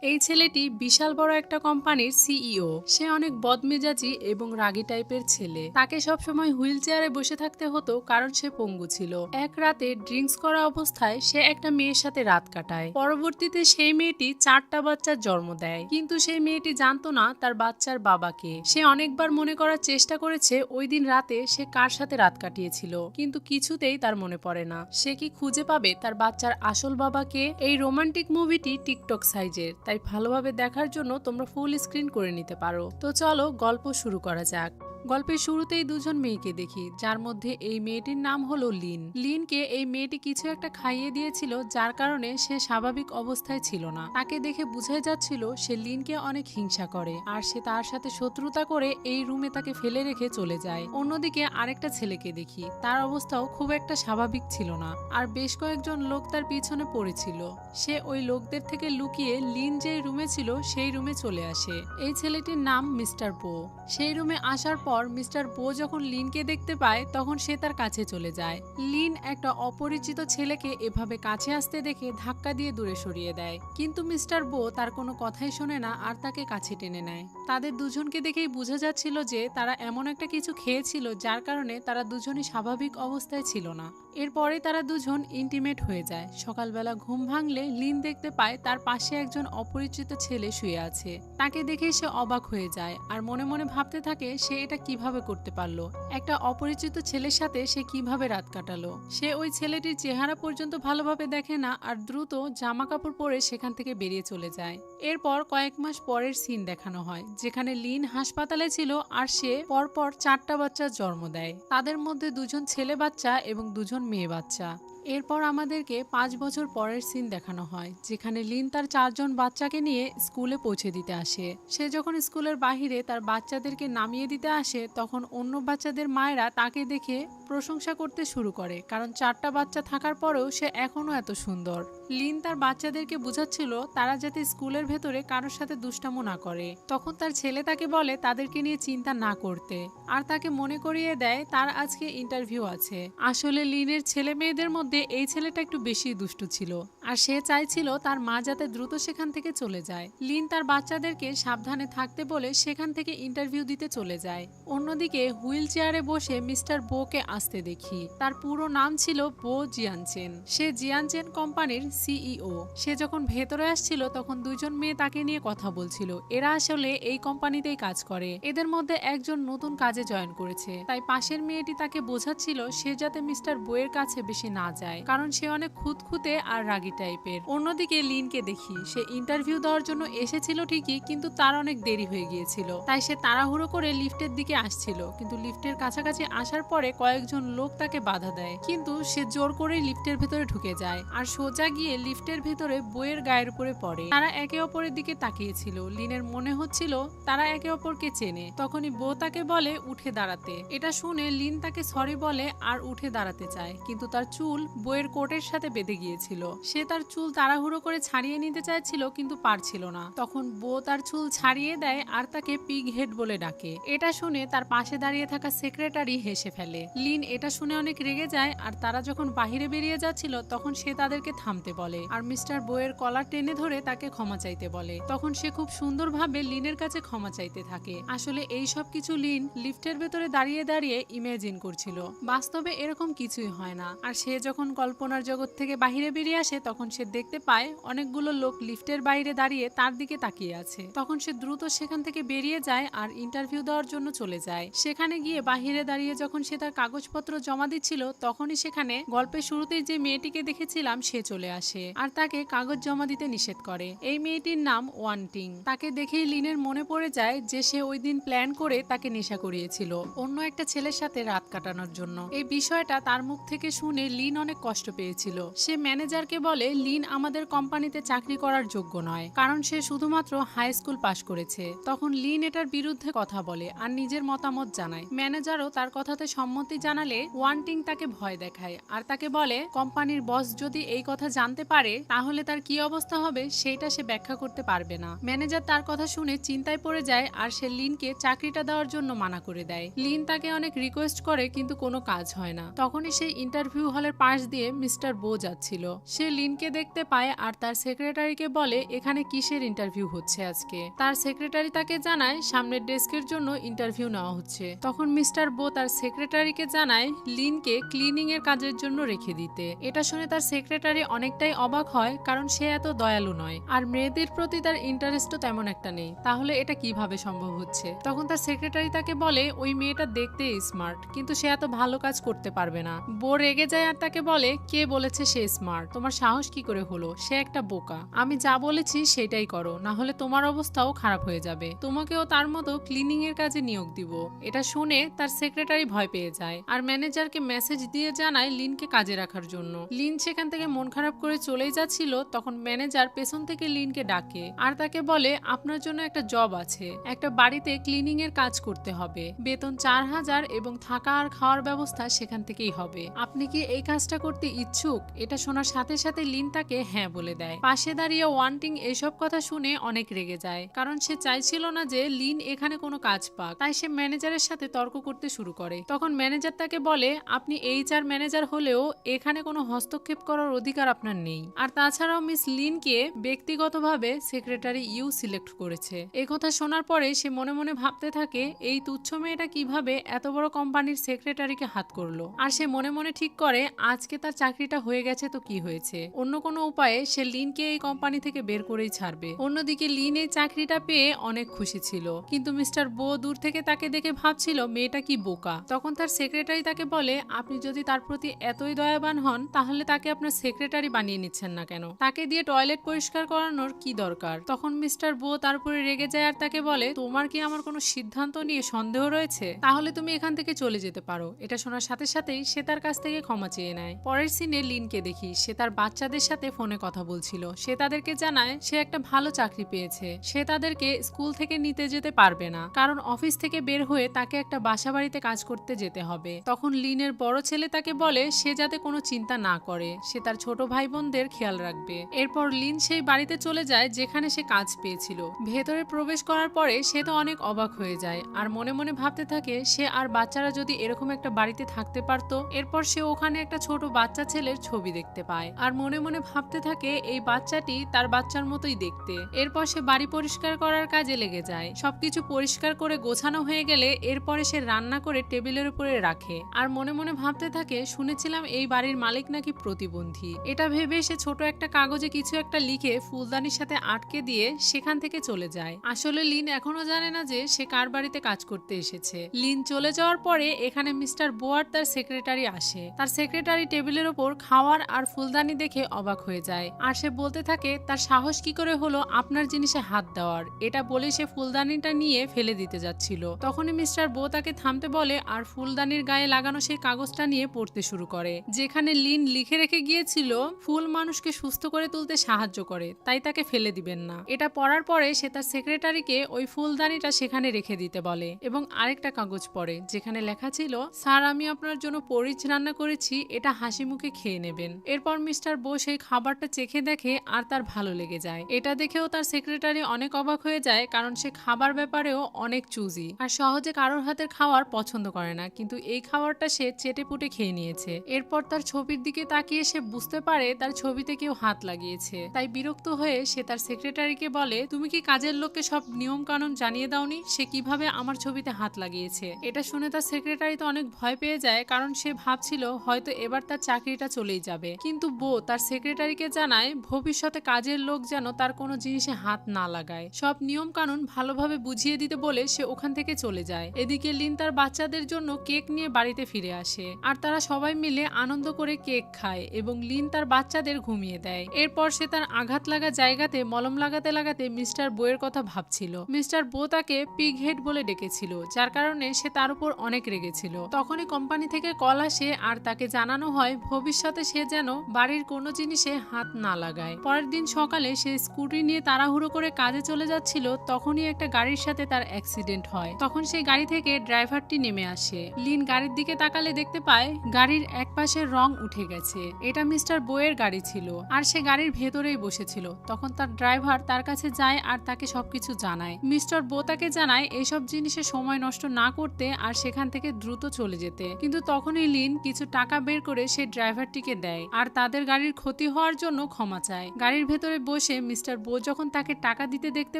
এই ছেলেটি বিশাল বড় একটা কোম্পানির সিইও। সে অনেক বদমেজাজি এবং রাগী টাইপের ছেলে। তাকে সবসময় হুইল চেয়ারে বসে থাকতে হতো কারণ সে পঙ্গু ছিল। এক রাতে ড্রিঙ্কস করা অবস্থায় সে একটা মেয়ের সাথে রাত কাটায়। পরবর্তীতে সেই মেয়েটি 4টা বাচ্চার জন্ম দেয়, কিন্তু সেই মেয়েটি জানতো না তার বাচ্চার বাবাকে। সে অনেকবার মনে করার চেষ্টা করেছে ওই দিন রাতে সে কার সাথে রাত কাটিয়েছিল, কিন্তু কিছুতেই তার মনে পড়ে না। সে কি খুঁজে পাবে তার বাচ্চার আসল বাবাকে? এই রোমান্টিক মুভিটি টিকটক সাইজের, তাই ভালোভাবে দেখার জন্য তোমরা ফুল স্ক্রিন করে নিতে পারো। তো চলো গল্প শুরু করা যাক। গল্পের শুরুতেই দুজন মেয়েকে দেখি, যার মধ্যে এই মেয়েটির নাম হলো লিন। লিনকে এই মেয়েটি কিছু একটা খাইয়ে দিয়েছিল, যার কারণে সে স্বাভাবিক অবস্থায় ছিল না। তাকে দেখে বোঝাই যাচ্ছিল সে লিনকে অনেক হিংসা করে, আর সে তার সাথে শত্রুতা করে এই রুমে তাকে ফেলে রেখে চলে যায়। অন্যদিকে আরেকটা ছেলেকে দেখি, তার অবস্থাও খুব একটা স্বাভাবিক ছিল না, আর বেশ কয়েকজন লোক তার পিছনে পড়েছিল। সে ওই লোকদের থেকে লুকিয়ে লিন যে রুমে ছিল সেই রুমে চলে আসে। এই ছেলেটির নাম মিস্টার বো। সেই রুমে আসার পর মিস্টার বো যখন লিনকে দেখতে পায় তখন সে তার কাছে চলে যায়। লিন একটা অপরিচিত ছেলেকে এভাবে কাছে আসতে দেখে ধাক্কা দিয়ে দূরে সরিয়ে দেয়, কিন্তু মিস্টার বো তার কোনো কথাই শোনে না আর তাকে কাছে টেনে নেয়। তাদের দুজনকে দেখেই বোঝা যাচ্ছিল যে তারা এমন একটা কিছু খেয়েছিল যার কারণে তারা দুজনই স্বাভাবিক অবস্থায় ছিল না। এরপরে তারা দুজন ইন্টিমেট হয়ে যায়। সকালবেলা ঘুম ভাঙলে লিন দেখতে পায় তার পাশে একজন অপরিচিত ছেলে শুয়ে আছে। তাকে দেখে সে অবাক হয়ে যায় আর মনে মনে ভাবতে থাকে সে এটা কিভাবে করতে পারলো, একটা অপরিচিত ছেলের সাথে সে কিভাবে রাত কাটালো। সে ওই ছেলেটির চেহারা পর্যন্ত ভালোভাবে দেখে না আর দ্রুত জামা কাপড় পরে সেখান থেকে বেরিয়ে চলে যায়। এরপর কয়েক মাস পরের সিন দেখানো হয়, যেখানে লিন হাসপাতালে ছিল আর সে পরপর 4টা বাচ্চার জন্ম দেয়। তাদের মধ্যে দুজন ছেলে বাচ্চা এবং দুজন মেয়ে বাচ্চা। এরপর আমাদেরকে 5 বছর পরের সিন দেখানো হয়, যেখানে লিন তার 4জন বাচ্চাকে নিয়ে স্কুলে পৌঁছে দিতে আসে। সে যখন স্কুলের বাহিরে তার বাচ্চাদেরকে নামিয়ে দিতে আসে তখন অন্য বাচ্চাদের মায়েরা তাকে দেখে প্রশংসা করতে শুরু করে, কারণ 4টা বাচ্চা থাকার পরেও সে এখনো এত সুন্দর। লিন তার বাচ্চাদেরকে বুঝাচ্ছিল তারা যাতে স্কুলের ভেতরে কারোর সাথে দুষ্টামো না করে। তখন তার ছেলে তাকে বলে তাদেরকে নিয়ে চিন্তা না করতে, আর তাকে মনে করিয়ে দেয় তার আজকে ইন্টারভিউ আছে। আসলে লিনের ছেলে মেয়েদের মধ্যে এই ছেলেটা একটু বেশি দুষ্টু ছিল, আর সে চাইছিল তার মা যাতে দ্রুত সেখান থেকে চলে যায়। লিন তার বাচ্চাদেরকে সাবধানে থাকতে বলে সেখান থেকে ইন্টারভিউ দিতে চলে যায়। অন্যদিকে হুইল চেয়ারে বসে মিস্টার বোকে আসতে দেখি। তার পুরো নাম ছিল বো জিয়ানচেন। সে জিয়ানচেন কোম্পানির সিইও। সে যখন ভেতরে আসছিল তখন দুজন মেয়ে তাকে নিয়ে কথা বলছিল। এরা আসলে এই কোম্পানিতেই কাজ করে। এদের মধ্যে একজন নতুন কাজে জয়েন করেছে, তাই পাশের মেয়েটি তাকে বোঝাচ্ছিল সে যাতে মিস্টার বোয়ের কাছে বেশি না যায়, কারণ সে অনেক খুঁতখুঁতে আর রাগী টাইপের। অন্যদিকে লিনকে দেখি, সে ইন্টারভিউ দেওয়ার জন্য এসেছিল ঠিকই, কিন্তু তার অনেক দেরি হয়ে গিয়েছিল, তাই সে তাড়াহুড়ো করে লিফটের দিকে আসছিল। কিন্তু লিফটের কাছাকাছি আসার পরে কয়েকজন লোক তাকে বাধা দেয়, কিন্তু সে জোর করে লিফটের ভেতরে ঢুকে যায় আর সোজা গিয়ে লিফটের ভেতরে বইয়ের গায়ের উপরে পড়ে। তারা একে অপরের দিকে তাকিয়েছিল। লিনের মনে হচ্ছিল তারা একে অপরকে চেনে। তখনই বউ তাকে বলে উঠে দাঁড়াতে। এটা শুনে লিন তাকে সরি বলে আর উঠে দাঁড়াতে চায়, কিন্তু তার চুল বইয়ের কোটের সাথে বেঁধে গিয়েছিল। সে তার চুল তাড়াহুড়ো করে ছাড়িয়ে নিতে চাইছিল, কিন্তু পারছিল না। তখন বউ তার চুল ছাড়িয়ে দেয় আর তাকে পিগ হেড বলে ডাকে। এটা শুনে তার পাশে দাঁড়িয়ে থাকা সেক্রেটারি হেসে ফেলে। লিন এটা শুনে অনেক রেগে যায়, আর তারা যখন বাহিরে বেরিয়ে যাচ্ছিল তখন সে তাদেরকে থামতে বলে আর মিস্টার বইয়ের কলার টেনে ধরে তাকে ক্ষমা চাইতে বলে। তখন সে খুব সুন্দরভাবে লিনের কাছে ক্ষমা চাইতে থাকে। আসলে এই সব কিছু লিন লিফটের ভেতরে দাঁড়িয়ে দাঁড়িয়ে ইমাজিন করছিল, বাস্তবে এরকম কিছুই হয় না। আর সে যখন কল্পনার জগৎ থেকে বাহিরে বেরিয়ে আসে তখন সে দেখতে পায় অনেকগুলো লোক লিফটের বাইরে দাঁড়িয়ে তার দিকে তাকিয়ে আছে। তখন সে দ্রুত সেখান থেকে বেরিয়ে যায় আর ইন্টারভিউ দেওয়ার জন্য চলে যায়। সেখানে গিয়ে বাহিরে দাঁড়িয়ে যখন সে তার কাগজপত্র জমা দিচ্ছিল তখনই সেখানে গল্পের শুরুতেই যে মেয়েটিকে দেখেছিলাম সে চলে আসে আর তাকে কাগজ জমা দিতে নিষেধ করে। এই মেয়েটির নাম ওয়ান্টিং। তাকে দেখেই লিনের মনে পড়ে যায় যে সে ওই দিন প্ল্যান করে তাকে নেশা করিয়েছিল অন্য একটা ছেলের সাথে রাত কাটানোর জন্য। এই বিষয়টা তার মুখ থেকে শুনে লিন অনেক কষ্ট পেয়েছিল। সে ম্যানেজারকে বলে লিন আমাদের কোম্পানিতে চাকরি করার যোগ্য নয়, কারণ সে শুধুমাত্র হাই স্কুল পাশ করেছে। তখন লিন এটার বিরুদ্ধে কথা বলে আর নিজের মতামত জানায়। ম্যানেজারও তার কথাতে সম্মতি জানালে ওয়ান্টিং তাকে ভয় দেখায় আর তাকে বলে কোম্পানির বস যদি এই কথা জানতে পারে তাহলে তার কি অবস্থা হবে সেটা সে ব্যাখ্যা করতে পারবে না। ম্যানেজার তার কথা শুনে চিন্তায় পড়ে যায় আর সে লিনকে চাকরিটা দেওয়ার জন্য মানা করে দেয়। লিন তাকে অনেক রিকোয়েস্ট করে কিন্তু কোনো কাজ হয় না। তখনই সেই ইন্টারভিউ হলের পাশ দিয়ে মিস্টার বো যাচ্ছিল। সে লিন লিনকে দেখতে পায় আর তার সেক্রেটারিকে বলে এখানে কিসের ইন্টারভিউ হচ্ছে আজকে। তার সেক্রেটারি তাকে জানায় সামনের ডেস্কের জন্য ইন্টারভিউ নেওয়া হচ্ছে। তখন মিস্টার বো তার সেক্রেটারিকে জানায় লিনকে ক্লিনিং এর কাজের জন্য রেখে দিতে। এটা শুনে তার সেক্রেটারি অনেকটাই অবাক হয়, কারণ সে এত দয়ালু নয় আর মেয়েদের প্রতি তার ইন্টারেস্টও তেমন একটা নেই। তাহলে এটা কিভাবে সম্ভব হচ্ছে? তখন তার সেক্রেটারি তাকে বলে ওই মেয়েটা দেখতে স্মার্ট, কিন্তু সে এত ভালো কাজ করতে পারবে না। বো রেগে যায় আর তাকে বলে কে বলেছে সে স্মার্ট? তোমার সাহস কি করে হলো? সে একটা বোকা। আমি যা বলেছি সেটাই করো, না হলে তোমার অবস্থাও খারাপ হয়ে যাবে। তোমাকেও তার মতো ক্লিনিং এর কাজে নিয়োগ দিব। এটা শুনে তার সেক্রেটারি ভয় পেয়ে যায় আর ম্যানেজারকে মেসেজ দিয়ে জানায় লিনকে কাজে রাখার জন্য। লিন সেখান থেকে মন খারাপ করে চলেই যাচ্ছিল, তখন ম্যানেজার পেছন থেকে লিনকে ডাকে আর তাকে বলে আপনার জন্য একটা জব আছে, একটা বাড়িতে ক্লিনিং এর কাজ করতে হবে, বেতন 4000 এবং থাকা আর খাওয়ার ব্যবস্থা সেখান থেকেই হবে। আপনি কি এই কাজটা করতে ইচ্ছুক? এটা শোনার সাথে সাথে লিন তাকে হ্যাঁ বলে দেয়। পাশে দাঁড়িয়ে ওয়ান্টিং এসব কথা শুনে অনেক রেগে যায়, কারণ সে চাইছিল না যে লিন এখানে কোনো কাজ পাক। তাই সে ম্যানেজারের সাথে তর্ক করতে শুরু করে। তখন ম্যানেজার তাকে বলে আপনি HR ম্যানেজার হলেও এখানে কোনো হস্তক্ষেপ করার অধিকার আপনার নেই। আর তাছাড়াও মিস লিনকে ব্যক্তিগতভাবে সেক্রেটারি সিলেক্ট করেছে। এই কথা শোনার পরে সে মনে মনে ভাবতে থাকে এই তুচ্ছ মেয়েটা কিভাবে এত বড় কোম্পানির সেক্রেটারিকে হাত করলো। আর সে মনে মনে ঠিক করে আজকে তার চাকরিটা হয়ে গেছে তো কি হয়েছে, অন্য কোনো উপায়ে সে লিনকে এই কোম্পানি থেকে বের করেই ছাড়বে। অন্যদিকে লিন এই চাকরিটা পেয়ে অনেক খুশি ছিল, কিন্তু মিস্টার বো দূর থেকে তাকে দেখে ভাবছিল মেয়েটা কি বোকা। তখন তার সেক্রেটারি তাকে বলে আপনি যদি তার প্রতি এতই দয়াবান হন তাহলে তাকে আপনার সেক্রেটারি বানিয়ে নিচ্ছেন না কেন? তাকে দিয়ে টয়লেট পরিষ্কার করানোর কি দরকার? তখন মিস্টার বো তার উপরে রেগে যায় আর তাকে বলে তোমার কি আমার কোনো সিদ্ধান্ত নিয়ে সন্দেহ রয়েছে? তাহলে তুমি এখান থেকে চলে যেতে পারো। এটা শোনার সাথে সাথেই সে তার কাছ থেকে ক্ষমা চেয়ে নেয়। পরের সিনে লিনকে দেখি সে তার বাচ্চাদের সাথে ফোনে কথা বলছিল। সে তাদেরকে জানায় সে একটা ভালো চাকরি পেয়েছে। সে তাদেরকে স্কুল থেকে নিতে যেতে পারবে না, কারণ অফিস থেকে বের হয়ে তাকে একটা বাসা বাড়িতে কাজ করতে যেতে হবে। তখন লিনের বড় ছেলে তাকে বলে সে যাতে কোনো চিন্তা না করে, সে তার ছোট ভাই বোনদের খেয়াল রাখবে। এরপর লিন সেই বাড়িতে চলে যায় যেখানে সে কাজ পেয়েছিল। ভেতরে প্রবেশ করার পরে সে তো অনেক অবাক হয়ে যায় আর মনে মনে ভাবতে থাকে সে আর বাচ্চারা যদি এরকম একটা বাড়িতে থাকতে পারতো। এরপর সে ওখানে একটা ছোট বাচ্চা ছেলের ছবি দেখতে পায় আর মনে মনে ভাবতে থাকে এই বাচ্চাটি তার বাচ্চার মতোই দেখতে। এরপর সে বাড়ি পরিষ্কার করার কাজে লেগে যায়। সবকিছু পরিষ্কার করে গোছানো হয়ে গেলে এরপরে সে রান্না করে টেবিলের উপরে রাখে আর মনে মনে ভাবতে থাকে শুনেছিলাম এই বাড়ির মালিক নাকি প্রতিবন্ধী। এটা ভেবে সে ছোট একটা কাগজে কিছু একটা লিখে ফুলদানির সাথে আটকে দিয়ে সেখান থেকে চলে যায়। আসলে লিন এখনো জানে না যে সে কার বাড়িতে কাজ করতে এসেছে। লিন চলে যাওয়ার পরে এখানে মিস্টার বোয়ার তার সেক্রেটারি আসে। তার সেক্রেটারি টেবিলের ওপর খাওয়ার আর ফুলদানি দেখে অবাক হয়ে যায় আর সে বলতে থাকে তার সাহস কি করে হলো আপনার জিনিসে হাত দেওয়ার। এটা বলে সে ফুলদানিটা নিয়ে ফেলে দিতে যাচ্ছিল। তখনই মিস্টার বো তাকে থামতে বলে আর ফুলদানির গায়ে লাগানো সেই কাগজটা নিয়ে পড়তে শুরু করে, যেখানে লিন লিখে রেখে গিয়েছিল ফুল মানুষকে সুস্থ করে তুলতে সাহায্য করে, তাই তাকে ফেলে দিবেন না। এটা পড়ার পরে সে তার সেক্রেটারিকে ওই ফুলদানিটা সেখানে রেখে দিতে বলে এবং আরেকটা কাগজ পড়ে যেখানে লেখা ছিল স্যার আমি আপনার জন্য পরিচ রান্না করেছি, এটা হাসি মুখে খেয়ে নেবেন। এরপর মিস্টার বো সেই খাবারটা চেখে দেখে আর তার ভালো লেগে যায়। এটা দেখেও তার সেক্রেটারি অনেক অবাক হয়ে যায়, কারণ সে খাবার ব্যাপারেও অনেক চুজি আর সহজে কারোর হাতের খাবার পছন্দ করে না, কিন্তু এই খাবারটা সে চেটে পুটে খেয়ে নিয়েছে। এরপর তার ছবির দিকে তাকিয়ে সে বুঝতে পারে তার ছবিতে কেউ হাত লাগিয়েছে। তাই বিরক্ত হয়ে সে তার সেক্রেটারিকে বলে তুমি কি কাজের লোককে সব নিয়ম কানুন জানিয়ে দাওনি সে কিভাবে আমার ছবিতে হাত লাগিয়েছে? এটা শুনে তার সেক্রেটারি তো অনেক ভয় পেয়ে যায়, কারণ সে ভাবছিল হয়তো এবার তার চাকরিটা চলেই যাবে। কিন্তু বো তার সেক্রেটারিকে জানায় ভবিষ্যতে কাজের লোক যেন তার কোনো জিনিসে হাত না লাগায়, সব নিয়ম কানুন ভালোভাবে বুঝিয়ে দিতে বলে সে ওখান থেকে চলে যায়। এদিকে লিন তার বাচ্চাদের জন্য কেক নিয়ে বাড়িতে ফিরে আসে আর তারা সবাই মিলে আনন্দ করে কেক খায় এবং লিন তার বাচ্চাদের ঘুমিয়ে দেয়। এরপর সে তার আঘাত লাগা জায়গাতে মলম লাগাতে লাগাতে মিস্টার বোয়ের কথা ভাবছিল। মিস্টার বো তাকে পিগ হেড বলে ডেকেছিল, যার কারণে সে তার উপর অনেক রেগেছিল। তখনই কোম্পানি থেকে কল আসে আর তাকে জানানো হয় ভবিষ্যতে সে যেন বাড়ির কোনো জিনিসে হাত না লাগায়। পরের দিন সকালে সে স্কুটি নিয়ে তাড়াহুড়ো করে কাজে চলে যাচ্ছিল, তখনই একটা গাড়ির সাথে তার অ্যাক্সিডেন্ট হয়। তখন সেই গাড়ি থেকে ড্রাইভারটি নেমে আসে। লিন গাড়ির দিকে তাকালে দেখতে পায় গাড়ির এক পাশে রং উঠে গেছে। এটা মিস্টার বোয়ের গাড়ি ছিল আর সে গাড়ির ভেতরেই বসেছিল। তখন তার ড্রাইভার তার কাছে যায় আর তাকে সবকিছু জানায়। মিস্টার বো তাকে জানায় এইসব জিনিসে সময় নষ্ট না করতে আর সেখান থেকে দ্রুত চলে যেতে। কিন্তু তখনই লিন কিছু টাকা বের করে সে ড্রাইভারটিকে দেয় আর তাদের গাড়ির ক্ষতি হওয়ার জন্য ক্ষমা চায়। গাড়ির ভেতরে বসে মিস্টার বো যখন তাকে টাকা দিতে দেখতে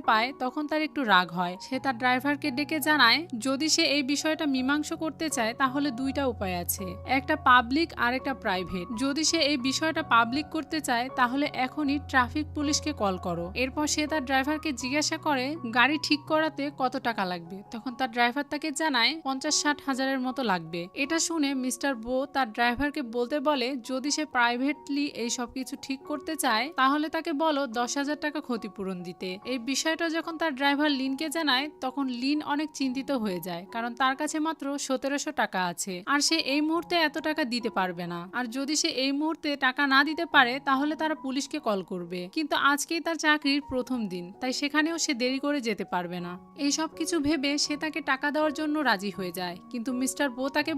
পায় তখন তার একটু রাগ হয়। সে তার ড্রাইভারকে ডেকে জানায় যদি সে এই বিষয়টা মীমাংসা করতে চায় তাহলে দুইটা উপায় আছে, একটা পাবলিক আর একটা প্রাইভেট। যদি সে এই বিষয়টা পাবলিক করতে চায় তাহলে এখনই ট্রাফিক পুলিশকে কল করো। এরপর সে তার ড্রাইভারকে জিজ্ঞাসা করে গাড়ি ঠিক করাতে কত টাকা লাগবে। তখন তার ড্রাইভার তাকে জানায় 50-60 হাজারের মতো লাগবে। এটা শুনে মিস্টার বো তার ড্রাইভারকে বলতে বলে যদি সে প্রাইভেটলি এই সবকিছু ঠিক করতে চায় তাহলে তাকে বলো 10,000 টাকা ক্ষতিপূরণ দিতে। এই বিষয়টা যখন তার ড্রাইভার লিনকে জানায় তখন লিন অনেক চিন্তিত হয়ে যায়, কারণ তার কাছে মাত্র 1700 টাকা আছে আর সে এই মুহূর্তে এত টাকা দিতে পারবে না। আর যদি সে এই মুহূর্তে টাকা না দিতে পারে তাহলে তারা পুলিশকে কল করবে। কিন্তু আজকেই তার চাকরির প্রথম দিন, তাই সেখানেও সে দেরি করে যেতে পারবে না। এই সব কিছু ভেবে সে তাকে টাকা দেওয়ার জন্য রাজি হয়ে যায়, কিন্তু মিস্টার বো তাকে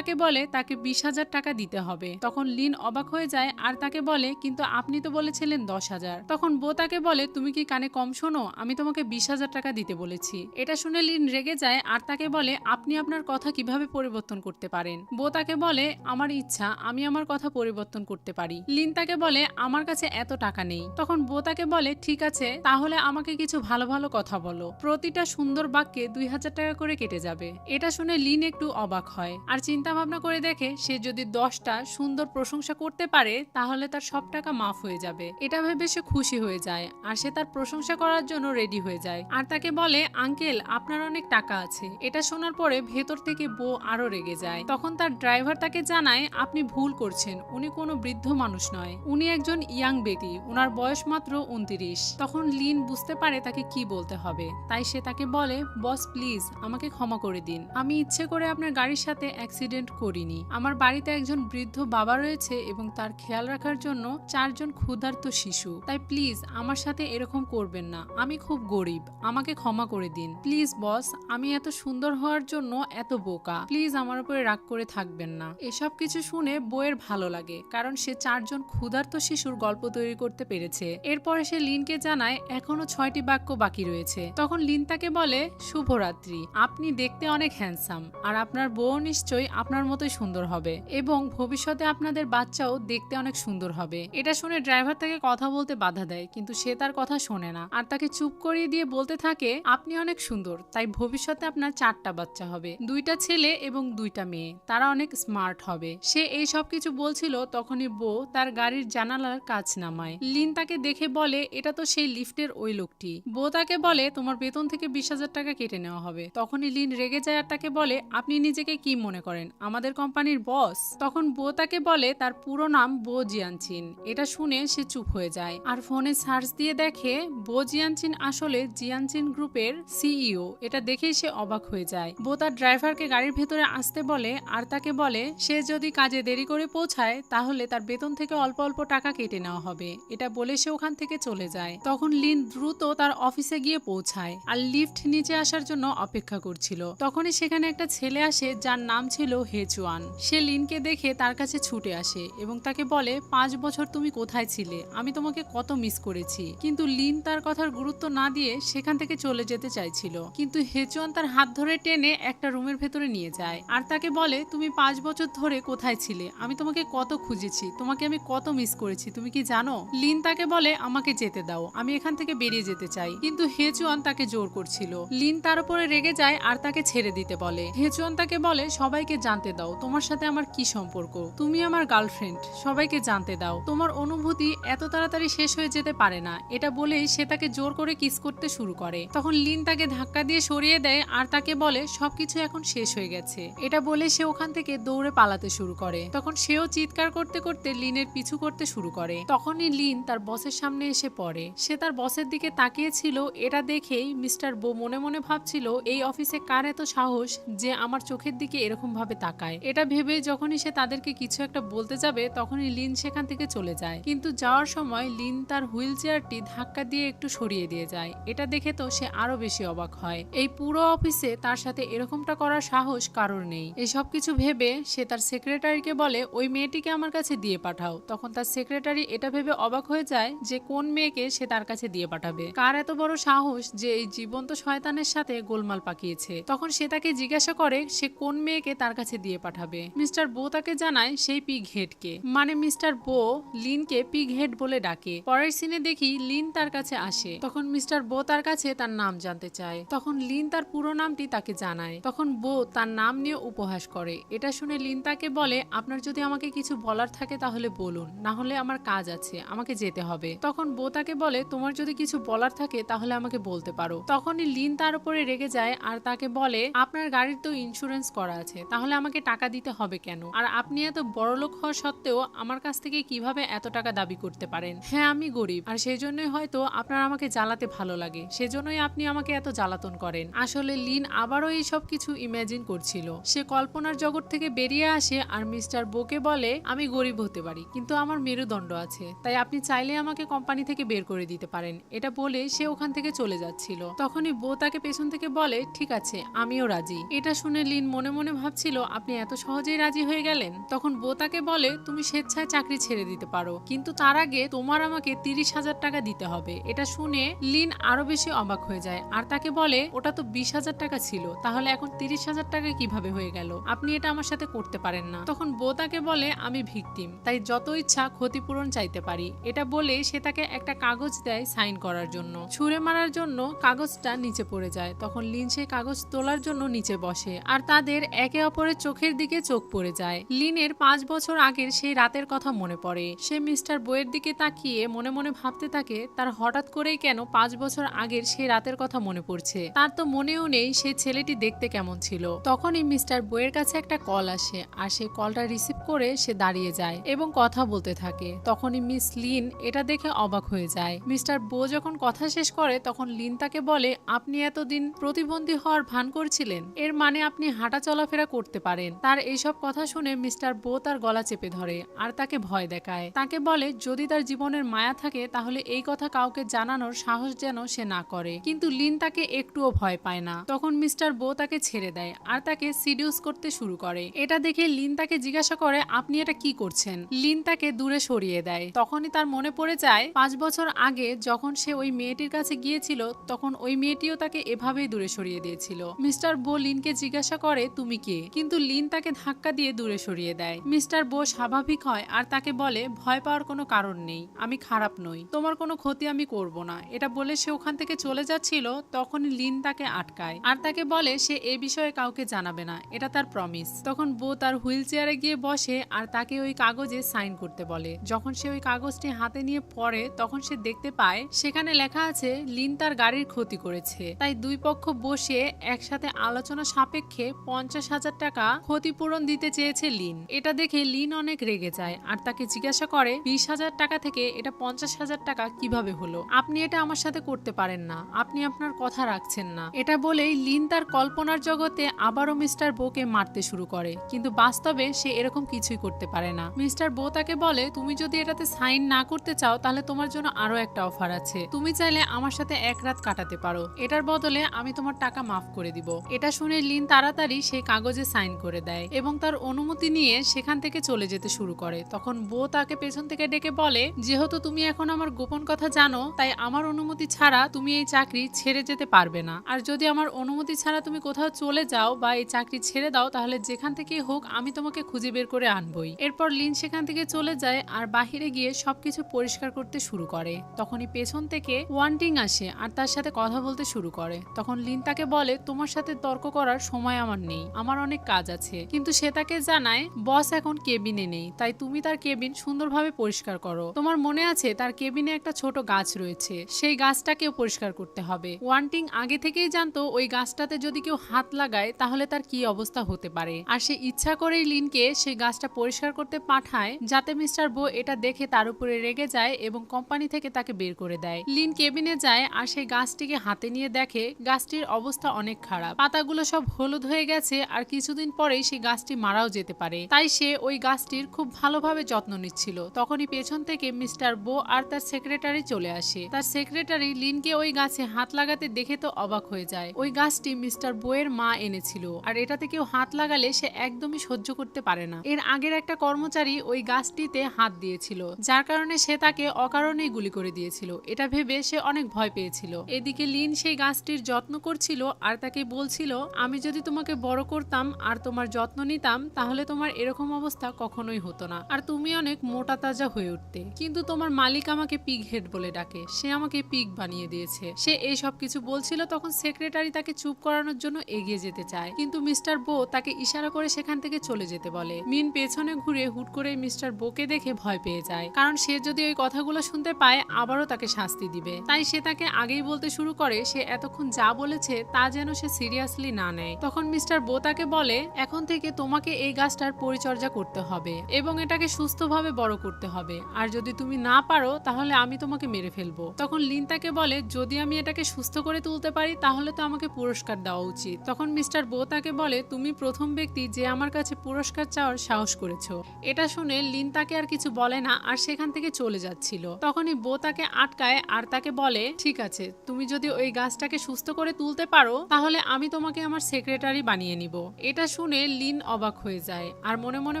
বলে তাকে 20,000 টাকা দিতে হবে। তখন লিন অবাক হয়ে যায় আর তাকে বলে কিন্তু আপনি তো বলেছিলেন 10,000। তখন বো তাকে বলে তুমি কি কানে কম শোনো, আমি তোমাকে 20,000 টাকা দিতে বলেছি। এটা শুনে লিন রেগে যায় আর তাকে বলে আপনি আপনার কথা কিভাবে পরিবর্তন করতে পারেন। বো তাকে বলে আমার ইচ্ছা, আমি আমার কথা পরিবর্তন করতে পারি। লিন তাকে বলে আমার কাছে এত টাকা নেই। তখন বো তাকে বলে ঠিক আছে, তাহলে আমাকে কিছু ভালো ভালো কথা বলো, প্রতিটা সুন্দর বাক্যে 2,000 টাকা করে কেটে যাবে। এটা শুনে লিন একটু অবাক হয় আর চিন্তা ভাবনা করে দেখে সে যদি 10টা সুন্দর প্রশংসা করতে পারে তাহলে তার সব টাকা মাফ হয়ে যাবে। এটা ভেবে সে খুশি হয়ে যায় আর সে তার প্রশংসা করার জন্য রেডি হয়ে যায় আর তাকে বলে আঙ্কেল আপনার অনেক টাকা আছে। এটা শোনার পরে ভেতর থেকে বো আরো রেগে যায়। তখন তার ড্রাইভার তাকে জানায় আপনি ভুল করছেন, উনি কোনো বৃদ্ধ মানুষ নয়, উনি একজন ইয়াং ব্যক্তি, উনার বয়স মাত্র 29। তখন লিন বুঝতে পারে তাকে কি বলতে হবে, তাই সে তাকে বলে বস প্লিজ আমাকে ক্ষমা করে দিন, আমি ইচ্ছে করে আপনার গাড়ির সাথে অ্যাক্সিডেন্ট করিনি। আমার বাড়িতে একজন বৃদ্ধ বাবা রয়েছে এবং তার খেয়াল রাখার জন্য 4 জন ক্ষুধার্ত শিশু, তাই প্লিজ আমার সাথে এরকম করবেন না, আমি খুব গরিব, আমাকে ক্ষমা করে দিন প্লিজ বস, আমি এত সুন্দর হওয়ার জন্য এত বোকা, প্লিজ আমার উপরে রাগ করে থাকবেন না। এসব কিছু শুনে বইয়ের ভালো লাগে কারণ সে 4 জন ক্ষুধার্ত শিশুর গল্প তৈরি করতে পেরেছে। এরপরে সে লিনকে জানায় এখনো 6টি বাক্য বাকি রয়েছে। তখন লিন তাকে বলে শুভরাত্রি, আপনি দেখতে অনেক হ্যান্ডসাম আর আপনার বউ নিশ্চয়ই আপনার মতোই সুন্দর হবে এবং ভবিষ্যতে আপনাদের বাচ্চাও দেখতে অনেক সুন্দর হবে। এটা শুনে ড্রাইভার তাকে কথা বলতে বাধা দেয়, কিন্তু সে তার কথা শোনে না আর তাকে চুপ করিয়ে দিয়ে বলতে থাকে আপনি অনেক সুন্দর, তাই ভবিষ্যতে আপনার 4টা বাচ্চা হবে, 2টা ছেলে এবং 2টা মেয়ে, তারা অনেক স্মার্ট হবে। সে এই সব কিছু বলছিল তখনই বউ তার গাড়ির জানালার কাঁচ নামায়। লিন তাকে দেখে বলে এটা তো সেই লিফটের ওই লোকটি। বউ তাকে বলে তোমার বেতন থেকে 20,000 টাকা কেটে নেওয়া হবে। তখনই লিন রেগে যায় আর তাকে বলে আপনি নিজেকে কি মনে করেন, আমাদের কোম্পানির বস? তখন বউ তাকে বলে তার পুরো নাম বো জিয়ানচিন। এটা শুনে সে চুপ হয়ে যায় আর ফোনে সার্চ দিয়ে দেখে বো জিয়ানচিন আসলে জিয়ানচিন গ্রুপের সিইও। এটা দেখেই সে অবাক হয়ে যায়। বো তার ড্রাইভারকে গাড়ির ভেতরে আসতে বলে আর তাকে বলে সে যদি কাজে দেরি করে পৌঁছায় তাহলে তার বেতন থেকে অল্প অল্প টাকা কেটে নেওয়া হবে। এটা বলে সে ওখান থেকে চলে যায়। তখন লিন দ্রুত তার অফিসে গিয়ে পৌঁছায় আর লিফট নিচে আসার জন্য অপেক্ষা করছিল। তখনই সেখানে একটা ছেলে আসে যার নাম ছিল হেচুয়ান। সে লিনকে দেখে তার কাছে ছুটে আসে এবং তাকে বলে 5 বছর তুমি কোথায় ছিলে, আমি তোমাকে কত মিস করেছি। কিন্তু লিন তার কথার গুরুত্ব না দিয়ে সেখান থেকে চলে যেতে চাইছিল, কিন্তু হেচুয়ান তার হাত ধরে টেনে একটা রুমের ভেতরে নিয়ে যায় আর তাকে বলে তুমি 5 বছর ধরে কোথায় ছিলে, আমি তোমাকে কত খুঁজেছি, তোমাকে আমি কত মিস করেছি, তুমি কি জানো? লিন তাকে বলে আমাকে যেতে দাও, আমি এখান থেকে বেরিয়ে যেতে চাই, কিন্তু হেচুয়ান তাকে জোর করছিল। লিন তার উপরে রেগে যায় আর তাকে ছেড়ে দিতে বলে। হেচুয়ান তাকে বলে সবাইকে জানতে দাও তোমার সাথে আমার কি সম্পর্ক, তুমি আমার গার্লফ্রেন্ড, সবাইকে জানতে দাও, তোমার অনুভূতি এত তাড়াতাড়ি শেষ হয়ে যেতে পারে না। এটা বলেই সে তাকে জোর করে কিস করতে শুরু করে। তখন লিন তাকে ধাক্কা দিয়ে সরিয়ে দেয় আর তাকে বলে সবকিছু এখন শেষ হয়ে গেছে। এটা বলে সে ওখান থেকে দৌড়ে পালাতে শুরু করে। তখন সেও চিৎকার করতে করতে লিনের পিছু করতে শুরু করে। তখনই লিন তার বসের সামনে এসে পড়ে। সে তার বসের দিকে তাকিয়েছিল। এটা দেখেই মিস্টার বো মনে মনে ভাবছিল এই অফিসে কার এত সাহস যে আমার চোখের দিকে এরকম ভাবে তাকায়। এটা ভেবে যখনই সে তাদেরকে কিছু একটা বলতে যাবে তখনই লিন সেখান থেকে চলে যায়, কিন্তু যাওয়ার সময় লিন তার হুইল চেয়ারটি ধাক্কা দিয়ে একটু সরিয়ে দিয়ে যায়। এটা দেখে তো সে আরো বেশি অবাক হয়। এই পুরো অফিসে তার সাথে এরকমটা করার সাহস কারোর নেই। এই সব কিছু ভেবে সে তার সেক্রেটারিকে বলে ওই মেয়েটিকে আমার কাছে দিয়ে পাঠাও। তখন তার সেক্রেটারি এটা ভেবে অবাক হয়ে যায় যে কোন মেয়েকে সে তার কাছে দিয়ে পাঠাবে, কার এত বড় সাহস যে এই জীবন্ত শয়তানের সাথে গোলমাল পাকিয়েছে। তখন সে তাকে জিজ্ঞাসা করে সে কোন মেয়েকে তার কাছে দিয়ে পাঠাবে। মিস্টার বো তাকে জানায় সেই পি ঘেটকে। থেকে। মানে মিস্টার বো লিনকে পিগ হেড বলে ডাকে। পরের সিনে দেখি লিন তার কাছে আসে। তখন মিস্টার বো তার কাছে তার নাম জানতে চায়। তখন লিন তার পুরো নামটি তাকে জানায়। তখন বো তার নাম নিয়ে উপহাস করে। এটা শুনে লিন তাকে বলে, আপনার যদি আমাকে কিছু বলার থাকে তাহলে বলুন, না হলে আমার কাজ আছে, আমাকে যেতে হবে। তখন বো তাকে বলে, তোমার যদি কিছু বলার থাকে তাহলে আমাকে বলতে পারো। তখনই লিন তার উপরে রেগে যায় আর তাকে বলে, আপনার গাড়ির তো ইন্স্যুরেন্স করা আছে, তাহলে আমাকে টাকা দিতে হবে কেন? আর আপনি এত বড়লোক হওয়া সত্ত্বেও আমার কাছ থেকে কিভাবে এত টাকা দাবি করতে পারেন? হ্যাঁ, আমি গরিব, আর সেই জন্যই হয়তো আপনার আমাকে জ্বালাতে ভালো লাগে, সেজন্যই আপনি আমাকে এত জ্বালাতন করেন। আসলে লিন আবারও এই সব কিছু ইমাজিন করছিল। সে কল্পনার জগৎ থেকে বেরিয়ে আসে আর মিস্টার বোকে বলে, আমি গরিব হতে পারি, কিন্তু আমার মেরুদণ্ড আছে, তাই আপনি চাইলে আমাকে কোম্পানি থেকে বের করে দিতে পারেন। এটা বলে সে ওখান থেকে চলে যাচ্ছিল। তখনই বো তাকে পেছন থেকে বলে, ঠিক আছে, আমিও রাজি। এটা শুনে লিন মনে মনে ভাবছিল, আপনি এত সহজেই রাজি হয়ে গেলেন? তখন বো তাকে বলে, তুমি স্বেচ্ছায় চাকরি ছেড়ে দিতে পারো, কিন্তু তার আগে তোমার আমাকে 30,000 টাকা দিতে হবে। এটা শুনে লিন আরো বেশি অবাক হয়ে যায় আর তাকে বলে, ওটা তো 20,000 টাকা ছিল, তাহলে এখন 30,000 টাকা কিভাবে হয়ে গেল? আপনি এটা আমার সাথে করতে পারেন না। তখন বো তাকে বলে, আমি ভিকটিম, তাই যত ইচ্ছা ক্ষতিপূরণ চাইতে পারি। এটা বলে সে তাকে একটা কাগজ দেয় সাইন করার জন্য। ছুঁড়ে মারার জন্য কাগজটা নিচে পড়ে যায়। তখন লিন সেই কাগজ তোলার জন্য নিচে বসে আর তাদের একে অপরের চোখের দিকে চোখ পড়ে যায়। লিনের 5 বছর আগের সেই রাতের কথা মনে পড়ে। সে মিস্টার বইয়ের দিকে তাকিয়ে মনে মনে ভাবতে থাকে, তার হঠাৎ করেই কেন 5 বছর আগের সেই রাতের কথা মনে পড়ছে? তার তো মনেও নেই সেই ছেলেটি দেখতে কেমন ছিল। তখনই মিস্টার বইয়ের কাছে একটা কল আসে আর সেই কলটা রিসিভ করে সে দাঁড়িয়ে যায় এবং কথা বলতে থাকে। তখনই মিস লিন এটা দেখে অবাক হয়ে যায়। মিস্টার বো যখন কথা শেষ করে তখন লিন তাকে বলে, আপনি এতদিন প্রতিবন্ধী হওয়ার ভান করছিলেন, এর মানে আপনি হাঁটা চলাফেরা করতে পারেন। তার এইসব কথা শুনে মিস্টার বো তার গলা চেপে ধরে আর তাকে ভয় দেখায়। তাকে বলে, যদি তার জীবনের মায়া থাকে তাহলে এই কথা কাউকে জানানোর সাহস যেন সে না করে। কিন্তু লিন তাকে একটুও ভয় পায় না। তখন মিস্টার বো তাকে ছেড়ে দেয় আর তাকে সিডিউস করতে শুরু করে। এটা দেখে লিন তাকে জিজ্ঞাসা করে, আপনি এটা কি করছেন? লিন তাকে দূরে সরিয়ে দেয়। তখনই তার মনে পড়ে যায় 5 বছর আগে যখন সে ওই মেয়েটির কাছে গিয়েছিল, তখন ওই মেয়েটিও তাকে এভাবেই দূরে সরিয়ে দিয়েছিল। মিস্টার বো লিনকে জিজ্ঞাসা করে, তুমি কে? কিন্তু লিন তাকে ধাক্কা দিয়ে দূরে সরিয়ে দেয়। মিস্টার বো স্বাভাবিক হয় আর তাকে বলে, ভয় পাওয়ার কোনো কারণ নেই, আমি খারাপ নই, তোমার কোনো ক্ষতি আমি করব না। এটা বলে সে ওখান থেকে চলে যাচ্ছিল। তখনই লিন তাকে আটকায় আর তাকে বলে সে এই বিষয়ে কাউকে জানাবে না, এটা তার প্রমিস। তখন বো তার হুইল চেয়ারে গিয়ে বসে আর তাকে ওই কাগজে সাইন করতে বলে। যখন সে ওই কাগজটি হাতে নিয়ে পড়ে তখন সে দেখতে পায় সেখানে লেখা আছে লিন তার গাড়ির ক্ষতি করেছে, তাই দুই পক্ষ বসে একসাথে আলোচনা সাপেক্ষে 50,000 টাকা ক্ষতিপূরণ দিতে চেয়েছে লিন। এটা দেখে লিন অনেক রেগে যায় আর তাকে জিজ্ঞাসা করে, 20,000 টাকা থেকে এটা 50,000 টাকা কিভাবে হলো? আপনি এটা আমার সাথে করতে পারেন না, আপনি আপনার কথা রাখছেন না। এটা বলেই লিন তার কল্পনার জগতে আবারও মিস্টার বোকে মারতে শুরু করে, কিন্তু বাস্তবে সে এরকম কিছুই করতে পারে না। মিস্টার বো তাকে বলে, তুমি যদি এটাতে সাইন না করতে চাও তাহলে তোমার জন্য আরো একটা অফার আছে, তুমি চাইলে আমার সাথে এক রাত কাটাতে পারো, এটার বদলে আমি তোমার টাকা মাফ করে দিব। এটা শুনে লিন তাড়াতাড়ি সেই কাগজে সাইন করে দেয় এবং তার অনুমতি নিয়ে সেখান থেকে চলে যেতে শুরু করে। তখন বো তাকে পেছন থেকে ডেকে বলে, যেহেতু তুমি এখন আমার গোপন কথা জানো, তাই আমার অনুমতি ছাড়া তুমি এই চাকরি ছেড়ে যেতে পারবে না। আর যদি আমার অনুমতি ছাড়া তুমি কোথাও চলে যাও বা এই চাকরি ছেড়ে দাও তাহলে যেখান থেকে হোক আমি তোমাকে খুঁজে বের করে আনবই। এরপর লিন সেখান থেকে চলে যায় আর বাহিরে গিয়ে সবকিছু পরিষ্কার করতে শুরু করে। তখনই পেছন থেকে ওয়ান্টিং আসে আর তার সাথে কথা বলতে শুরু করে। তখন লিন তাকে বলে, তোমার সাথে তর্ক করার সময় আমার নেই, আমার অনেক কাজ আছে। কিন্তু সে তাকে জানায় বস এখন কেবিনে নেই, তাই তুমি তার কেবিন সুন্দরভাবে পরিষ্কার করো। তোমার মনে আছে তার কেবিনে একটা ছোট গাছ রয়েছে, সেই গাছটাকেও পরিষ্কার করতে হবে। ওয়ান্টিং আগে থেকেই জানতো ওই গাছটাতে যদি কেউ হাত লাগায় তাহলে তার কি অবস্থা হতে পারে, আর সে ইচ্ছা করেই লিনকে সেই গাছটা পরিষ্কার করতে পাঠায় যাতে মিস্টার বো এটা দেখে তার উপরে রেগে যায় এবং কোম্পানি থেকে তাকে বের করে দেয়। লিন কেবিনে যায় আর সেই গাছটিকে হাতে নিয়ে দেখে গাছটির অবস্থা অনেক খারাপ, পাতাগুলো সব হলুদ হয়ে গেছে আর কিছুদিন পরেই সেই গাছটি মারাও যেতে পারে। তাই সে ওই গাছটির খুব ভালোভাবে যত্ন নিচ্ছিল। তখনই পেছন থেকে মিস্টার বো আর তার সেক্রেটারি চলে আসে। তার সেক্রেটারি লিনকে ওই গাছে হাত লাগাতে দেখে তো অবাক হয়ে যায়। ওই গাছটি মিস্টার বো এর মা এনেছিল আর এটাতে কেউ হাত লাগালে সে একদমই সহ্য করতে পারে না। এর আগের একটা কর্মচারী ওই গাছটিতে হাত দিয়েছিল, যার কারণে সে তাকে অকারণেই গুলি করে দিয়েছিল। এটা ভেবে সে অনেক ভয় পেয়েছিল। এদিকে লিন সেই গাছটির যত্ন করছিল আর তাকে বলছিল, আমি যদি তোমাকে বড় করতাম আর তোমার যত্ন নিতাম তাহলে তোমার এরকম অবস্থা কখনোই কখনোই হতো না, আর তুমি অনেক মোটা তাজা হয়ে উঠতে, কিন্তু তোমার মালিক আমাকে পিগ হেড বলে ডাকে, সে আমাকে পিগ বানিয়ে দিয়েছে। সে এই সব কিছু বলছিল, তখন সেক্রেটারি তাকে চুপ করানোর জন্য এগিয়ে যেতে চায়, কিন্তু মিস্টার বো তাকে ইশারা করে সেখান থেকে চলে যেতে বলে। মিন পেছনে ঘুরে হুট করে মিস্টার বোকে দেখে ভয় পেয়ে যায়, কারণ সে যদি ওই কথাগুলো শুনতে পায় আবারও তাকে শাস্তি দিবে। তাই সে তাকে আগেই বলতে শুরু করে সে এতক্ষণ যা বলেছে তা যেন সে সিরিয়াসলি না নেয়। তখন মিস্টার বো তাকে বলে, এখন থেকে তোমাকে এই গাছটার পরিচর্যা করতে হবে এবং এটাকে সুস্থভাবে বড় করতে হবে, আর যদি তুমি না পারো তাহলে আমি তোমাকে মেরে ফেলবো। তখন লিন তাকে বলে, যদি আমি এটাকে সুস্থ করে তুলতে পারি তাহলে তো আমাকে পুরস্কার দেওয়া উচিত। তখন মিস্টার বো তাকে বলে, তুমি প্রথম ব্যক্তি যে আমার কাছে পুরস্কার চাওয়ার সাহস করেছো। এটা শুনে লিন তাকে আর কিছু বলে না, আর সেখান থেকে চলে যাচ্ছিল। তখনই বো তাকে আটকায় আর তাকে বলে, ঠিক আছে, তুমি যদি ওই গাছটাকে সুস্থ করে তুলতে পারো তাহলে আমি তোমাকে আমার সেক্রেটারি বানিয়ে নিব। এটা শুনে লিন অবাক হয়ে যায় আর মনে মনে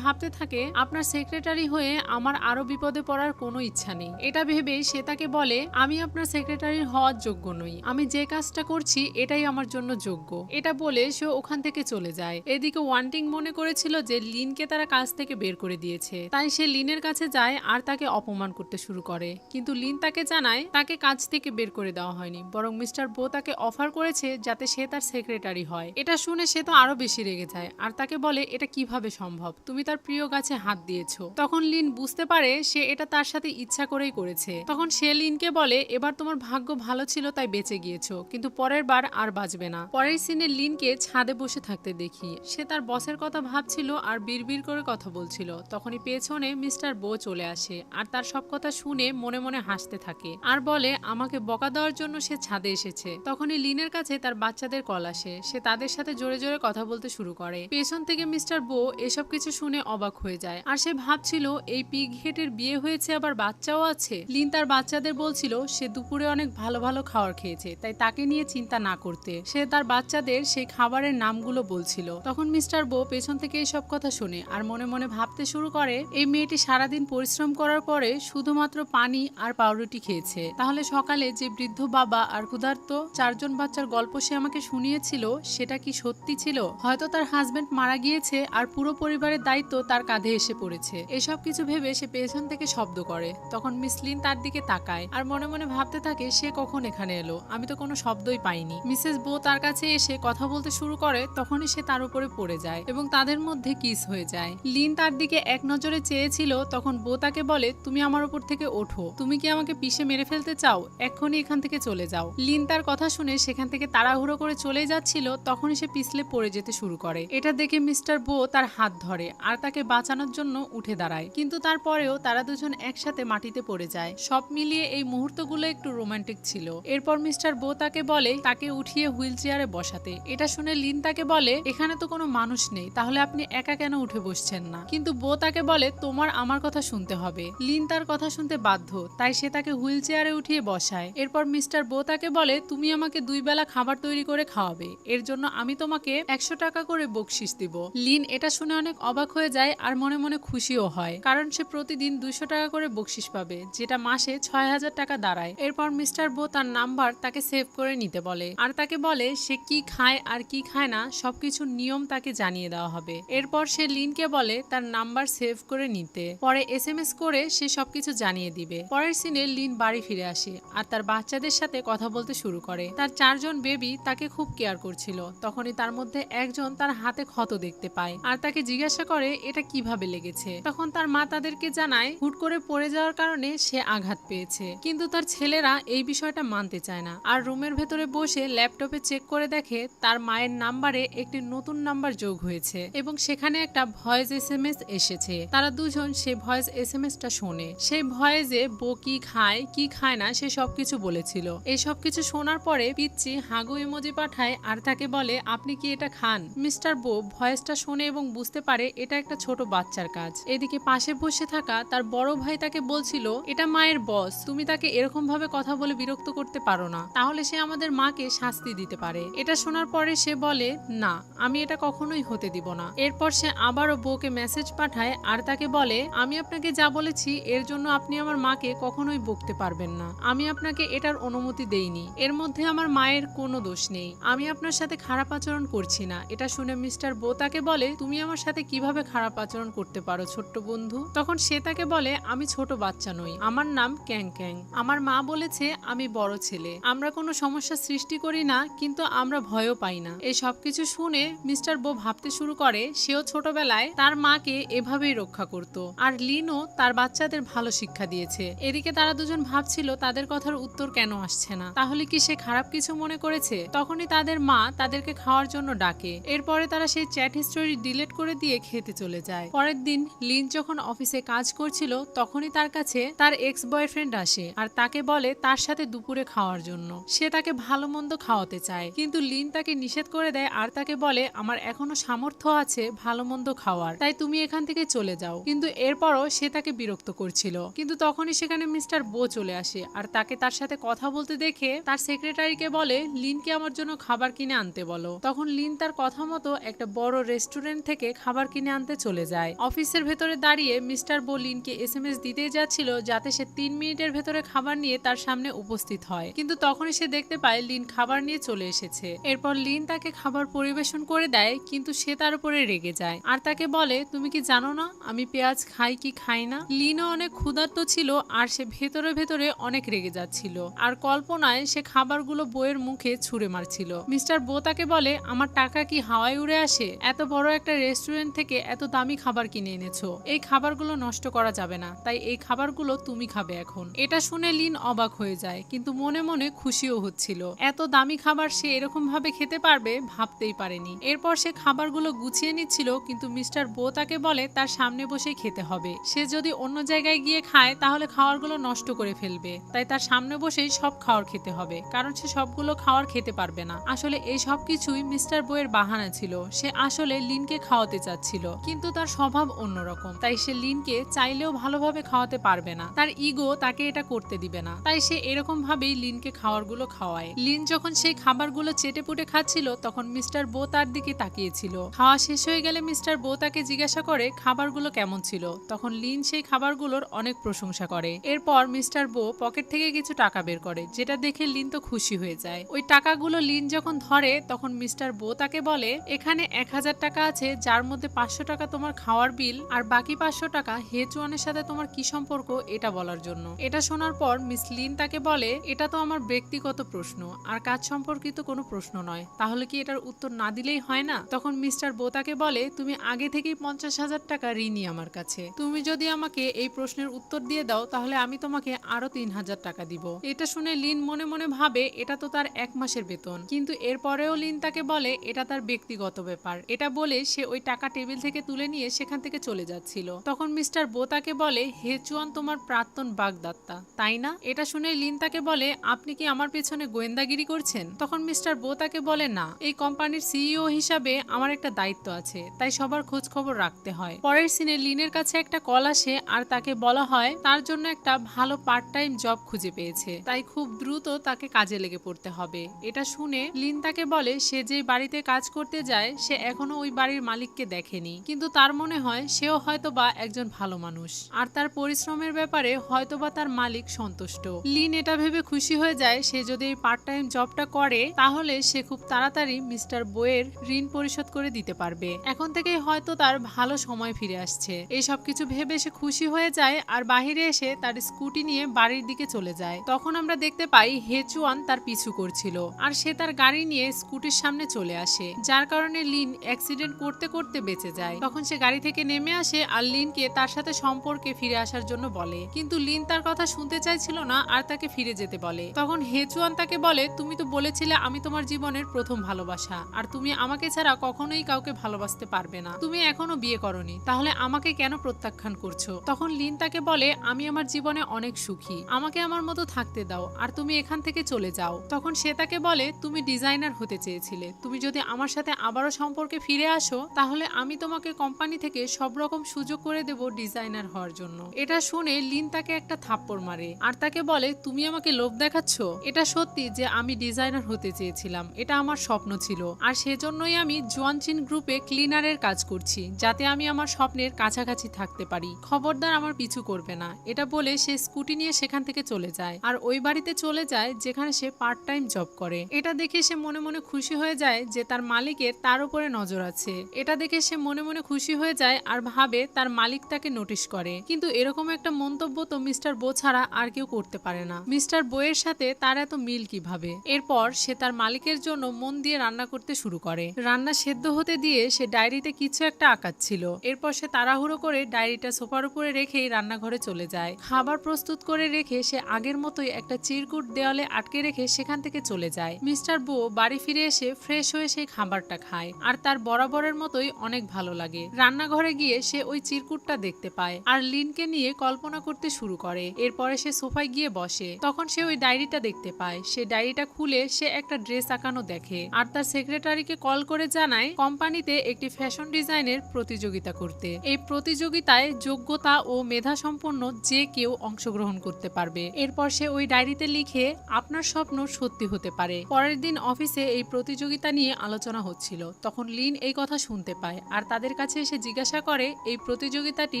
ভাবতে থাকে, আপনার সেক্রেটারি হয়ে আমার আরো বিপদে পড়ার কোনো ইচ্ছা নেই। এটা ভেবে সে তাকে বলে, আমি আপনার সেক্রেটারি হওয়ার যোগ্য নই, আমি যে কাজটা করছি এটাই আমার জন্য যোগ্য। এটা বলে সে ওখান থেকে চলে যায়। এদিকে ওয়ান্টিং মনে করেছিল যে লিনকে তারা কাজ থেকে বের করে দিয়েছে, তাই সে লিনের কাছে যায় আর তাকে অপমান করতে শুরু করে, কিন্তু লিন তাকে জানায় তাকে কাজ থেকে বের করে দেওয়া হয়নি, বরং মিস্টার বো তাকে অফার করেছে যাতে সে তার সেক্রেটারি হয়। এটা শুনে সে তো আরো বেশি রেগে যায় আর তাকে বলে, এটা কিভাবে সম্ভব, তুমি তার প্রিয় গাছে হাত দিয়েছো। তখন লিন বুঝতে পারে সে এটা তার সাথে ইচ্ছা করেই করেছে। তখন সে লিনকে বলে, এবার তোমার ভাগ্য ভালো ছিল তাই বেঁচে গিয়েছো, কিন্তু পরের বার আর বাঁচবে না। পরের সিনে লিনকে ছাদে বসে থাকতে দেখি, সে তার বসের কথা ভাবছিল আর বিড়বিড় করে কথা বলছিল। তখনই পেছনে মিস্টার বো চলে আসে আর তার সব কথা শুনে মনে মনে হাসতে থাকে আর বলে আমাকে বকা দেওয়ার জন্য সে ছাদে এসেছে। তখনই লিনের কাছে তার বাচ্চাদের কল আসে, সে তাদের সাথে জোরে জোরে কথা বলতে শুরু করে। পেছন থেকে মিস্টার বো এসব কিছু শুনে অবাক হয়ে যায় আর সে ভাবছিল এই পিগ হেটের বিয়ে হয়েছে আবার বাচ্চাও আছে। লিন তার বাচ্চাদের বলছিল সে দুপুরে অনেক ভালো ভালো খাবার খেয়েছে, তাই তাকে নিয়ে চিন্তা না করতে। সে তার বাচ্চাদের সেই খাবারের নামগুলো বলছিল। তখন মিস্টার বো পেছন থেকে এইসব কথা শুনে আর মনে মনে ভাবতে শুরু করে, এই মেয়েটি সারাদিন পরিশ্রম করার পরে শুধুমাত্র পানি আর পাউরুটি খেয়েছে, তাহলে সকালে যে বৃদ্ধ বাবা আর ক্ষুধার্ত 4 জন বাচ্চার গল্প সে আমাকে শুনিয়েছিল সেটা কি সত্যি ছিল? হয়তো তার হাজবেন্ড মারা গিয়েছে আর পুরো পরিবারের দায়িত্ব তার কাঁধে এসে পড়েছে। এসব কিছু ভেবে সে পেছন থেকে শব্দ করে। তখন মিস লিন তার দিকে তাকায় আর মনে মনে ভাবতে থাকে, সে কখন এখানে এলো, আমি তো কোনো শব্দই পাইনি। মিসেস বো তার কাছে এসে কথা বলতে শুরু করে, তখনই সে তার উপরে পড়ে যায় এবং তাদের মধ্যে কিস হয়ে যায়। লিন তার দিকে এক নজরে চেয়েছিল, তখন বো তাকে বলে, তুমি আমার উপর থেকে ওঠো, তুমি কি আমাকে পিষে মেরে ফেলতে চাও? এক্ষুনি এখান থেকে চলে যাও। লিন তার কথা শুনে সেখান থেকে তাড়াহুড়ো করে চলে যাচ্ছিল, তখনই সে পিছলে পড়ে যেতে শুরু করে। এটা দেখে মিস্টার বো তার হাত ধরে আর তাকে বাঁচানোর জন্য উঠে দাঁড়ায়, কিন্তু তারপরেও তারা দুজন একসাথে মাটিতে পড়ে যায়। সব মিলিয়ে এই মুহূর্তগুলো একটু রোমান্টিক ছিল। এরপর মিস্টার বো তাকে বলে তাকে উঠিয়ে হুইল চেয়ারে বসাতে। এটা শুনে লিন তাকে বলে, এখানে তো কোনো মানুষ নেই, তাহলে আপনি একা কেন উঠে বসছেন না? কিন্তু বো তাকে বলে, তোমার আমার কথা শুনতে হবে। লিন তার কথা শুনতে বাধ্য, তাই সে তাকে হুইল চেয়ারে উঠিয়ে বসায়। এরপর মিস্টার বো তাকে বলে, তুমি আমাকে 2 বেলা খাবার তৈরি করে খাওয়াবে, এর জন্য আমি তোমাকে 100 টাকা করে বকশিশ দিব। লিন এটা শুনে অনেক অবাক হয়ে যায় আর মনে মনে খুশিও হয়, কারণ সে প্রতিদিন 200 টাকা করে বকশিশ পাবে, যেটা মাসে 6000 টাকা দাঁড়ায়। এরপর মিস্টার বো তার নাম্বার তাকে সেভ করে নিতে বলে আর তাকে বলে সে কি খায় আর কি খায় না সবকিছু নিয়ম তাকে জানিয়ে দেওয়া হবে। এরপর সে লিনকে বলে তার নাম্বার সেভ করে নিতে, পরে SMS করে সে সবকিছু জানিয়ে দিবে। পরের সিনে লিন বাড়ি ফিরে আসে আর তার বাচ্চাদের সাথে কথা বলতে শুরু করে। তার 4 জন বেবি তাকে খুব কেয়ার করছিল। তখনই তার মধ্যে একজন তার হাতে ক্ষত দেখতে পায় আর তাকে জিজ্ঞাসা করে এটা কিভাবে লেগেছে। তখন তার মা তাদেরকে জানায় হুট করে পড়ে যাওয়ার কারণে সে আঘাত পেয়েছে, কিন্তু তার ছেলেরা এই বিষয়টা মানতে চায় না আর রুমের ভেতরে বসে ল্যাপটপে চেক করে দেখে তার মায়ের নাম্বারে একটি নতুন নাম্বার যোগ হয়েছে এবং সেখানে একটা ভয়েস SMS এসেছে। তারা দুজন সে ভয়েস SMSটা শোনে। সেই ভয়েসে বো কি খায় কি খায় না সে সবকিছু বলেছিল। এই সবকিছু শোনার পরে পিচ্চি হাগু ইমোজি পাঠায় আর তাকে বলে আপনি কি এটা খান? মিস্টার বো ভয়েসটা শোনে এবং বুঝতে পারে এটা একটা ছোট বাচ্চার কাজ। এদিকে পাশে বসে থাকা তার বড় ভাই তাকে বলছিল এটা মায়ের বস, তুমি তাকে এরকম ভাবে কথা বলে বিরক্ত করতে পারো না, তাহলে সে আমাদের মাকে শাস্তি দিতে পারে। এটা শোনার পরে সে বলে না, আমি এটা কখনোই হতে দিব না। এরপর সে আবারও বউকে মেসেজ পাঠায় আর তাকে বলে আমি আপনাকে যা বলেছি এর জন্য আপনি আমার মাকে কখনোই বকতে পারবেন না, আমি আপনাকে এটার অনুমতি দেইনি, এর মধ্যে আমার মায়ের কোনো দোষ নেই, আমি আপনার সাথে খারাপ আচরণ করছি না। এটা শুনে মিস্টার বো তাকে বলে তুমি আমার সাথে কিভাবে খারাপ আচরণ করতে পারো ছোট্ট বন্ধু? তখন সে তাকে বলে, আমি ছোট বাচ্চা নই, আমার নাম ক্যাং ক্যাং। আমার মা বলেছে আমি বড় ছেলে। আমরা কোনো সমস্যা সৃষ্টি করি না, কিন্তু আমরা ভয়ও পাই না। এই সবকিছু শুনে মিস্টার বো ভাবতে শুরু করে সেও ছোটবেলায় তার মাকে এভাবেই রক্ষা করত, আর লিনও তার বাচ্চাদের ভালো শিক্ষা দিয়েছে। এদিকে তারা দুজন ভাবছিল তাদের কথার উত্তর কেন আসছে না, তাহলে কি সে খারাপ কিছু মনে করেছে? তখনই তাদের মা তাদেরকে খাওয়ার জন্য ডাকে। এরপরে তারা সেই চ্যাট হিস্টোরি ডিলিট করে দিয়ে খেতে চলে যায়। পরের দিন লিন যখন অফিসে কাজ করছিল তখনই তার কাছে তার এক্স বয়ফ্রেন্ড আসে আর তাকে বলে তার সাথে দুপুরে খাওয়ার জন্য। সে তাকে ভালো মন্দ খাওয়াতে চায়, কিন্তু লিন তাকে নিষেধ করে দেয় আর তাকে বলে, আমার এখনো সামর্থ্য আছে ভালো মন্দ খাওয়ার, তাই তুমি এখান থেকে চলে যাও। কিন্তু এরপরও সে তাকে বিরক্ত করছিল। কিন্তু তখনই সেখানে মিস্টার বো চলে আসে আর তাকে তার সাথে কথা বলতে দেখে তার সেক্রেটারিকে বলে, লিনকে আমার জন্য খাবার কিনে আনতে বলো। তখন লিন তার কথা মতো একটা বড় রেস্টুরেন্ট থেকে খাবার কিনে আনতে চলে যায়। অফিসের ভেতরে দাঁড়িয়ে মিস্টার বো লিনকে এসএমএস দিতেই যাচ্ছিল যাতে সে 3 মিনিটের ভেতরে খাবার নিয়ে তার সামনে উপস্থিত হয়, কিন্তু তখনই সে দেখতে পায় লিন খাবার নিয়ে চলে এসেছে। এরপর লিন তাকে খাবার পরিবেশন করে দেয়, কিন্তু সে তার উপরে রেগে যায় আর তাকে বলে, তুমি কি জানো না আমি পেঁয়াজ খাই কি খাই না? লিনও অনেক ক্ষুধার্ত ছিল আর সে ভেতরে ভেতরে অনেক রেগে যাচ্ছিল, আর কল্পনায় সে খাবারগুলো বইয়ের মুখে ছুঁড়ে মারছিল। মিস্টার বো তাকে বলে, আমার টাকা কি হাওয়ায় উড়ে আসে? এত বড় একটা রেস্টুরেন্ট থেকে এত দামি খাবার কিনে এনেছো, এই খাবারগুলো নষ্ট করা যাবে না, তাই এই খাবারগুলো তুমি খাবে এখন। এটা শুনে লিন অবাক হয়ে যায়, কিন্তু মনে মনে খুশিও হচ্ছিল। এত দামি খাবার সে এরকম ভাবে খেতে পারবে ভাবতেই পারেনি। এরপর সে খাবারগুলো গুছিয়ে নিচ্ছিল, কিন্তু মিস্টার বো তাকে বলে তার সামনে বসেই খেতে হবে। সে যদি অন্য জায়গায় গিয়ে খায় তাহলে খাবারগুলো নষ্ট করে ফেলবে, তাই তার সামনে বসেই সব খাবার খেতে হবে, কারণ সে সবগুলো খাবার খেতে পারবে না। আসলে এই সব কিছুই মিস্টার বো এর বাহানা ছিল। সে আসলে লিনকে খাওয়াতে চাচ্ছিল, কিন্তু তার স্বভাব অন্যরকম, তাই সে লিনকে চাইলেও ভালোভাবে খাওয়াতে পারবে না। তার ইগো তাকে এটা করতে দিবে না, তাই সে এরকম ভাবেই লিনকে খাবারগুলো খাওয়ায়। লিন যখন সেই খাবারগুলো চেটে পুটে খাচ্ছিল তখন মিস্টার বো তার দিকে তাকিয়েছিল। খাওয়া শেষ হয়ে গেলে মিস্টার বো তাকে জিজ্ঞাসা করে খাবারগুলো কেমন ছিল। তখন লিন সেই খাবারগুলোর অনেক প্রশংসা করে। এরপর মিস্টার বো পকেট থেকে কিছু টাকা বের করে, যেটা দেখে লিন তো খুশি হয়ে যায়। ওই টাকাগুলো লিন যখন ধরে তখন মিস্টার বো তাকে বলে, এখানে 1000 টাকা আছে, যার মধ্যে 500 টাকা তোমার খাওয়ার বিল আর বাকি 500 টাকা হেচুয়ানের সাথে তোমার কি সম্পর্ক এটা বলার জন্য। এটা শোনার পর মিস লিন তাকে বলে, এটা তো আমার ব্যক্তিগত প্রশ্ন আর কাজ সম্পর্কিত কোনো প্রশ্ন নয়, তাহলে কি এটার উত্তর না দিলেই হয় না? তখন মিস্টার বো তাকে বলে, তুমি আগে থেকেই 50,000 টাকা ঋণী আমার কাছে, তুমি যদি আমাকে এই প্রশ্নের উত্তর দিয়ে দাও তাহলে আমি তোমাকে আরো 3000 টাকা দিব। এটা শুনে লিন মনে মনে ভাবে এটা তো তার 1 মাসের বেতন, কিন্তু এরপরেও লিন তাকে বলে এটা তার ব্যক্তিগত ব্যাপার। এটা বলে সে ওই টাকা টেবিল থেকে তুলে নিয়ে সেখান থেকে চলে যাচ্ছিল। তখন মিস্টার বো তাকে বলে, হেচুয়ান তোমার প্রাক্তন বাগদত্তা তাই না? এটা শুনে লিন তাকে বলে, আপনি কি আমার পেছনে গোয়েন্দাগিরি করছেন? তখন মিস্টার বো তাকে বলে, না, এই কোম্পানির সিইও হিসাবে আমার একটা দায়িত্ব আছে, তাই সবার খোঁজ খবর রাখতে হয়। পরের সিনে লিনের কাছে একটা কল আসে আর তাকে বলা হয় তার জন্য একটা ভালো পার্ট টাইম জব খুঁজে পেয়েছে, তাই খুব দ্রুত তাকে কাজে লেগে পড়তে হবে। এটা শুনে লিন তাকে বলে সে যে বাড়িতে কাজ করতে যায় সে এখনো ওই বাড়ির মালিককে দেখেনি, কিন্তু তার মনে হয় সেও হয়তোবা একজন ভালো মানুষ আর তার পরিশ্রমের ব্যাপারে হয়তোবা তার মালিক সন্তুষ্ট। লিন এটা ভেবে খুশি হয়ে যায় সে যদি এই পার্ট টাইম জবটা করে তাহলে সে খুব তাড়াতাড়ি মিস্টার বোয়ের ঋণ পরিশোধ করে দিতে পারবে। এখন থেকেই হয়তো তার ভালো সময় ফিরে আসছে। এই সব কিছু ভেবে সে খুশি হয়ে যায় আর বাহিরে এসে তার স্কুটি নিয়ে বাড়ির দিকে চলে যায়। তখন আমরা দেখতে পাই হেচুয়ান তার পিছু করছিল আর সে তার গাড়ি নিয়ে স্কুটির সামনে চলে আসে, যার কারণে লিন অ্যাক্সিডেন্ট করতে করতে বেঁচে যায়। তখন সে গাড়ি থেকে নেমে আসে আর লিনকে তার সাথে সম্পর্কে ফিরে আসার জন্য বলে, কিন্তু লিন তার কথা শুনতে চাইছিল না আর তাকে ফিরে যেতে বলে। তখন হেচুয়ান তাকে বলে, তুমি তো বলেছিলে আমি তোমার জীবনের প্রথম ভালোবাসা আর তুমি আমাকে ছাড়া কখনোই কাউকে ভালোবাসতে পারবে না, তুমি এখনো বিয়ে করনি, তাহলে আমাকে কেন প্রত্যাখ্যান করছো? তখন লিন তাকে বলে, আমি আমার জীবনে অনেক সুখী, আমাকে আমার মতো থাকতে দাও আর তুমি এখান থেকে চলে যাও। তখন সে তাকে বলে, তুমি ডিজাইনার হতে চেয়েছিলে, তুমি যদি আমার সাথে আবারও সম্পর্কে ফিরে আসো তাহলে আমি তোমাকে কোম্পানি থেকে সব রকম সুযোগ করে দেব ডিজাইনার হওয়ার জন্য। এটা শুনে লিন তাকে একটা থাপ্পড় মারে আর তাকে বলে, তুমি আমাকে লোভ দেখাচ্ছ? এটা সত্যি যে আমি ডিজাইনার হতে চেয়েছিলাম, এটা আমার স্বপ্ন ছিল আর সেজন্যই আমি জোয়ানচিন গ্রুপে ক্লিনারের কাজ করছি, যাতে আমি আমার স্বপ্নের কাছাকাছি থাকতে পারি, খবরদার আমার পিছু করবে না। এটা বলে সে স্কুটি নিয়ে সেখান থেকে চলে যায় আর ওই বাড়িতে চলে যায় যেখানে সে পার্ট টাইম জব করে। এটা দেখে সে মনে মনে খুশি হয়ে যায় যে তার মালিকের তার উপরে নজর আছে। এটা দেখে সে মনে মনে খুশি হয়ে যায় যায় আর ভাবে তার মালিক তাকে নোটিশ করে, কিন্তু এরকম একটা মন্তব্য তো মিস্টার বো ছাড়া আর কেউ করতে পারে না। মিস্টার বো এর সাথে তার এত মিল কিভাবে? এরপর সে তার মালিকের জন্য মন দিয়ে রান্না করতে শুরু করে। রান্না সেদ্ধ হতে দিয়ে সে ডায়েরিতে কিছু একটা আঁকাচ্ছিল। এরপর সে তাড়াহুড়ো করে ডায়েরিটা সোফার উপরে রেখেই রান্নাঘরে চলে যায়। খাবার প্রস্তুত করে রেখে সে আগের মতোই একটা চিরকুট দেওয়ালে আটকে রেখে সেখান থেকে চলে যায়। মিস্টার বো বাড়ি ফিরে এসে ফ্রেশ হয়ে সেই খাবারটা খায় আর তার বরাবরের মতোই অনেক ভালো লাগে। রান্নাঘরে গিয়ে সে ওই চিরকুটটা দেখতে পায় আর লিনকে নিয়ে কল্পনা করতে শুরু করে। এরপরে সে সোফায় গিয়ে বসে। তখন সে ওই ডায়েরিটা দেখতে পায়। সে ডায়েরিটা খুলে সে একটা ড্রেস আঁকানো দেখে আর তার সেক্রেটারিকে কল করে জানায় কোম্পানিতে একটি ফ্যাশন ডিজাইনের প্রতিযোগিতা করতে। এই প্রতিযোগিতায় যোগ্যতা ও মেধা সম্পন্ন যে কেউ অংশগ্রহণ করতে পারবে। এরপর সে ওই ডায়েরিতে লিখে আপনার স্বপ্ন সত্যি হতে পারে। পরের দিন অফিসে এই প্রতিযোগিতা নিয়ে আলোচনা হচ্ছিল। তখন লিন এই কথা শুনতে পায় আর তাদের কাছে এসে জিজ্ঞাসা করে এই প্রতিযোগিতাটি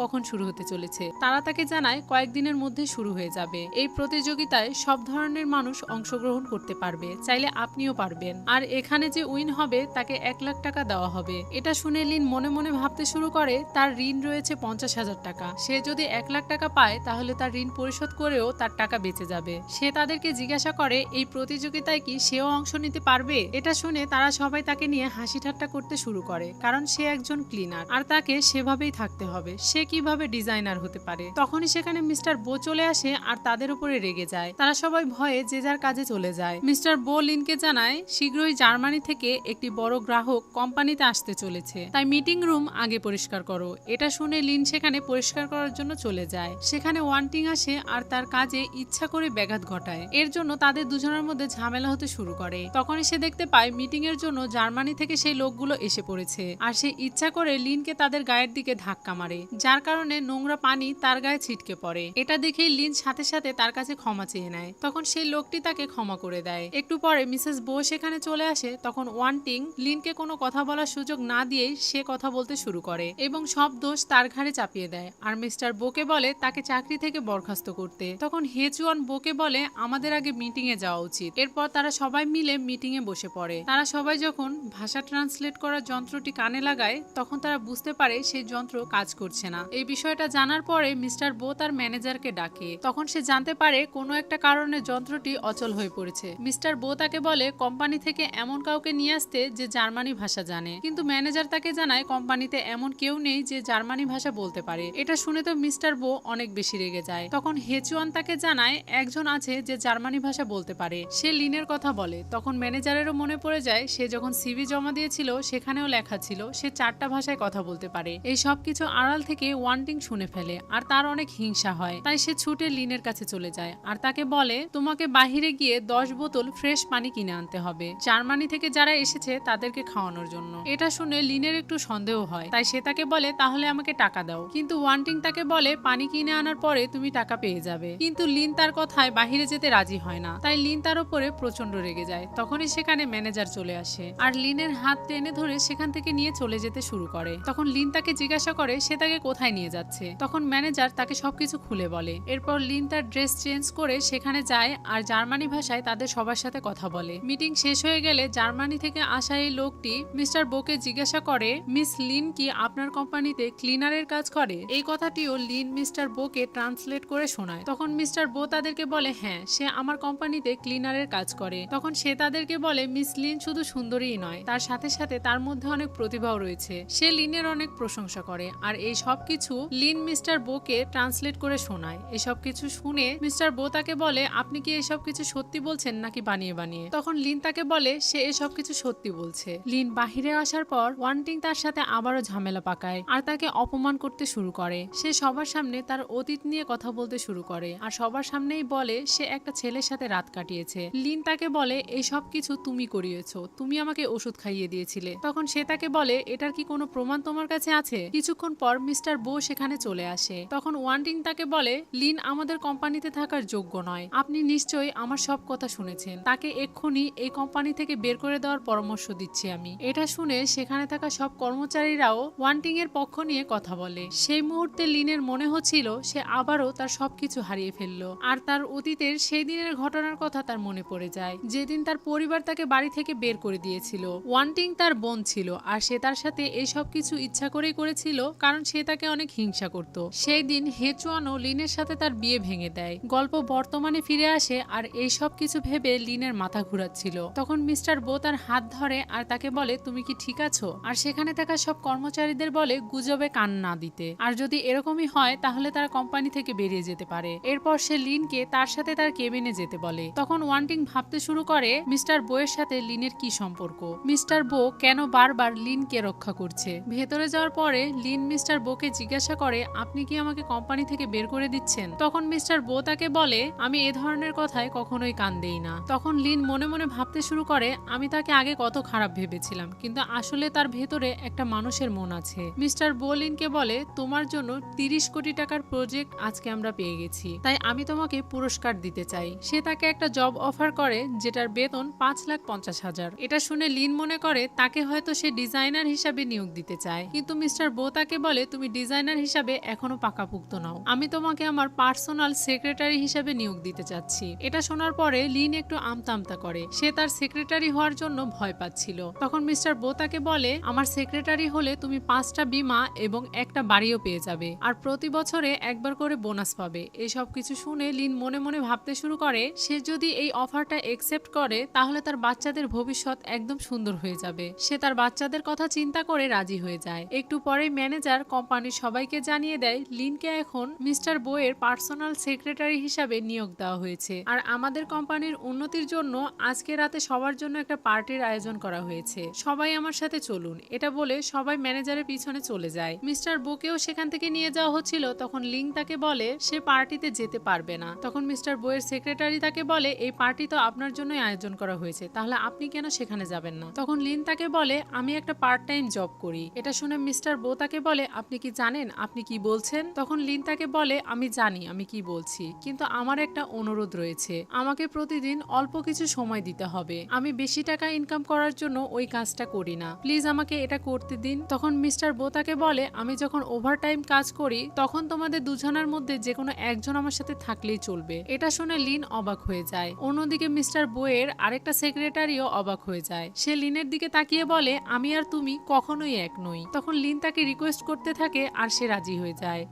কখন শুরু হতে চলেছে। তারা তাকে জানায় কয়েকদিনের মধ্যে শুরু হয়ে যাবে। এই প্রতিযোগিতায় সব ধরনের মানুষ অংশগ্রহণ করতে পারবে, চাইলে আপনিও পারবেন। আর এখানে যে উইন হবে তাকে 1 লাখ টাকা দেওয়া হবে। এটা শুনে লিন মনে মনে ভাবতে শুরু করে তার ঋণ রয়েছে 50,000 টাকা। সে যদি 1 লাখ টাকা পায় তাহলে তার ঋণ পরিশোধ করেও তার টাকা বেঁচে যাবে। সে তাদেরকে জিজ্ঞাসা করে এই প্রতিযোগিতায় কি সেও অংশ নিতে পারবে। এটা শুনে তারা সবাই তাকে নিয়ে হাসি ঠাট্টা করতে শুরু করে, কারণ সে একজন ক্লিনার আর তাকে সেভাবেই থাকতে হবে। সে কিভাবে ডিজাইনার হতে পারে। তখনই সেখানে মিস্টার বো চলে আসে আর তাদের উপরে রেগে যায়। তারা সবাই ভয়ে যে যার কাজে চলে যায়। মিস্টার বো লিনকে জানায় শীঘ্রই জার্মানি থেকে একটি বড় গ্রাহক কোম্পানিতে আসতে চলেছে, তাই মিটিং রুম আগে পরিষ্কার করো। এটা শুনে লিন সেখানে পরিষ্কার করার জন্য চলে যায়। সেখানে ওয়ান্টিং আসে আর তার কাজে ইচ্ছা করে ব্যাঘাত ঘটায়। এর জন্য তাদের দুজনের মধ্যে ঝামেলা হতে শুরু করে। তখনই সে দেখতে পায় মিটিং এর জন্য জার্মানি থেকে সেই লোকগুলো এসে পড়েছে আর সে ইচ্ছা করে লিনকে তাদের গায়ের দিকে ধাক্কা মারে, যার কারণে নোংরা পানি তার গায়ে ছিটকে পড়ে। এটা দেখেই লিন সাথে সাথে তার কাছে ক্ষমা চেয়ে নেয়। তখন সেই লোকটি তাকে ক্ষমা করে দেয়। একটু পরে মিসেস বো সেখানে চলে আসে। তখন ওয়ান্টিং লিনকে কোনো কথা বলার সুযোগ না দিয়েই সে কথা বলতে শুরু করে এবং সব দোষ তার ঘাড়ে চাপিয়ে দেয় আর মিস্টার বোকে বলে তাকে চাকরি থেকে বরখাস্ত করতে। তখন হেচুয়ান বোকে বলে আমাদের আগে মিটিং এ যাওয়া উচিত। এরপর তারা সবাই মিলে মিটিং এ বসে পড়ে। তারা সবাই যখন ভাষা ট্রান্সলেট করার যন্ত্রটি কানে লাগায় তখন তারা বুঝতে পারে সেই যন্ত্র কাজ করছে না। এই বিষয়টা জানার পরে মিস্টার বো তার ম্যানেজারকে ডাকে। তখন সে জানতে পারে কোনো একটা কারণে যন্ত্রটি অচল হয়ে পড়েছে। মিস্টার বো তাকে বলে কোম্পানি থেকে এমন কাউকে নিয়ে আসতে যে জার্মানি ভাষা জানে, কিন্তু ম্যানেজার তাকে জানায় কোম্পানিতে এমন কেউ নেই যে জার্মানি ভাষা বলতে পারে। এটা শুনে তো মিস্টার বো অনেক বেশি রেগে যায়। তখন হেচুয়ান তাকে জানায় একজন আছে যে জার্মানি ভাষা বলতে পারে। সে লিনের কথা বলে। তখন ম্যানেজারেরও মনে পড়ে যায় সে যখন সিভি জমা দিয়েছিল সেখানেও লেখা ছিল সে 4টা ভাষায় কথা বলতে পারে। এই সব কিছু আড়াল থেকে ওয়ান্টিং শুনে ফেলে আর তার অনেক হিংসা হয়। তাই সে ছুটে লিনের কাছে চলে যায় আর তাকে বলে তোমাকে বাহিরে গিয়ে 10 বোতল ফ্রেশ পানি কিনে আনতে হবে, জার্মানি থেকে যারা এসেছে তাদেরকে খাওয়ানোর জন্য। এটা শুনে লিনের একটু সন্দেহ হয়, তাই সে তাকে বলে তাহলে আমাকে টাকা দাও। কিন্তু ওয়ান্টিং তাকে বলে পানি কিনে আনার পরে তুমি টাকা পেয়ে যাবে। কিন্তু লিন তার কথায় বাহিরে যেতে রাজি হয় না, তাই লিন তার উপরে প্রচন্ড রেগে যায়। তখনই সেখানে ম্যানেজার চলে আসে আর লিনের হাত টেনে ধরে সেখান থেকে নিয়ে চলে যেতে শুরু করে। তখন লিন তাকে জিজ্ঞাসা করে সে তাকে কোথায় নিয়ে যাচ্ছে। তখন ম্যানেজার তাকে সবকিছু খুলে বলে। এরপর লিন তার ড্রেস চেঞ্জ করে সেখানে যায় আর জার্মানি ভাষায় তাদের সবার সাথে কথা বলে। মিটিং শেষ হয়ে গেলে জার্মানি থেকে আসা এই লোকটি মিস্টার বোকে জিজ্ঞাসা করে মিস লিন কি আপনার কোম্পানিতে ক্লিনারের কাজ করে। এই কথাটিও লিন মিস্টার বোকে ট্রান্সলেট করে শোনায়। তখন মিস্টার বো তাদেরকে বলে হ্যাঁ সে আমার কোম্পানিতে ক্লিনারের কাজ করে। তখন সে তাদেরকে বলে মিস লিন শুধু সুন্দরীই নয়, তার সাথে সাথে তার মধ্যে অনেক প্রতিভাও রয়েছে। সে লিনের অনেক প্রশংসা করে আর এই সব কিছু লিন মিস্টার বোকে ট্রান্সলেট করে শোনায়। এসব কিছু শুনে মিস্টার বো তাকে বলে আপনি কি এসব কিছু সত্যি বলছেন নাকি বানিয়ে বানিয়ে। তখন লিন তাকে বলে সে এসব কিছু সত্যি বলছে। লিন বাহিরে আসার পর ওয়ান্টিং তার সাথে আবারও ঝামেলা পাকায় আর তাকে অপমান করতে শুরু করে। সে সবার সামনে তার অতীত নিয়ে কথা বলতে শুরু করে আর সবার সামনেই বলে সে একটা ছেলের সাথে রাত কাটিয়েছে। লিন তাকে বলে এই সব কিছু তুমি করিয়েছো, তুমি আমাকে ওষুধ খাইয়ে দিয়েছিলে। তখন সে তাকে বলে এটার কি কোনো প্রমাণ তোমার কাছে আছে। কিছুক্ষণ পর মিস্টার বো সেখানে চলে আসে। তখন ওয়ান্টিং তাকে বলে লিন আমাদের কোম্পানিতে থাকার যোগ্য নয়, আপনি নিশ্চয়ই আমার সব কথা শুনেছেন। তাকে এক্ষুনি এই কোম্পানি থেকে বের করে দেওয়ার পরামর্শ দিচ্ছি আমি। এটা শুনে সেখানে থাকা সব কর্মচারীরাও ওয়ান্টিং এর পক্ষ নিয়ে কথা বলে। সেই মুহূর্তে লিনের মনে হচ্ছিল সে আবারও তার সবকিছু হারিয়ে ফেললো আর তার অতীতের সেই দিনের ঘটনার কথা তার মনে পড়ে যায় যেদিন তার পরিবার তাকে বাড়ি থেকে বের করে দিয়েছিল। ওয়ান্টিং তার বোন ছিল আর সে তার সাথে এই সব কিছু ইচ্ছা ইচ্ছা করেই করেছিল, কারণ সে তাকে অনেক হিংসা করত। সেই দিন হেচুয়ানও লিনের সাথে তার বিয়ে ভেঙে দেয়। গল্প বর্তমানে ফিরে আসে আর এই সব কিছু ভেবে লিনের মাথা ঘুরাচ্ছিল। তখন মিস্টার বো তার হাত ধরে আর তাকে বলে, তুমি কি ঠিক আছো? আর সেখানে থাকা সব কর্মচারীদের বলে গুজবে কান না দিতে, আর যদি এরকমই হয় তাহলে তারা কোম্পানি থেকে বেরিয়ে যেতে পারে। এরপর সে লিনকে তার সাথে তার কেবিনে যেতে বলে। তখন ওয়ান্টিং ভাবতে শুরু করে মিস্টার বো এর সাথে লিনের কি সম্পর্ক, মিস্টার বো কেন বারবার লিনকে রক্ষা করছে। ভেতরে যাওয়ার পরে লিন মিস্টার বোকে জিজ্ঞাসা করে, আপনি কি আমাকে কোম্পানি থেকে বের করে দিচ্ছেন? তখন মিস্টার বো তাকে বলে, আমি এ ধরনের কথায় কখনোই কান দেই না। তখন লিন মনে মনে ভাবতে শুরু করে, আমি তাকে আগে কত খারাপ ভেবেছিলাম, কিন্তু আসলে তার ভেতরে একটা মানুষের মন আছে। মিস্টার বো লিনকে বলে, তোমার জন্য 30 কোটি টাকার প্রজেক্ট আজকে আমরা পেয়ে গেছি, তাই আমি তোমাকে পুরস্কার দিতে চাই। সে তাকে একটা জব অফার করে যেটার বেতন 5,50,000। এটা শুনে লিন মনে করে তাকে হয়তো সে ডিজাইনার হিসাবে নিয়োগ দিতে চায়, কিন্তু মিস্টার বো তাকে বলে, তুমি ডিজাইনার হিসাবে এখনো পাকাপুক্ত নাও, আমি তোমাকে আমার পার্সোনাল সেক্রেটারি হিসাবে নিয়োগ দিতে চাচ্ছি। এটা শোনার পরে লিন একটু আমতা করে, সে তার সেক্রেটারি হওয়ার জন্য ভয় পাচ্ছিল। তখন মিস্টার বো তাকে বলে, আমার সেক্রেটারি হলে তুমি 5টা বীমা এবং একটা বাড়িও পেয়ে যাবে, আর প্রতি বছরে একবার করে বোনাস পাবে। এই সব কিছু শুনে লিন মনে মনে ভাবতে শুরু করে, সে যদি এই অফারটা একসেপ্ট করে তাহলে তার বাচ্চাদের ভবিষ্যৎ একদম সুন্দর হয়ে যাবে। সে তার বাচ্চাদের কথা চিন্তা করে রাজি হয়ে যায়। একটু পরেই ম্যানেজার কোম্পানির সবাইকে জানিয়ে দেয় লিনকে এখন মিস্টার বো এর পার্সোনাল সেক্রেটারি হিসাবে নিয়োগ দেওয়া হয়েছে, আর আমাদের কোম্পানির উন্নতির জন্য আজকে রাতে সবার জন্য একটা পার্টির আয়োজন করা হয়েছে, সবাই আমার সাথে চলুন। এটা বলে সবাই ম্যানেজারের পিছনে চলে যায়। মিস্টার বোকেও সেখান থেকে নিয়ে যাওয়া হচ্ছিল, তখন লিং তাকে বলে সে পার্টিতে যেতে পারবে না। তখন মিস্টার বো এর সেক্রেটারি তাকে বলে, এই পার্টি তো আপনার জন্যই আয়োজন করা হয়েছে, তাহলে আপনি কেন সেখানে যাবেন না? তখন লিন তাকে বলে, আমি একটা পার্ট টাইম জব করি। এটা শুনে মিস্টার বো তাকে বলে, আপনি কি জানেন আপনি কি বলছেন? তখন লিন তাকে বলে, আমি জানি আমি কি বলছি, কিন্তু আমার একটা অনুরোধ রয়েছে, আমাকে প্রতিদিন অল্প কিছু সময় দিতে হবে, আমি বেশি টাকা ইনকাম করার জন্য ওই কাজটা করি না, প্লিজ আমাকে এটা করতে দিন। তখন মিস্টার বো তাকে বলে, আমি যখন ওভারটাইম কাজ করি তখন তোমাদের দুজনের মধ্যে যে কোনো একজন আমার সাথে থাকলেই চলবে। এটা শুনে লিন অবাক হয়ে যায়। অন্যদিকে মিস্টার বো এর আরেকটা সেক্রেটারিও অবাক হয়ে যায়। সে লিনের দিকে তাকিয়ে বলে, আমি আর তুমি কখনোই এক নই। তখন লিন তাকে রিকোয়েস্ট করতে থাকে আর সে রাজি হয়ে যায়।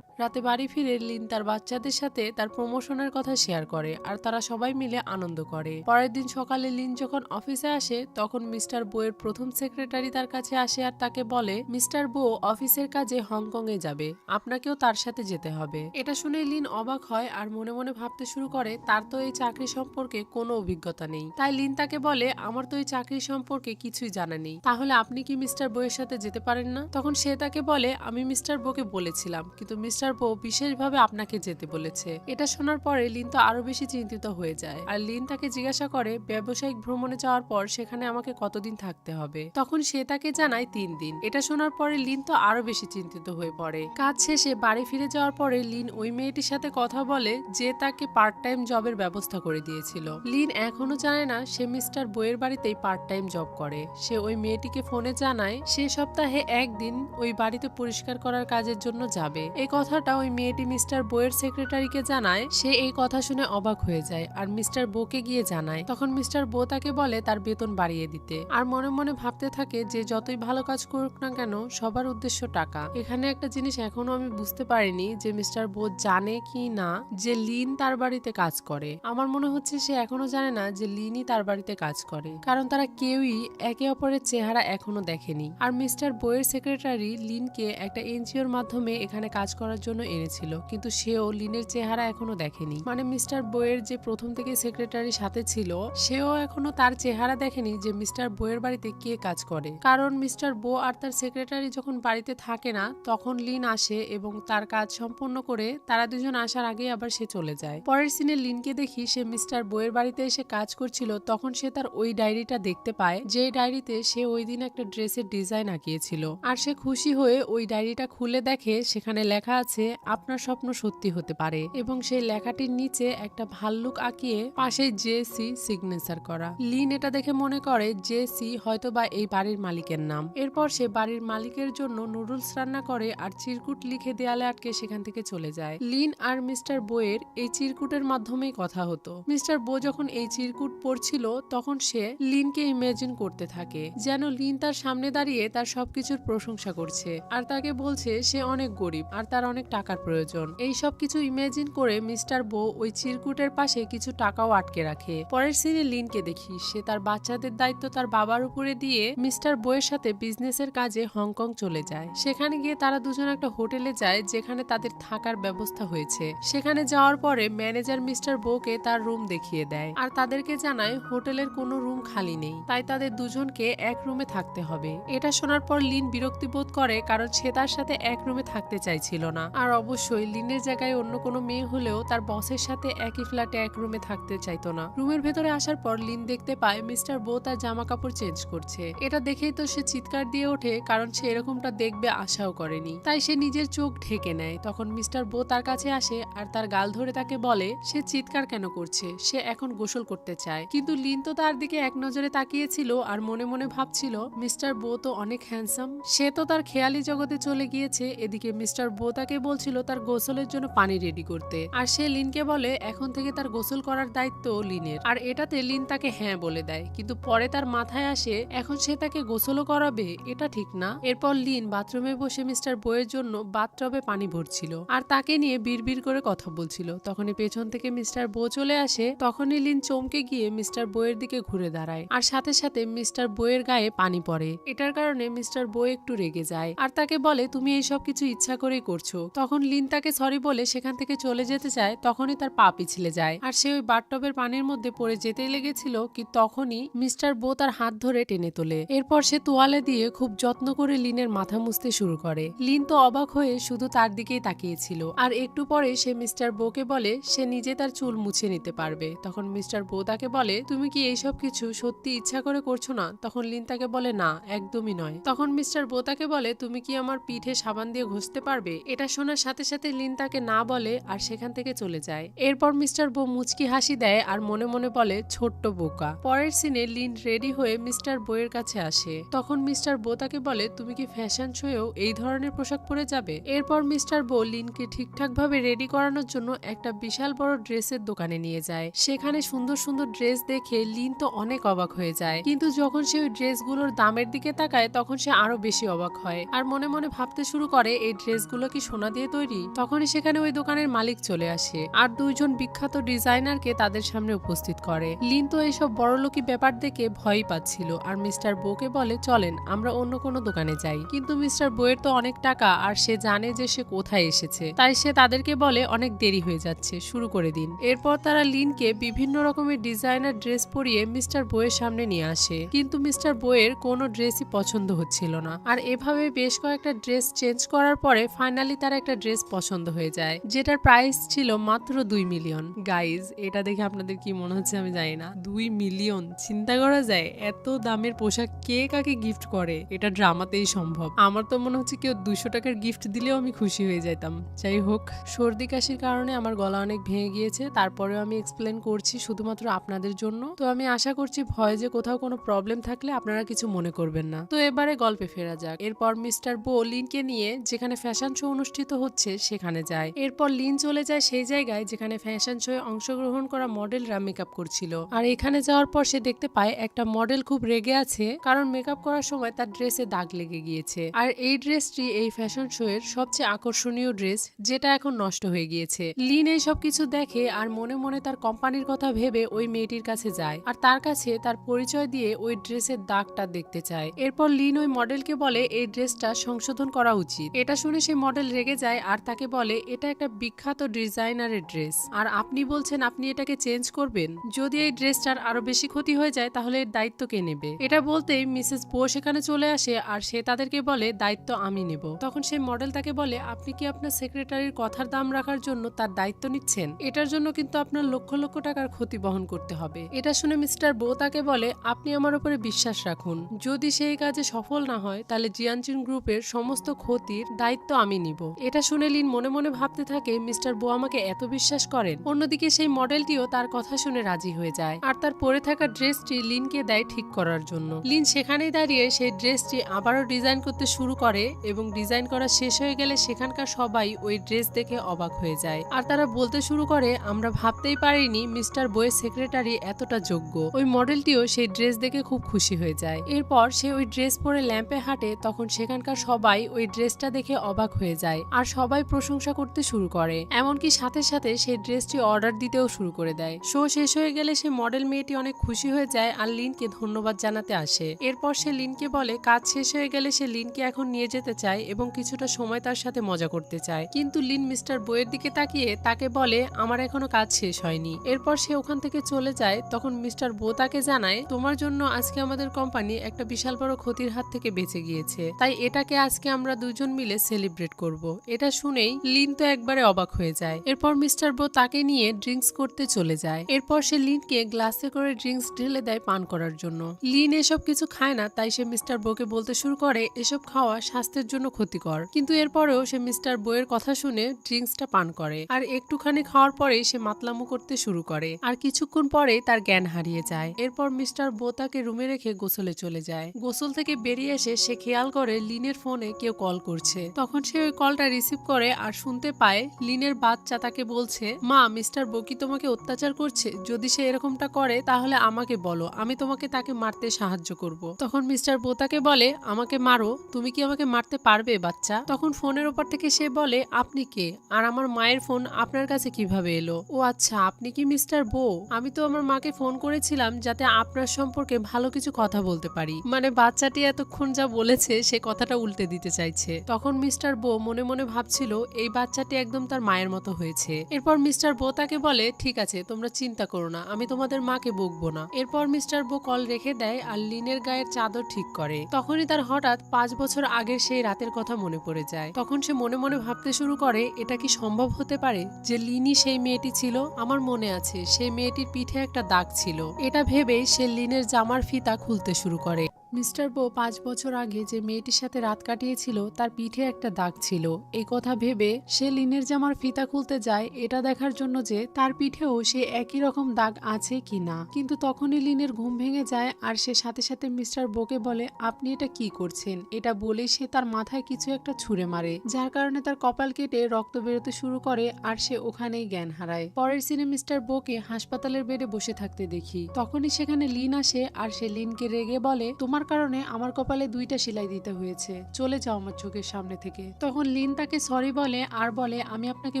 রাতে বাড়ি ফিরে লিন তার বাচ্চাদের সাথে তার প্রমোশনের কথা শেয়ার করে আর তারা সবাই মিলে আনন্দ করে। পরের দিন সকালে লিন যখন অফিসে আসে তখন মিস্টার বো এর প্রথম সেক্রেটারি তার কাছে আসে আর তাকে বলে, মিস্টার বো অফিসের কাজে হংকং এ যাবে, আপনাকেও তার সাথে যেতে হবে। এটা শুনে লিন অবাক হয় আর মনে মনে ভাবতে শুরু করে তার তো এই চাকরি সম্পর্কে কোনো অভিজ্ঞতা নেই। তাই লিন তাকে বলে, আমার তো এই চাকরি সম্পর্কে কিছুই জানা নেই, তাহলে আপনি কি মিস্টার বো এর সাথে যেতে পারেন না? তখন সে তাকে বলে, আমি মিস্টার বো কে বলেছিলাম, কিন্তু মিস্টার বো বিশেষভাবে আপনাকে যেতে বলেছে। এটা শোনার পরে লিন তো আরো বেশি চিন্তিত হয়ে যায় আর লিন তাকে জিজ্ঞাসা করে, ব্যবসায়িক ভ্রমণে যাওয়ার পর সেখানে আমাকে কতদিন থাকতে হবে? তখন সে তাকে জানায় 3 দিন। এটা শোনার পরে লিন তো আরো বেশি চিন্তিত হয়ে পড়ে। কাজ শেষে বাড়ি ফিরে যাওয়ার পরে লিন ওই মেয়েটির সাথে কথা বলে যে তাকে পার্ট টাইম জবের ব্যবস্থা করে দিয়েছিল। লিন এখনো জানে না সে মিস্টার বো এর বাড়িতেই পার্ট টাইম জব করে। সে ওই মেয়েটিকে ফোনে জানায় সে সপ্তাহে একদিন ওই বাড়িতে পরিষ্কার করার কাজের জন্য যাবে। এই কথাটা ওই মেয়েটি মিস্টার বো এর সেক্রেটারিকে জানায়। সে এই কথা শুনে অবাক হয়ে যায় আর মিস্টার বোকে গিয়ে জানায়। তখন মিস্টার বো তাকে বলে তার বেতন বাড়িয়ে দিতে, আর মনে মনে ভাবতে থাকে যে যতই ভালো কাজ করুক না কেন সবার উদ্দেশ্য টাকা। এখানে একটা জিনিস এখনো আমি বুঝতে পারিনি যে মিস্টার বো জানে কি না যে লিন তার বাড়িতে কাজ করে। আমার মনে হচ্ছে সে এখনো জানে না যে লিনই তার বাড়িতে কাজ করে, কারণ তারা কেউই একে অপরের চেহারা এখনো দেখেনি। আর মিস্টার বো এর সেক্রেটারি লিনকে একটা এনজিওর মাধ্যমে এখানে কাজ করার জন্য এনেছিল, কিন্তু সেও লিনের চেহারা এখনো দেখেনি। মানে মিস্টার বো এর যে প্রথম থেকে সেক্রেটারির সাথে ছিল সেও এখনো তার চেহারা দেখেনি যে মিস্টার বো এর বাড়িতে কে কাজ করে। কারণ মিস্টার বো আর তার সেক্রেটারি যখন বাড়িতে থাকে না তখন লিন আসে এবং তার কাজ সম্পূর্ণ করে তারা দুজন আসার আগে আবার সে চলে যায়। পরের সিনে লিনকে দেখি সে মিস্টার বো এর বাড়িতে এসে কাজ করছিল। তখন সে তার ওই ডায়েরিটা দেখতে পায় যে ডায়েরিতে সে ওই দিন একটা ড্রেসের ডিজাইন আঁকিয়েছিল, আর সে খুশি হয়ে ওই ডায়েরিটা খুলে দেখে সেখানে লেখা আছে আছে আপনার স্বপ্ন সত্যি হতে পারে, এবং সেই লেখাটির নিচে একটা ভাল্লুক আঁকিয়ে পাশে জেসি সিগনেচার করা। লিন এটা দেখে মনে করে জেসি হয়তো বা এই বাড়ির মালিকের নাম। এরপর সে বাড়ির মালিকের জন্য নুডলস রান্না করে আর চিরকুট লিখে দেয়ালে আটকে সেখান থেকে চলে যায়। লিন আর মিস্টার বোয়ের এই চিরকুটের মাধ্যমেই কথা হতো। মিস্টার বো যখন এই চিরকুট পড়ছিল তখন সে লিনকে ইমেজিন করতে থাকে যেন লিন তার সামনে দাঁড়িয়ে তার সবকিছুর প্রশংসা করছে আর তাকে বলছে সে অনেক গরিব আর তার অনেক টাকার প্রয়োজন। এই সব কিছু ইমেজিন করে মিস্টার বো ওই চিরকুটের পাশে কিছু টাকাও আটকে রাখে। পরের সিনে লিনকে দেখি সে তার বাচ্চাদের দায়িত্ব তার বাবার উপরে দিয়ে মিস্টার বইয়ের সাথে বিজনেসের কাজে হংকং চলে যায়। সেখানে গিয়ে তারা দুজন একটা হোটেলে যায় যেখানে তাদের থাকার ব্যবস্থা হয়েছে। সেখানে যাওয়ার পরে ম্যানেজার মিস্টার বোকে তার রুম দেখিয়ে দেয় আর তাদেরকে জানায় হোটেলের কোনো রুম খালি নেই, তাই তাদের দুজনকে এক রুমে থাকতে হবে। এটা শোনার পর লিন বিরক্তি বোধ করে কারণ সে তার সাথে এক রুমে থাকতে চাইছিল না। আর অবশ্যই লিনের জায়গায় অন্য কোনো মেয়ে হলেও তার বসের সাথে একই ফ্ল্যাটে এক রুমে থাকতে চাইতো না। রুমের ভেতরে আসার পর লিন দেখতে পায় মিস্টার বো তার জামা কাপড় চেঞ্জ করছে। এটা দেখেই তো সে চিৎকার দিয়ে ওঠে কারণ সে এরকমটা দেখবে আশাও করেনি, তাই সে নিজের চোখ ঢেকে নেয়। তখন মিস্টার বো তার কাছে আসে আর তার গাল ধরে তাকে বলে সে চিৎকার কেন করছে, সে এখন গোসল করতে চায়। কিন্তু লিন তো তার দিকে এক নজরে তাকিয়েছিল আর মনে মনে ভাবছিল মিস্টার বো তো অনেক হ্যান্ডসাম, সে তো তার খেয়ালি জগতে চলে গিয়েছে। এদিকে মিস্টার বো তাকে বলছিল তার গোসলের জন্য পানি রেডি করতে আর সে লিনকে বলে এখন থেকে তার গোসল করার দায়িত্ব লিনের। আর এটাতে লিন তাকে হ্যাঁ বলে দেয়, কিন্তু পরে তার মাথায় আসে এখন সে তাকে গোসলও করাবে, এটা ঠিক না। এরপর লিন বাথরুমে বসে মিস্টার বইয়ের জন্য বাথটবে পানি ভরছিল আর তাকে নিয়ে বিড়বিড় করে কথা বলছিল। তখনই পেছন থেকে মিস্টার বো চলে আসে। তখনই লিন চমকে গিয়ে মিস্টার বইয়ের দিকে ঘুরে দাঁড়ায় আর সাথে সাথে মিস্টার বইয়ের গায়ে পানি পড়ে। এটার কারণে মিস্টার বই একটু রেগে যায় আর তাকে বলে তুমি এই সব কিছু ইচ্ছা করেই করছো। তখন লিন তাকে সরি বলে সেখান থেকে চলে যেতে চায়, তখনই তার পা পিছলে যায় আর সে ওই বাথটবের পানির মধ্যে পড়ে যেতেই লেগেছিল কি তখনই মিস্টার বো তার হাত ধরে টেনে তোলে। এরপর সে তোয়ালে দিয়ে খুব যত্ন করে লিনের মাথা মুছতে শুরু করে। লিন তো অবাক হয়ে শুধু তার দিকেই তাকিয়েছিল আর একটু পরে সে মিস্টার বোকে বলে সে নিজে তার চুল মুছে নিতে পারবে। তখন মিস্টার বো তাকে বলে তুমি কি এইসব কিছু সত্যি ইচ্ছা করে করছো না? তখন লিন তাকে বলে না, একদমই নয়। তখন মিস্টার বো তাকে বলে তুমি কি আমার পিঠে সাবান দিয়ে ঘষতে পারবে? এটা শোনার সাথে সাথে লিন তাকে না বলে আর সেখান থেকে চলে যায়। এরপর মিস্টার বো মুচকি হাসি দেয় আর মনে মনে বলে ছোট্ট বোকা। পরের সিনে লিন রেডি হয়ে মিস্টার বইয়ের কাছে আসে। তখন মিস্টার বো তাকে বলে তুমি কি ফ্যাশন শোয়েও এই ধরনের পোশাক পরে যাবে? এরপর মিস্টার বো লিনকে ঠিকঠাক ভাবে রেডি করানোর জন্য একটা বিশাল বড় ড্রেসের দোকানে নিয়ে যায়। সেখানে সুন্দর সুন্দর ড্রেস দেখে লিন তো অনেক অবাক হয়ে যায়, কিন্তু যখন সে ওই ড্রেসগুলোর দামের দিকে তাকায় তখন সে আরো বেশি অবাক হয় আর মনে মনে ভাবতে শুরু করে এই ড্রেসগুলো কি সোনা দিয়ে তৈরি। তখনই সেখানে ওই দোকানের মালিক চলে আসে আর দুইজন বিখ্যাত ডিজাইনারকে তাদের সামনে উপস্থিত করে। লিন তো এইসব বড়লোকি ব্যাপার দেখে ভয়ই পাচ্ছিল আর মিস্টার বোকে বলে চলেন আমরা অন্য কোনো দোকানে যাই। কিন্তু মিস্টার বইয়ের তো অনেক টাকা আর সে জানে যে সে কোথায় এসেছে, তাই সে তাদেরকে বলে অনেক দেরি হয়ে যাচ্ছে, শুরু করে দিন। এরপর তারা লিনকে বিভিন্ন রকমের ডিজাইনার ড্রেস পরিয়ে মিস্টার বইয়ের সামনে নিয়ে আসে, কিন্তু মিস্টার বইয়ের কোনো ড্রেসই পছন্দ হচ্ছিল না। আর এভাবে বেশ কয়েকটা ড্রেস চেঞ্জ করার পরে ফাইনালি তার একটা ড্রেস পছন্দ হয়ে যায় যেটার প্রাইস ছিল মাত্র 2 মিলিয়ন। গাইজ এটা দেখে আপনাদের কি মনে হচ্ছে আমি জানি না, 2 মিলিয়ন চিন্তা করা যায়? এত দামের পোশাক কে কাকে গিফট করে? এটা ড্রামাতেই সম্ভব। আমার তো মনে হচ্ছে কেউ 200 টাকার গিফট দিলেও আমি খুশি হয়ে যেতাম। যাই হোক, সর্দি কাশির কারণে আমার গলা অনেক ভেঙে গিয়েছে, তারপরেও আমি এক্সপ্লেন করছি শুধুমাত্র আপনাদের জন্য। তো আমি আশা করছি ভয়েসে কোথাও কোনো প্রবলেম থাকলে আপনারা কিছু মনে করবেন না। তো এবারে গল্পে ফেরা যাক। এরপর মিস্টার বো লিনকে নিয়ে যেখানে ফ্যাশন শো অনুষ্ঠিত হচ্ছে সেখানে যায়। এরপর লিন চলে যায় সেই জায়গায় যেখানে ফ্যাশন শোয়ে অংশগ্রহণ করা মডেলরা মেকআপ করছিল। আর এখানে যাওয়ার পর সে দেখতে পায় একটা মডেল খুব রেগে আছে কারণ মেকআপ করার সময় তার ড্রেসে দাগ লেগে গিয়েছে। আর এই ড্রেসটি এই ফ্যাশন শো এর সবচেয়ে আকর্ষণীয় ড্রেস, যেটা এখন নষ্ট হয়ে গিয়েছে। লিন এই সব কিছু দেখে আর মনে মনে তার কোম্পানির কথা ভেবে ওই মেয়েটির কাছে যায় আর তার কাছে তার পরিচয় দিয়ে ওই ড্রেসের দাগটা দেখতে চায়। এরপর লিন ওই মডেলকে বলে এই ড্রেসটা সংশোধন করা উচিত। এটা শুনে সেই মডেল রেগে যায় আর তাকে বলে এটা একটা বিখ্যাত ডিজাইনারের ড্রেস আর আপনি বলছেন আপনি এটাকে চেঞ্জ করবেন। যদি এই ড্রেসটার আরো বেশি ক্ষতি হয়ে যায় তাহলে এর দায়িত্ব কে নেবে? এটা বলতেই মিসেস বো সেখানে চলে আসে আর সে তাদেরকে বলে দায়িত্ব আমি নেব। তখন সেই মডেল তাকে বলে আপনি কি আপনার সেক্রেটারির কথার দাম রাখার জন্য তার দায়িত্ব নিচ্ছেন? এটার জন্য কিন্তু আপনার লক্ষ লক্ষ টাকার ক্ষতি বহন করতে হবে। এটা শুনে মিস্টার বো তাকে বলে আপনি আমার উপরে বিশ্বাস রাখুন, যদি সেই কাজে সফল না হয় তাহলে জিয়ানচিন গ্রুপের সমস্ত ক্ষতির দায়িত্ব আমি নিব। এটা শুনে লিন মনে মনে ভাবতে থাকে মিস্টার বো আমাকে এত বিশ্বাস করেন। অন্যদিকে সেই মডেলটিও তার কথা শুনে রাজি হয়ে যায় আর তার পরে থাকা ড্রেসটি লিনকে দেয় ঠিক করার জন্য। লিন সেখানেই দাঁড়িয়ে সেই ড্রেসটি আবারও ডিজাইন করতে শুরু করে এবং ডিজাইন করা শেষ হয়ে গেলে সেখানকার সবাই ওই ড্রেস দেখে অবাক হয়ে যায় আর তারা বলতে শুরু করে আমরা ভাবতেই পারিনি মিস্টার বইয়ের সেক্রেটারি এতটা যোগ্য। ওই মডেলটিও সেই ড্রেস দেখে খুব খুশি হয়ে যায়। এরপর সে ওই ড্রেস পরে ল্যাম্পে হাঁটে, তখন সেখানকার সবাই ওই ড্রেসটা দেখে অবাক হয়ে যায় আর সবাই প্রশংসা করতে শুরু করে। এমনকি সাথে সাথে সেই ড্রেসটি অর্ডার দিতেও শুরু করে দেয়। শো শেষ হয়ে গেলে সে মডেল মেয়েটি অনেক খুশি হয়ে যায় আর লিনকে ধন্যবাদ জানাতে আসে। এরপর সে লিনকে বলে কাজ শেষ হয়ে গেলে সে লিনকে এখন নিয়ে যেতে চায় এবং কিছুটা সময় তার সাথে মজা করতে চায়, কিন্তু লিন মিস্টার বইয়ের দিকে তাকিয়ে তাকে বলে আমার এখনো কাজ শেষ হয়নি। এরপর সে ওখান থেকে চলে যায়। তখন মিস্টার বো তাকে জানায় তোমার জন্য আজকে আমাদের কোম্পানি একটা বিশাল বড় ক্ষতির হাত থেকে বেঁচে গিয়েছে, তাই এটাকে আজকে আমরা দুজন মিলে সেলিব্রেট করব। এটা শুনেই লিন তো একবারে অবাক হয়ে যায়। এরপর মিস্টার বো তাকে নিয়ে ড্রিঙ্কস করতে চলে যায়। এরপর সে লিনকে গ্লাসে করে ড্রিঙ্কস ঢেলে দেয় পান করার জন্য। লিন এসব কিছু খায় না, তাই সে মিস্টার বোকে বলতে শুরু করে এসব খাওয়া স্বাস্থ্যের জন্য ক্ষতিকর, কিন্তু এরপরেও সে মিস্টার বইয়ের কথা শুনে ড্রিঙ্কসটা পান করে আর একটুখানি খাওয়ার পরে সে মাতলামো করতে শুরু করে আর কিছুক্ষণ পরে তার জ্ঞান হারিয়ে যায়। এরপর মিস্টার বো তাকে রুমে রেখে গোসলে চলে যায়। গোসল থেকে বেরিয়ে এসে সে খেয়াল করে লিনের ফোনে কেউ কল করছে। তখন সে ওই কলটা রিসিভ করে আর শুনতে পায় লিনের বাচ্চা তাকে বলছে মা মিস্টার বো কি তোমাকে অত্যাচার করছে, যদি সে এরকমটা করে তাহলে আমাকে বলো, আমি তোমাকে তাকে মারতে সাহায্য করব। তখন মিস্টার বো তাকে বলে আমাকে মারো, তুমি কি আমাকে মারতে পারবে বাচ্চা? তখন ফোনের ওপর থেকে সে বলে আপনি কে আর আমার মায়ের ফোন আপনার কাছে কিভাবে এলো? ও আচ্ছা, আপনি কি মিস্টার বো? আমি তো আমার মাকে ফোন করেছিলাম যাতে আপনার সম্পর্কে ভালো কিছু কথা বলতে পারি। মানে বাচ্চাটি এতক্ষণ যা বলেছে সে কথাটা উল্টে দিতে চাইছে। তখন মিস্টার বো মনে মনে ভাবছিল এই বাচ্চাটি একদম তার মায়ের মতো হয়েছে। এরপর মিস্টার বো তাকে বলে ঠিক আছে, তোমরা চিন্তা করো না, আমি তোমাদের মাকে বকবো না। এরপর মিস্টার বো কল রেখে দেয় আর লিনের গায়ের চাদর ঠিক করে। তখনই তার হঠাৎ 5 বছর আগের সেই রাতের কথা মনে পড়ে যায়। তখন সে মনে মনে ভাবতে শুরু করে এটা কি সম্ভব হতে পারে যে লিনি সেই মেয়েটি ছিল? আমার মনে আছে সেই মেয়েটির পিঠে একটা দাগ ছিল। এটা ভেবেই সে লিনের জামার ফিতা খুলতে শুরু করে। মিস্টার বো 5 বছর আগে যে মেয়েটির সাথে রাত কাটিয়েছিল তার পিঠে একটা দাগ ছিল। এই কথা ভেবে সে লিনের জামার ফিতা খুলতে যায় এটা দেখার জন্য যে তার পিঠেও সে একই রকম দাগ আছে কিনা। কিন্তু তখনই লিনের ঘুম ভেঙে যায় আর সে সাথে সাথে মিস্টার বোকে বলে আপনি এটা কি করছেন? এটা বলেই সে তার মাথায় কিছু একটা ছুঁড়ে মারে, যার কারণে তার কপাল কেটে রক্ত বেরোতে শুরু করে আর সে ওখানেই জ্ঞান হারায়। পরের সিনে মিস্টার বোকে হাসপাতালের বেডে বসে থাকতে দেখি। তখনই সেখানে লিন আসে আর সে লিনকে রেগে বলে তোমার কারণে আমার কপালে 2টা সেলাই দিতে হয়েছে, চলে যাও আমার চোখের সামনে থেকে। তখন লিন তাকে সরি বলে আর বলে আমি আপনাকে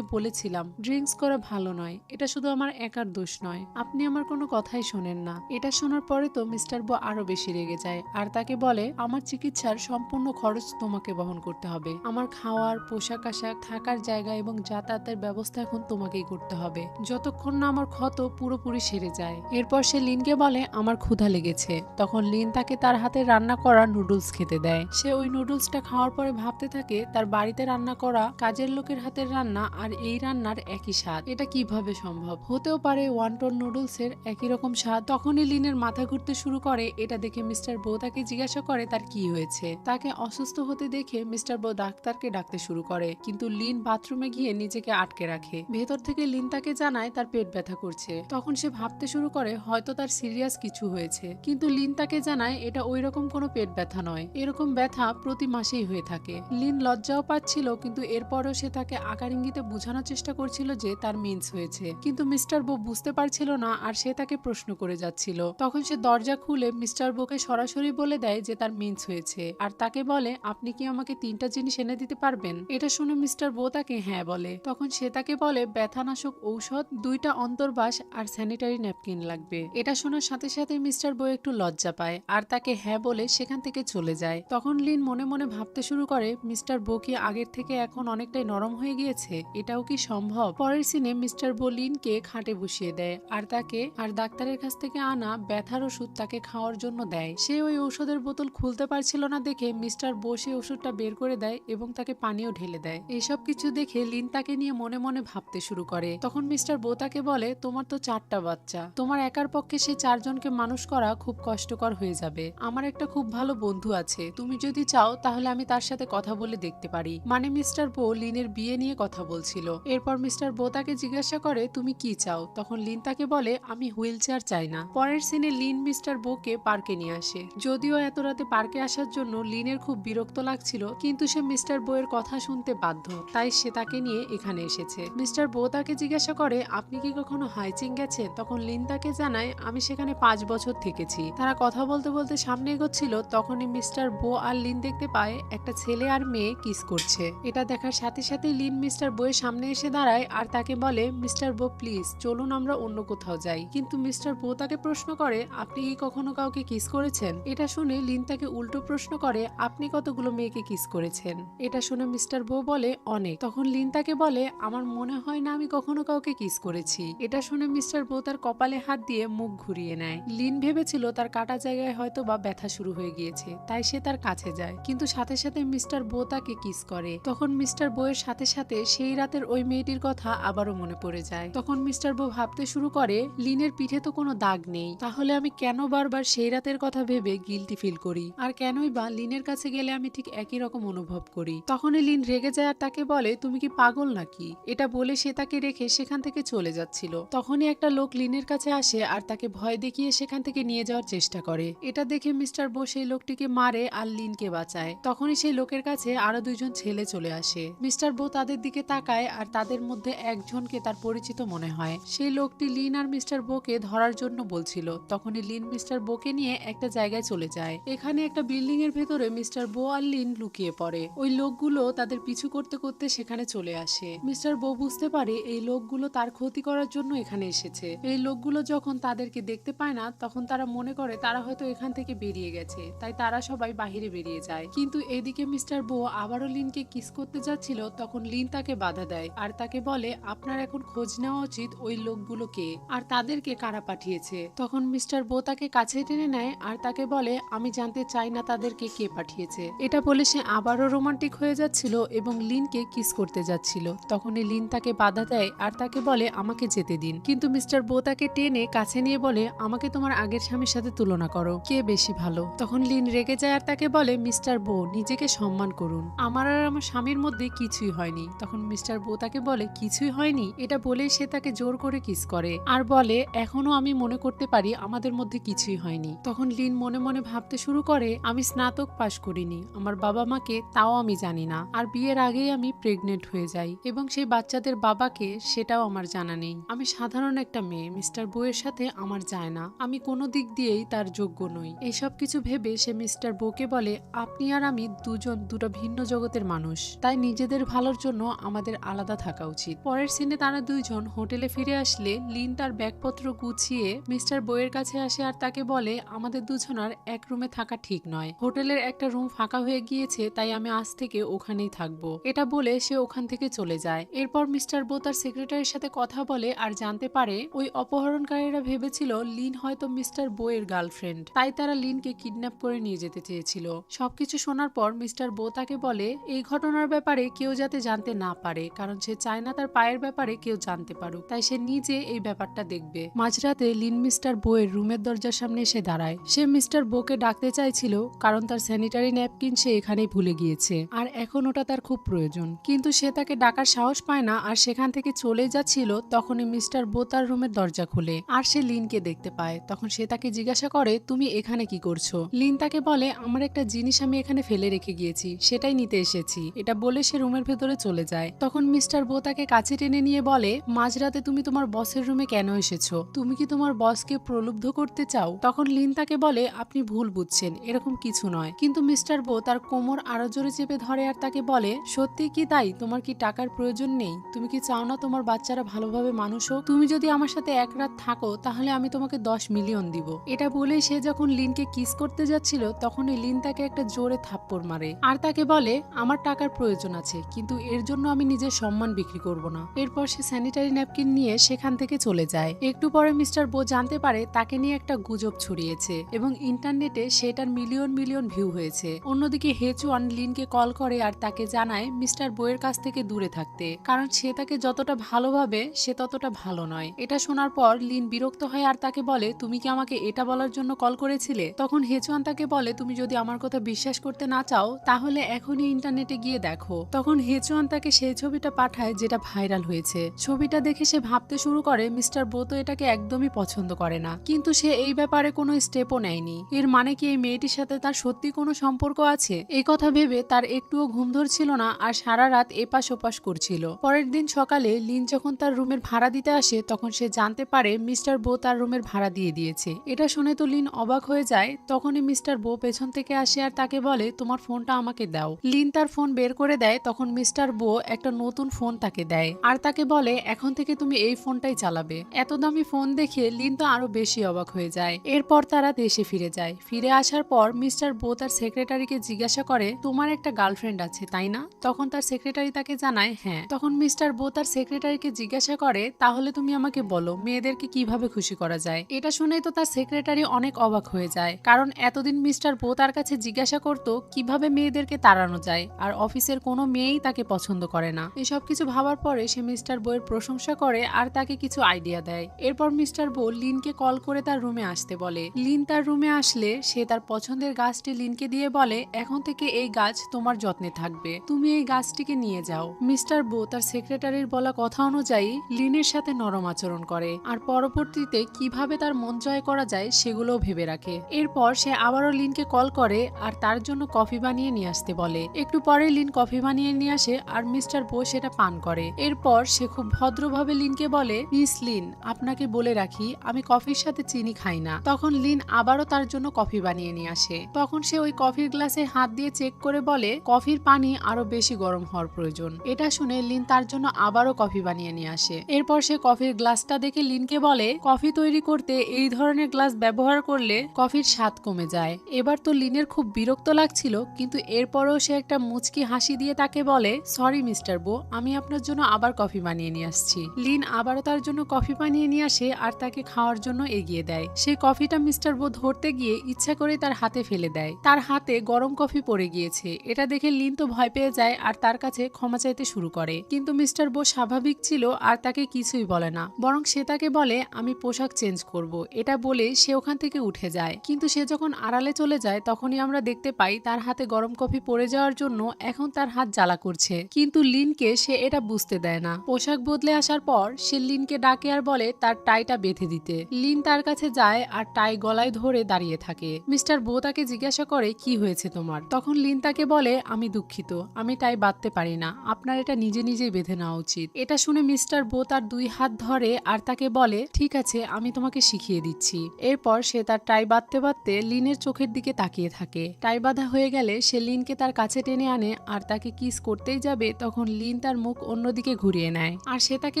বলেছিলাম ড্রিঙ্কস করা ভালো নয়, এটা শুধু আমার একার দোষ নয়, আপনি আমার কোনো কথাই শোনেন না। এটা শোনার পরে তো মিস্টার বো আরো বেশি রেগে যায় আর তাকে বলে আমার চিকিৎসার সম্পূর্ণ খরচ তোমাকে বহন করতে হবে, আমার খাওয়ার, পোশাক আশাক, থাকার জায়গা এবং যাতায়াতের ব্যবস্থা এখন তোমাকেই করতে হবে, যতক্ষণ না আমার ক্ষত পুরোপুরি সেরে যায়। এরপর সে লিনকে বলে আমার ক্ষুধা লেগেছে। তখন লিন তাকে তার হাতে রান্না করা নুডলস খেতে দেয়। সে ওই নুডলসটা খাওয়ার পরে ভাবতে থাকে তার বাড়িতে রান্না করা কাজের লোকের হাতের রান্না আর এই রান্নার একই স্বাদ, এটা কিভাবে সম্ভব? হতেও পারে ওয়ান্টন নুডলসের একই রকম স্বাদ। তখনই লিনের মাথা ঘুরতে শুরু করে। এটা দেখে মিস্টার বো তাকে জিজ্ঞাসা করে তার কি হয়েছে। তাকে অসুস্থ হতে দেখে মিস্টার বো ডাক্তারকে ডাকতে শুরু করে, কিন্তু লিন বাথরুমে গিয়ে নিজেকে আটকে রাখে। ভেতর থেকে লিন তাকে জানায় তার পেট ব্যথা করছে। তখন সে ভাবতে শুরু করে হয়তো তার সিরিয়াস কিছু হয়েছে, কিন্তু লিন তাকে জানায় এটা ওইরকম কোনো পেট ব্যথা নয়, এরকম ব্যথা প্রতি মাসেই হয়ে থাকে। লিন লজ্জাও পাচ্ছিল, কিন্তু এরপরও সে তাকে আকার ইঙ্গিতে বোঝানোর চেষ্টা করছিল যে তার মিন্স হয়েছে, কিন্তু মিস্টার বো বুঝতে পারছিল না আর সে তাকে প্রশ্ন করে যাচ্ছিল। তখন সে দরজা খুলে মিস্টার বোকে সরাসরি বলে দেয় যে তার মিন্স হয়েছে আর তাকে বলে আপনি কি আমাকে 3টা জিনিস এনে দিতে পারবেন? এটা শুনে মিস্টার বো তাকে হ্যাঁ বলে। তখন সে তাকে বলে ব্যথানাশক ঔষধ, 2টা অন্তর্বাস আর স্যানিটারি ন্যাপকিন লাগবে। এটা শোনার সাথে সাথে মিস্টার বো একটু লজ্জা পায় আর তাকে হ্যাঁ বলে সেখান থেকে চলে যায়। তখন লিন মনে মনে ভাবতে শুরু করে মিস্টার বো কি আগের থেকে এখন অনেকটাই নরম হয়ে গিয়েছে, এটাও কি সম্ভব? পরের সিনে মিস্টার বো লিনকে খাটে বসিয়ে দেয় আর তাকে আর ডাক্তারের কাছ থেকে আনা ব্যথার ওষুধ তাকে খাওয়ার জন্য দেয়। সে ওই ঔষধের বোতল খুলতে পারছিল না দেখে মিস্টার বো সেই ওষুধটা বের করে দেয় এবং তাকে পানিও ঢেলে দেয়। এসব কিছু দেখে লিন তাকে নিয়ে মনে মনে ভাবতে শুরু করে। তখন মিস্টার বো তাকে বলে তোমার তো 4টা বাচ্চা, তোমার একার পক্ষে সেই 4 জনকে মানুষ করা খুব কষ্টকর হয়ে যাবে, আমার একটা খুব ভালো বন্ধু আছে, তুমি যদি চাও তাহলে আমি তার সাথে কথা বলে দেখতে পারি। মানে মিস্টার বো লিনের বিয়ে নিয়ে কথা বলছিল। এরপর মিস্টার বো তাকে জিজ্ঞাসা করে তুমি কি চাও। তখন লিন তাকে বলে আমি হুইল চেয়ার চাই না। পরের সিনে লিন মিস্টার বোকে পার্কে নিয়ে আসে। যদিও এত রাতে পার্কে আসার জন্য লিনের খুব বিরক্ত লাগছিল, কিন্তু সে মিস্টার বো এর কথা শুনতে বাধ্য, তাই সে তাকে নিয়ে এখানে এসেছে। মিস্টার বো তাকে জিজ্ঞাসা করে আপনি কি কখনো হাইচিং গেছেন। তখন লিন তাকে জানায় আমি সেখানে 5 বছর থেকেছি। তারা কথা বলতে বলতে সামনে এগোচ্ছিল, তখনই মিস্টার বো আর লিন দেখতে পায় একটা ছেলে আর মেয়ে কিস করছে। এটা দেখার সাথে সাথে লিন মিস্টার বো এর সামনে এসে দাঁড়ায় আর তাকে বলে মিস্টার বো প্লিজ চলুন আমরা অন্য কোথাও যাই। কিন্তু মিস্টার বো তাকে প্রশ্ন করে আপনি কি কখনো কাউকে কিস করেছেন। এটা শুনে লিন তাকে উল্টো প্রশ্ন করে আপনি কতগুলো মেয়েকে কিস করেছেন। এটা শুনে মিস্টার বো বলে অনেক। তখন লিন তাকে বলে আমার মনে হয় না আমি কখনো কাউকে কিস করেছি। এটা শুনে মিস্টার বো তার কপালে হাত দিয়ে মুখ ঘুরিয়ে নেয়। লিন ভেবেছিল তার কাটা জায়গায় হয়তো বা ব্যথা শুরু হয়ে গিয়েছে, তাই সে তার কাছে যায়, কিন্তু সাথে সাথে মিস্টার বো তাকে কিস করে। তখন মিস্টার বো এর সাথে সাথে সেই রাতের ওই মেয়েটির কথা আবারও মনে পড়ে যায়। তখন মিস্টার বো ভাবতে শুরু করে লিনের পিঠে তো কোনো দাগ নেই, তাহলে আমি কেন বারবার সেই রাতের কথা ভেবে গিল্টি ফিল করি, আর কেনই বা লিনের কাছে গেলে আমি ঠিক একই রকম অনুভব করি। তখনই লিন রেগে যায় আর তাকে বলে তুমি কি পাগল নাকি। এটা বলে সে তাকে রেখে সেখান থেকে চলে যাচ্ছিল। তখনই একটা লোক লিনের কাছে আসে আর তাকে ভয় দেখিয়ে সেখান থেকে নিয়ে যাওয়ার চেষ্টা করে। এটা দেখে মিস্টার বো সেই লোকটিকে মারে আর লিনকে বাঁচায়। তখনই সেই লোকের কাছে আরো দুইজন ছেলে চলে আসে। মিস্টার বো তাদের দিকে তাকায় আর তাদের মধ্যে একজনকে তার পরিচিত মনে হয়। সেই লোকটি লিন আর মিস্টার বোকে ধরার জন্য বলছিল। তখনই লিন মিস্টার বোকে নিয়ে একটা জায়গায় চলে যায়। এখানে একটা বিল্ডিং এর ভেতরে মিস্টার বো আর লিন লুকিয়ে পড়ে। ওই লোকগুলো তাদের পিছু করতে করতে সেখানে চলে আসে। মিস্টার বো বুঝতে পারে এই লোকগুলো তার ক্ষতি করার জন্য এখানে এসেছে। এই লোকগুলো যখন তাদেরকে দেখতে পায় না তখন তারা মনে করে তারা হয়তো এখান থেকে বেরিয়ে গেছে, তাই তারা সবাই বাহিরে বেরিয়ে যায়। কিন্তু এদিকে মিস্টার বো আবারও লিনকে কিস করতে যাচ্ছিল, তখন লিন তাকে বাধা দেয় আর তাকে বলে আপনার এখন খোঁজ নেওয়া উচিত ওই লোকগুলোকে আর তাদেরকে কারা পাঠিয়েছে। তখন মিস্টার বো তাকে কাছে টেনে নেয় আর তাকে বলে আমি জানতে চাই না তাদেরকে কে পাঠিয়েছে। এটা বলে সে আবারও রোমান্টিক হয়ে যাচ্ছিল এবং লিনকে কিস করতে যাচ্ছিল। তখনই লিন তাকে বাধা দেয় আর তাকে বলে আমাকে যেতে দিন। কিন্তু মিস্টার বো তাকে টেনে কাছে নিয়ে বলে আমাকে তোমার আগের স্বামীর সাথে তুলনা করো, কে বেশি ভালো। তখন লিন রেগে যায় আর তাকে বলে মিস্টার বো নিজেকে সম্মান করুন, আমার আর আমার স্বামীর মধ্যে কিছুই হয়নি। তখন মিস্টার বো তাকে বলে কিছুই হয়নি। এটা বলেই সে তাকে জোর করে কিস করে আর বলে এখনো আমি মনে করতে পারি আমাদের মধ্যে কিছুই হয়নি। তখন লিন মনে মনে ভাবতে শুরু করে আমি স্নাতক পাশ করিনি, আমার বাবা মাকে তাও আমি জানি না, আর বিয়ের আগেই আমি প্রেগনেন্ট হয়ে যাই এবং সেই বাচ্চাদের বাবাকে সেটাও আমার জানা নেই। আমি সাধারণ একটা মেয়ে, মিস্টার বো এর সাথে আমার যায় না, আমি কোনো দিক দিয়েই তার যোগ্য নই। এইসব কিছু ভেবে সে মিস্টার বোকে বলে আপনি আর আমি দুজন দুটো ভিন্ন জগতের মানুষ, তাই নিজেদের ভালোর জন্য আমাদের আলাদা থাকা উচিত। পরের সিনে তারা দুইজন হোটেলে ফিরে আসলে লিন তার ব্যাগপত্র গুছিয়ে মিস্টার বো এর কাছে আসে আর তাকে বলে আমাদের দুজনার এক রুমে থাকা ঠিক নয়, হোটেলের একটা রুম ফাঁকা হয়ে গিয়েছে, তাই আমি আজ থেকে ওখানেই থাকবো। এটা বলে সে ওখান থেকে চলে যায়। এরপর মিস্টার বো তার সেক্রেটারির সাথে কথা বলে আর জানতে পারে ওই অপহরণকারীরা ভেবেছিল লিন হয়তো মিস্টার বো এর গার্লফ্রেন্ড, তাই তারা লিনকে কিডন্যাপ করে নিয়ে যেতে চেয়েছিল। সবকিছু শোনার পর মিস্টার বো তাকে বলে এই ঘটনার ব্যাপারে কেউ যাতে জানতে না পারে, কারণ সে চায় না তার পায়ের ব্যাপারে কেউ জানতে পারুক, তাই সে নিজে এই ব্যাপারটা দেখবে। মাঝরাতে লিন মিস্টার বো এর রুমের দরজার সামনে এসে দাঁড়ায়। সে মিস্টার বোকে ডাকতে চাইছিল কারণ তার স্যানিটারি ন্যাপকিন সে এখানেই ভুলে গিয়েছে আর এখন ওটা তার খুব প্রয়োজন, কিন্তু সে তাকে ডাকার সাহস পায় না আর সেখান থেকে চলে যাচ্ছিল। তখনই মিস্টার বো তার রুমের দরজা খুলে আর সে লিনকে দেখতে পায়। তখন সে তাকে জিজ্ঞাসা করে তুমি এখানে কি করছো। লিন তাকে বলে আমার একটা জিনিস আমি এখানে ফেলে রেখে গিয়েছি, সেটাই নিতে এসেছি। এটা বলে সে রুমের ভেতরে চলে যায়। তখন মিস্টার বো তাকে কাছে টেনে নিয়ে বলে মাঝরাতে তুমি তোমার বসের রুমে কেন এসেছো, তুমি কি তোমার বসকে প্রলুব্ধ করতে চাও। তখন লিন তাকে বলে আপনি ভুল বুঝছেন, এরকম কিছু নয়। কিন্তু মিস্টার বো তার কোমর আরো জোরে চেপে ধরে আর তাকে বলে সত্যি কি তাই, তোমার কি টাকার প্রয়োজন নেই, তুমি কি চাও না তোমার বাচ্চারা ভালোভাবে মানুষ হোক, তুমি যদি আমার সাথে এক রাত থাকো তাহলে আমি তোমাকে 10 মিলিয়ন দিব। এটা বলেই সে যখন লিনকে কিস করতে যাচ্ছিল তখনই লিন তাকে একটা জোরে থাপ্পড় মারে আর তাকে বলে আমার টাকার প্রয়োজন আছে, কিন্তু এর জন্য আমি নিজের সম্মান বিক্রি করব না। এরপর সে স্যানিটারি ন্যাপকিন নিয়ে সেখান থেকে চলে যায়। একটু পরে মিস্টার বো জানতে পারে তাকে নিয়ে একটা গুজব ছড়িয়েছে এবং ইন্টারনেটে সেটার মিলিয়ন মিলিয়ন ভিউ হয়েছে। অন্যদিকে হেচুয়ান লিনকে কল করে আর তাকে জানায় মিস্টার বো এর কাছ থেকে দূরে থাকতে, কারণ সে তাকে যতটা ভালোভাবে সে ততটা ভালো নয়। এটা শোনার পর লিন বিরক্ত হয় আর তাকে বলে তুমি কি আমাকে এটা বলার জন্য কল করেছিলে। তখন হেচুয়ান তাকে বলে তুমি যদি আমার কথা বিশ্বাস করতে না চাও তাহলে এখনই ইন্টারনেটে গিয়ে দেখো। তখন হেচুয়ান তাকে সেই ছবিটা পাঠায় যেটা ভাইরাল হয়েছে। ছবিটা দেখে সে ভাবতে শুরু করে মিস্টার বো তো এটাকে একদমই পছন্দ করে না, কিন্তু সে এই ব্যাপারে কোনো স্টেপও নেয়নি। এর মানে কি এই মেয়েটির সাথে তার সত্যি কোনো সম্পর্ক আছে? এই কথা ভেবে তার একটুও ঘুম ধরছিল না আর সারা রাত এপাশ ওপাশ করছিল। পরের দিন সকালে লিন যখন তার রুমের ভাড়া দিতে আসে তখন সে জানতে পারে মিস্টার বো তার রুমের ভাড়া দিয়ে দিয়েছে। এটা শুনে তো লিন অবাক হয়ে যায়। তখনই মিস্টার বো পেছন থেকে আসে আর তাকে বলে তোমার ফোনটা আমাকে দাও। লিন তার ফোন বের করে দেয়। তখন মিস্টার বো একটা নতুন ফোন তাকে দেয় আর তাকে বলে এখন থেকে তুমি এই ফোনটাই চালাবে। এত দামি ফোন দেখে লিন তো আরো বেশি অবাক হয়ে যায়। এরপর তারা দেশে ফিরে যায়। ফিরে আসার পর মিস্টার বো তার সেক্রেটারিকে জিজ্ঞাসা করে তোমার একটা গার্লফ্রেন্ড আছে তাই না? তখন তার সেক্রেটারি তাকে জানায় হ্যাঁ। তখন মিস্টার বো তার সেক্রেটারিকে জিজ্ঞাসা করে তাহলে তুমি আমাকে বলো মেয়েদেরকে কিভাবে খুশি করা যায়। এটা শুনেই তো তার সেক্রেটারি অনেক অবাক হয়ে যায়, কারণ এতদিন মিস্টার বো তার কাছে জিজ্ঞাসা করতো কিভাবে মেয়েদেরকে তাড়ানো যায়, আর অফিসের কোনো মেয়েই তাকে পছন্দ করে না। এসব কিছু ভাবার পরে সে মিস্টার বো এর প্রশংসা করে আর তাকে কিছু আইডিয়া দেয়। এরপর মিস্টার বো লিনকে কল করে তার রুমে আসতে বলে। লিন তার রুমে আসলে সে তার পছন্দের গাছটি লিনকে দিয়ে বলে এখন থেকে এই গাছ তোমার যত্নে থাকবে, তুমি এই গাছটিকে নিয়ে যাও। মিস্টার বো তার সেক্রেটারির বলা কথা অনুযায়ী লিনের সাথে নরম আচরণ করে আর পরবর্তীতে কিভাবে তার মন জয় করা যায় সেগুলোও ভেবে রাখে। এরপর সে আবারও লিনকে কল করে আর তার জন্য কফি বানিয়ে নিয়ে আসতে বলে। একটু পরে লিন কফি বানিয়ে নিয়ে আসে আর মিস্টার বো সেটা পান করে। এরপর সে খুব ভদ্রভাবে লিনকে বলে মিস লিন আপনাকে বলে রাখি আমি কফির সাথে চিনি খাই না। তখন লিন আবারও তার জন্য কফি বানিয়ে নিয়ে আসে। তখন সে ওই কফির গ্লাসে হাত দিয়ে চেক করে বলে কফির পানি আরো বেশি গরম হওয়ার প্রয়োজন। এটা শুনে লিন তার জন্য আবারও কফি বানিয়ে নিয়ে আসে। এরপর সে কফির গ্লাসটা দেখে লিনকে বলে কফি তৈরি করতে এই ধরনের গ্লাস ব্যবহার করলে কফির স্বাদ কমে যায়। এবার তো লিনের খুব বিরক্ত লাগছিল, কিন্তু এরপরেও সে একটা মুচকি হাসি দিয়ে তাকে বলে সরি মিস্টার বো আমি আপনার জন্য আবার কফি বানিয়ে নিয়ে আসছি। লিন আবারও তার জন্য কফি বানিয়ে নিয়ে আসে আর তাকে খাওয়ার জন্য এগিয়ে দেয়। সেই কফিটা মিস্টার বো ধরতে গিয়ে ইচ্ছা করে তার হাতে ফেলে দেয়। তার হাতে গরম কফি পড়ে গিয়েছে। এটা দেখে লিন তো ভয় পেয়ে যায় আর তার কাছে ক্ষমা চাইতে শুরু করে, কিন্তু মিস্টার বো স্বাভাবিক ছিল আর তাকে কিছুই বলে না, বরং সে তাকে বলে আমি পোশাক চেঞ্জ করব। এটা বলে সে ওখান থেকে উঠে যায়। কিন্তু সে যখন আড়ালে চলে যায় তখনই আমরা দেখতে পাই তার হাতে গরম কফি পড়ে যাওয়ার জন্য এখন তার হাত জ্বালা করছে, কিন্তু লিনকে সে এটা বুঝতে দেয় না। পোশাক বদলে আসার পর সে লিনকে ডাকে আর বলে তার টাইটা বেঁধে দিতে। লিন তার কাছে যায় আর টাই গলায় ধরে দাঁড়িয়ে থাকে। মিস্টার বো তাকে জিজ্ঞাসা করে কি হয়েছে তোমার? তখন লিন তাকে বলে আমি দুঃখিত, আমি টাই বাঁধতে পারি না, আপনার এটা নিজে নিজেই বেঁধে নেওয়া উচিত। এটা শুনে মিস্টার বো তার দুই হাত ধরে আর তাকে বলে ঠিক আছে আমি তোমাকে শিখিয়ে দিচ্ছি। এরপর সে তার টাই বাঁধতে বাঁধতে লিনের চোখের দিকে তাকিয়ে থাকে। টাই বাঁধা হয়ে গেলে সে লিনকে তার কাছে টেনে আনে আর তাকে কিস করতেই যাবে তখন লিন তার মুখ অন্যদিকে ঘুরিয়ে নেয় আর সে তাকে